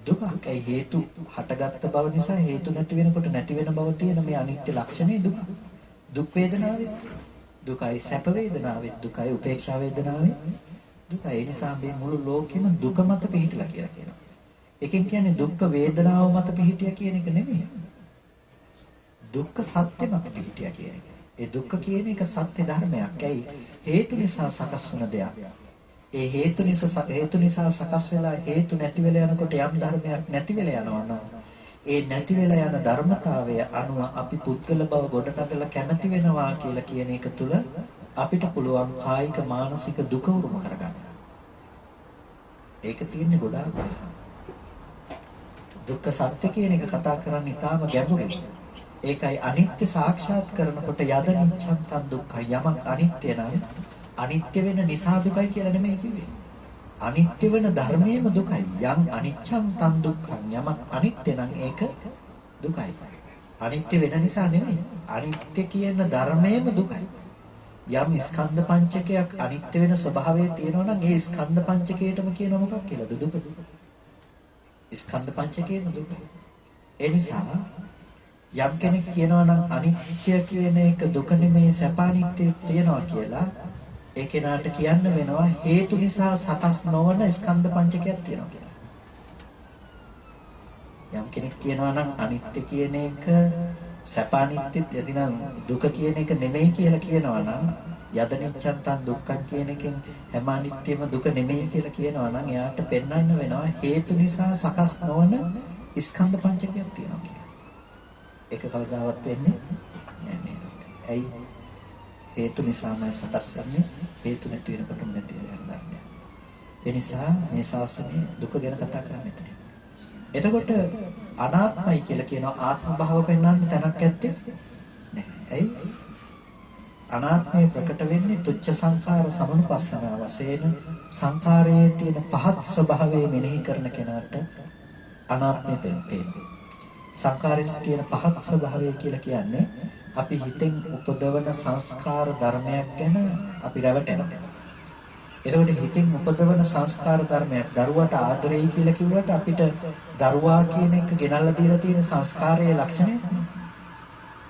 දුකක්. ඒ හේතු හටගත්ත බව නිසා හේතු නැති වෙනකොට නැති වෙන බව තියෙන මේ අනිත්‍ය ලක්ෂණේ දුක. දුක් වේදනාවෙත් දුකයි, සැප වේදනාවෙත් දුකයි, උපේක්ෂා වේදනාවෙත් දුකයි. ඒ නිසා මේ මුළු ලෝකෙම දුක මත පිහිටලා කියලා කියනවා. එකෙන් කියන්නේ දුක්ඛ වේදනාව මත පිහිටියා කියන එක නෙමෙයි. දුක්ඛ සත්‍ය මත පිහිටියා කියන එක. ඒ දුක්ඛ කියන එක සත්‍ය ධර්මයක්. ඇයි? හේතු නිසා සකස් වුණ දෙයක්. ඒ හේතු නිසා සකස් වෙලා හේතු නැති වෙලා යනකොට යම් ධර්මයක් නැති වෙලා යනවා නම් ඒ නැති වෙලා යන ධර්මතාවය අනුව අපි පුද්ගල බව ගොඩනගලා කැමති වෙනවා කියලා කියන එක තුළ අපිට පුළුවන් කායික මානසික දුක උරුම කරගන්න. ඒක තියෙන්නේ ගොඩාක් දුක්ඛ සත්‍ය කියන එක කතා කරන්නේ තාම ගැඹුරුයි. ඒකයි අනිත්‍ය සාක්ෂාත් කරනකොට යද නිච්ඡන් තන් දුක්ඛ යමක් අනිත්‍ය නම් අනිත්‍ය වෙන නිසා දුකයි කියලා නෙමෙයි කිව්වේ. අනිත්‍ය වෙන ධර්මයේම දුකයි. යම් අනිච්ඡන් තන් දුක්ඛං යමක් අනිත්‍ය නම් ඒක දුකයි. අනිත්‍ය වෙන නිසා නෙමෙයි. අනිත්‍ය කියන ධර්මයේම දුකයි. යම් ස්කන්ධ පංචකයක් අනිත්‍ය වෙන ස්වභාවය තියෙනවා නම් ඒ ස්කන්ධ පංචකයටම කියන මොකක් කියලාද? දුක. ස්කන්ධ පංචකයේම දුකයි. ඒ නිසා යම් කෙනෙක් කියනවා නම් අනිත්‍ය කියන එක දුක නෙමෙයි සැප අනිත්‍ය තියෙනවා කියලා ඒ කෙනාට කියන්න වෙනවා හේතු නිසා සකස් නොවන ස්කන්ධ පංචකයක් තියෙනවා කියලා. යම් කෙනෙක් කියනවා නම් අනිත්‍ය කියන එක සැප අනිත්‍ය යදිනම් දුක කියන එක නෙමෙයි කියලා කියනවා නම් යද නිච්ඡන් තන් දුක්ඛං කියන එකෙන් හැම අනිත්‍යෙම දුක නෙමෙයි කියලා කියනවා නම් එයාට පෙන්වන්න වෙනවා හේතු නිසා සකස් නොවන ස්කන්ධ පංචකයක් තියෙනවා කියලා. ඒක කවදාවත් වෙන්නේ නැහැ. ඇයි? හේතු නිසාම සකස් වෙන්නේ හේතු නැති වෙනකොට නැති වෙනවා. ඒ නිසා මේ ශාස්ත්‍රයේ දුක ගැන කතා කරන්නේ නැහැ. එතකොට අනාත්මයි කියලා කියනවා ආත්ම භාව පෙන්වන්න තැනක් ඇත්තේ නැහැ. ඇයි? අනාත්මය ප්‍රකට වෙන්නේ තුච්ඡ සංඛාර සමනුපස්සනා වශයෙන් සංඛාරයේ තියෙන පහත් ස්වභාවය මෙනෙහි කරන කෙනාට අනාත්මය පෙන්නේ. සංඛාරයේ තියෙන පහත් ස්වභාවය කියලා කියන්නේ අපි හිතෙන් උපදවන සංස්කාර ධර්මයක් ගැන අපි රැවටෙනවා. එතකොට හිතෙන් උපදවන සංස්කාර ධර්මයක් දරුවට ආදරෙයි කියලා කිව්වට අපිට දරුවා කියන එක ගෙනල්ලා දීලා තියෙන සංස්කාරයේ ලක්ෂණය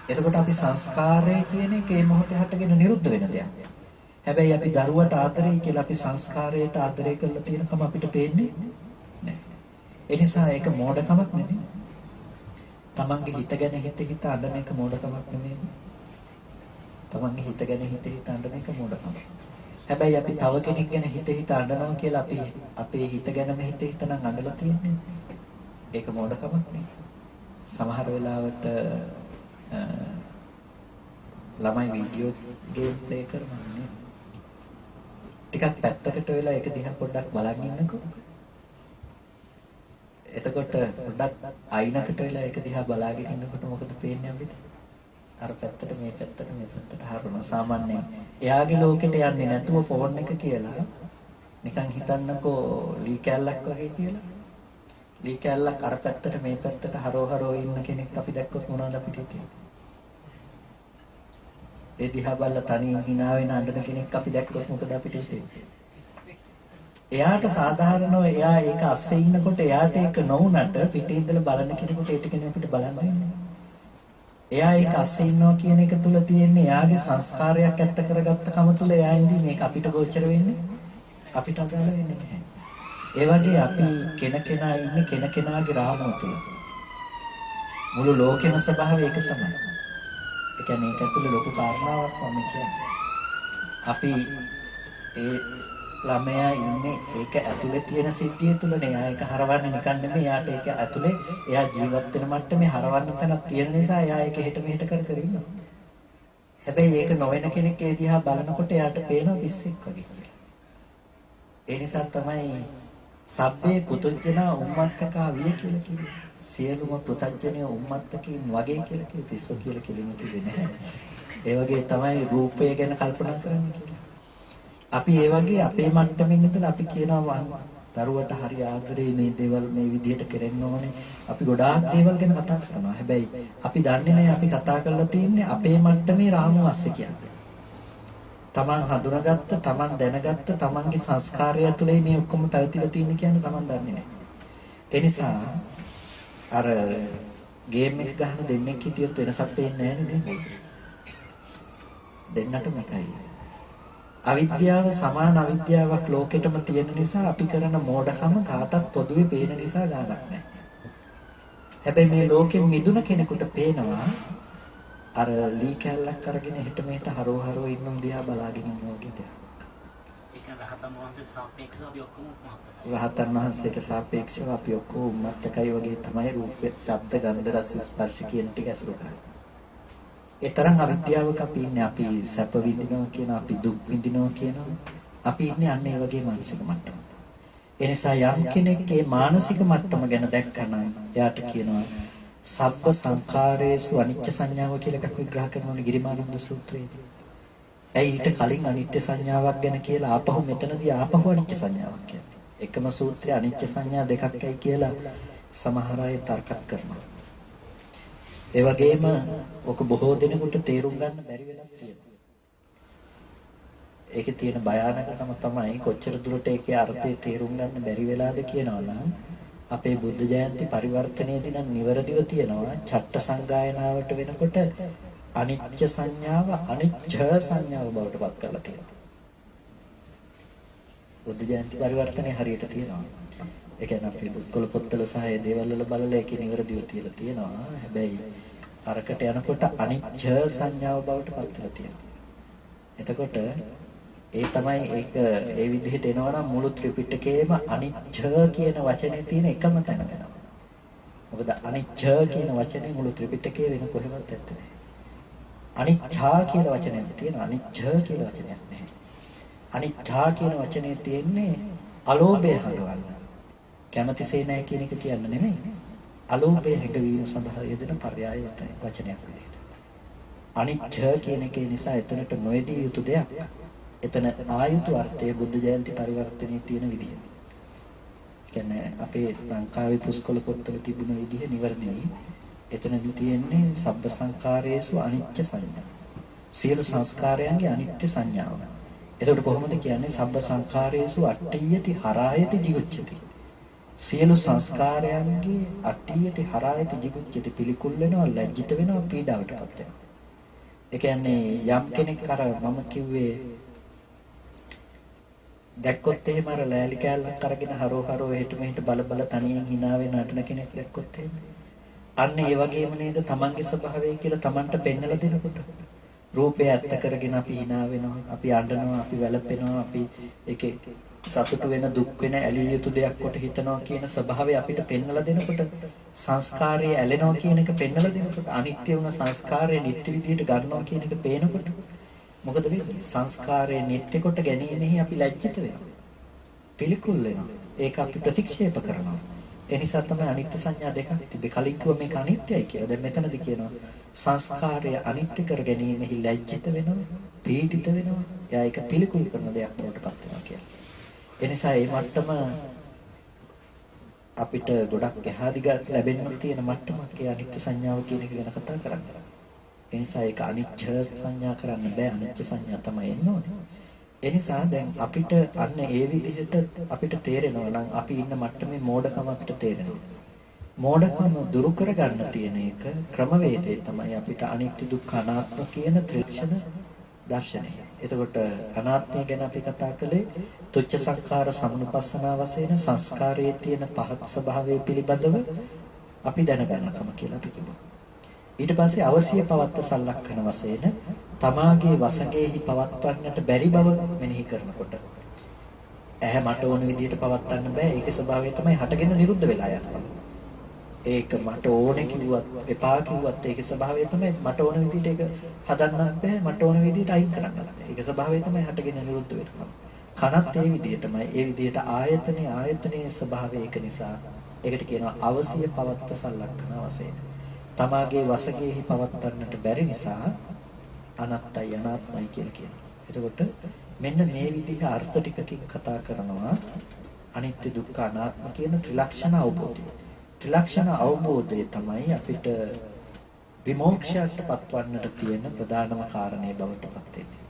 එතකොට අපි සංස්කාරය කියන එක මේ මොහොතේ හටගෙන නිරුද්ධ වෙන දෙයක්. හැබැයි අපි දරුවට ආදරේ කියලා අපි සංස්කාරයට ආදරේ කරලා තියෙනකම අපිට පේන්නේ නැහැ. ඒ නිසා ඒක මෝඩකමක් නෙමෙයි. තමන්ගේ හිත ගැන හිත අඬන එක මෝඩකමක් නෙමෙයි. තමන්ගේ හිත ගැන හිත අඬන එක මෝඩකමක්. හැබැයි අපි තව කෙනෙක් ගැන හිත අඬනවා කියලා අපි අපේ හිත ගැනම හිත නම් අඬලා තියෙන්නේ. ඒක මෝඩකමක් නෙමෙයි. සමහර වෙලාවට ළමයි වීඩියෝ ගේම් ප්ලේ කරනවා. ටිකක් පැත්තකට වෙලා ඒක දිහා පොඩ්ඩක් බලන් ඉන්නකෝ. එතකොට පොඩ්ඩක් අයිනකට වෙලා ඒක දිහා බලාගෙන ඉන්නකොට මොකද පේන්නේ අපිට? අර පැත්තට මේ පැත්තට හරවන සාමාන්‍යයෙන් එයාගේ ලෝකෙට යන්නේ නැතුව ෆෝන් එක කියලා නිකන් හිතන්නකෝ ලී කැල්ලක් වගේ කියලා. ලී කැල්ලක් අර පැත්තට මේ පැත්තට හරව ඉන්න කෙනෙක් අපි දැක්කොත් මොනවද අපිට හිතෙන්නේ? ඒ දිහා බලලා තනියෙන් hina වෙන අඬන කෙනෙක් අපි දැක්කොත් මොකද අපිට හිතෙන්නේ? එයාට සාධාරණව එයා ඒක අස්සේ ඉන්නකොට එයාට ඒක නොවුනට පිටේ ඉඳලා බලන කෙනෙකුට ඒක කෙනෙක් අපිට බලන්න වෙන්නේ. එයා ඒක අස්සේ ඉන්නවා කියන එක තුල තියෙන්නේ එයාගේ සංස්කාරයක් ඇත්ත කරගත්ත කම තුල එයා ඉඳී මේක අපිට ගෝචර වෙන්නේ අපිට අදාළ වෙන්නේ නැහැ. ඒ වගේ අපි කෙනකෙනා ඉන්නේ කෙනකෙනාගේ රාමුව තුල. මුළු ලෝකෙම ස්වභාවය ඒක තමයි. ඒ කියන්නේ ඒක ඇතුලේ ලොකු කාරණාවක් මම කියන්නේ. අපි ඒ ළමයා ඉන්නේ ඒක ඇතුලේ තියෙන සිද්ධිය තුලනේ. එයා ඒක හරවන්නේ නිකන් නෙමෙයි. එයාට ඒක ඇතුලේ එයා ජීවත් වෙන මට්ටමේ හරවන්න තැනක් තියෙන නිසා එයා ඒක හෙට මෙහෙට කර ඉන්නවා. හැබැයි ඒක නොවන කෙනෙක් ඒ දිහා බලනකොට එයාට පේනවා පිස්සෙක් වගේ කියලා. ඒ නිසා තමයි සබ්බේ පුතුජනා උම්මත්තකා විය කියලා කියන්නේ. සියලුම පුතඥය උම්මත්තකින් වගේ කියලා කිව්ව පිස්සෝ කියලා කෙලිම කිව්වේ නැහැ. ඒ වගේ තමයි රූපය ගැන කල්පනා කරන්නේ කියලා. අපි ඒ වගේ අපේ මට්ටමින් ඉඳලා අපි කියනවා දරුවට හරි ආදරේ මේ දේවල් මේ විදිහට කරන්න ඕනේ. අපි ගොඩාක් දේවල් ගැන කතා කරනවා. හැබැයි අපි දන්නේ නැහැ අපි කතා කරලා තියෙන්නේ අපේ මට්ටමේ රාමුව අස්සේ කියන්නේ. තමන් හඳුනාගත්ත, තමන් දැනගත්ත, තමන්ගේ සංස්කාරය තුළේ මේ ඔක්කොම පැවතිලා තියෙන කියන්නේ තමන් දන්නේ නැහැ. ඒ නිසා අර ගේම් එක ගහන දෙන්නෙක් හිටියොත් වෙනසක් පේන්නේ නැහැ නේද? දෙන්නටම එකයි. අවිද්‍යාව සමාන අවිද්‍යාවක් ලෝකෙටම තියෙන නිසා අපි කරන මෝඩකම කාටත් පොදුවේ පේන නිසා ගානක් නැහැ. හැබැයි මේ ලෝකෙන් මිදුණ කෙනෙකුට පේනවා අර ලී කැල්ලක් අරගෙන හිට මෙහෙට හරව ඉන්නම් දිහා බලාගෙන ඉන්නවා වගේ දෙයක්. රහතන් වහන්සේට සාපේක්ෂව අපි ඔක්කොම උම්මත්තකයි වගේ තමයි රූප, ශබ්ද, ගන්ධ, රස, ස්පර්ශ කියන ටික ඇසුරු කරන්නේ. ඒ තරම් අවිද්‍යාවක අපි ඉන්නේ. අපි සැප විඳිනවා කියන, අපි දුක් විඳිනවා කියනවා. අපි ඉන්නේ අන්න ඒ වගේ මානසික මට්ටමක. ඒ නිසා යම් කෙනෙක් මේ මානසික මට්ටම ගැන දැක්කම එයාට කියනවා සබ්බ සංඛාරේසු අනිච්ච සංඥාව කියලා එකක් විග්‍රහ කරනෝනේ ගිරිමානන්ද සූත්‍රයේදී. ඇයි ඊට කලින් අනිත්‍ය සංඥාවක් ගැන කියලා ආපහු මෙතනදී ආපහු අනිත්‍ය සංඥාවක් කියන්නේ. එකම සූත්‍රයේ අනිත්‍ය සංඥා දෙකක්යි කියලා සමහර අය තර්ක කරනවා. ඒ වගේම ඔක බොහෝ දෙනෙකුට තේරුම් ගන්න බැරි වෙලක් තියෙනවා. ඒකේ තියෙන භයානකකම තමයි කොච්චර දුරට ඒකේ අර්ථය තේරුම් ගන්න බැරි වෙලාද කියනවා නම් අපේ බුද්ධ ජයන්ති පරිවර්තනයේදී නම් නිවැරදිව තියෙනවා චට්ට සංගායනාවට වෙනකොට අනිච්ච සංඥාව අනිච්ච සංඥාව බවට පත් කරලා තියෙනවා. බුද්ධ ජයන්ති පරිවර්තනයේ හරියට තියෙනවා. ඒ කියන්නේ අපි පුස්කොළ පොත්වල සහ ඒ දේවල් වල බලලා ඒකේ නිවැරදිව තියලා තියෙනවා. හැබැයි අරකට යනකොට අනිච්ච සංඥාව බවට පත් වෙලා තියෙනවා. එතකොට ඒ තමයි ඒක ඒ විදිහට එනවා නම් මුළු ත්‍රිපිටකයේම අනිච්ච කියන වචනේ තියෙන එකම තැන වෙනවා. මොකද අනිච්ච කියන වචනේ මුළු ත්‍රිපිටකයේ වෙන කොහෙවත් නැත්තේ. අනිච්චා කියන වචනයක් තියෙනවා. අනිච්ච කියන වචනයක් නැහැ. අනිච්චා කියන වචනේ තියෙන්නේ අලෝභය හඟවන්න. කැමැතිසේ නැහැ කියන එක කියන්න නෙමෙයි. අලෝභය හැඟවීම සඳහා යෙදෙන පర్యాయ වචනයක් විදිහට. අනිච්ච කියන එකේ නිසා එතනට නොයදී යුතු දෙයක්. එතන ආයුතු අර්ථයේ බුද්ධ ජයන්ති පරිවර්තනයේ තියෙන විදිය. කියන්නේ අපේ ලංකාවේ පුස්කොළ පොත්වල තිබුණ විදිහ නිවැරදියි. එතනදී තියෙන්නේ සබ්බ සංඛාරයේසු අනිච්ච සංඥා. සියලු සංස්කාරයන්ගේ අනිත්‍ය සංඥාව. එතකොට කොහොමද කියන්නේ සබ්බ සංඛාරයේසු අට්ඨියති හරායති ජීවච්ඡති. සියලු සංස්කාරයන්ගේ අට්ඨියති හරායති jigucchati පිළිකුල් වෙනවා, ලැජ්ජිත වෙනවා, පීඩාවටපත් වෙනවා. ඒ කියන්නේ යම් කෙනෙක් අර මම කිව්වේ දැක්කොත් එහෙම අර ලෑලි කෑල්ලක් අරගෙන හරෝ එහෙට මෙහෙට බල බල තනියෙන් hina වෙන නටන කෙනෙක් දැක්කොත් එහෙම අන්න ඒ වගේම නේද තමන්ගේ ස්වභාවය කියලා තමන්ට පෙන්නලා දෙනකොට රූපය ඇත්ත කරගෙන අපි hina වෙනවා, අපි අඬනවා, අපි වැළපෙනවා, අපි ඒකේ සතුට වෙන දුක් වෙන ඇලිය යුතු දෙයක් කොට හිතනවා කියන ස්වභාවය අපිට පෙන්නලා දෙනකොට සංස්කාරයේ ඇලෙනවා කියන එක පෙන්නලා දෙනකොට අනිත්‍ය වුණ සංස්කාරය නිත්‍ය විදිහට ගන්නවා කියන එක පේනකොට මොකද වෙන්නේ? සංස්කාරයේ නිත්‍ය කොට ගැනීමෙහි අපි ලැජ්ජිත වෙනවා. පිළිකුල් වෙනවා. ඒක අපි ප්‍රතික්ෂේප කරනවා. ඒ නිසා තමයි අනිත්‍ය සංඥා දෙකක් තිබේ. කලින් කිව්ව මේක අනිත්‍යයි කියලා. දැන් මෙතනදී කියනවා සංස්කාරය අනිත්‍ය කර ගැනීමෙහි ලැජ්ජිත වෙනවා, පීඩිත වෙනවා. එයා ඒක පිළිකුල් කරන දෙයක් බවට පත් වෙනවා කියලා. ඒ නිසා මේ මට්ටම අපිට ගොඩක් එහා දිගට ලැබෙන්න තියෙන මට්ටමක් ඒ අනිත්‍ය සංඥාව කියන එක ගැන කතා කරන්නේ. ඒ නිසා ඒක අනිච්ච සංඥා කරන්න බෑ, අනිච්ච සංඥා තමයි එන්න ඕනේ. ඒ නිසා දැන් අපිට අන්න ඒ විදිහට අපිට තේරෙනවා නම් අපි ඉන්න මට්ටමේ මෝඩකම අපිට තේරෙනවා. මෝඩකම දුරු කරගන්න තියෙන එක ක්‍රමවේදය තමයි අපිට අනිත්‍ය දුක්ඛ අනාත්ම කියන ත්‍රිලක්ෂණ දර්ශනය. එතකොට අනාත්මය ගැන අපි කතා කළේ තුච්ඡ සංඛාර සම්නුපස්සනා වශයෙන් සංස්කාරයේ තියෙන පහත් ස්වභාවය පිළිබඳව අපි දැනගන්නකම කියලා අපි කිව්වා. ඊට පස්සේ අවශ්‍ය පවත්ත සලක්ෂණ වශයෙන් තමාගේ වසඟෙහි පවත්වන්නට බැරි බව මෙනෙහි කරනකොට ඇහැ මට ඕන විදිහට පවත්වන්න බෑ. ඒකේ ස්වභාවය තමයි හටගෙන නිරුද්ධ වෙලා යනවා. ඒක මට ඕනේ කිව්වත් එපා කිව්වත් ඒකේ ස්වභාවය තමයි මට ඕන විදිහට ඒක හදන්නත් බෑ, මට ඕන විදිහට අයින් කරන්නත් බෑ. ඒකේ ස්වභාවය තමයි හටගෙන නිරුද්ධ වෙනවා. කනත් ඒ විදිහටමයි. ඒ විදිහට ආයතනයේ ස්වභාවය ඒක නිසා ඒකට කියනවා අවශ්‍ය පවත්ත සලක්ෂණ වශයෙන්. තමාගේ වශකෙහි පවත්වන්නට බැරි නිසා අනත්තයි අනාත්මයි කියලා කියනවා. එතකොට මෙන්න මේ විදිහ අර්ථ ටිකකින් කතා කරනවා අනිත්‍ය දුක්ඛ අනාත්ම කියන ත්‍රිලක්ෂණ අවබෝධය. ත්‍රිලක්ෂණ අවබෝධය තමයි අපිට විමෝක්ෂයට පත්වන්නට තියෙන ප්‍රධානම කාරණේ බවට පත් වෙන්නේ.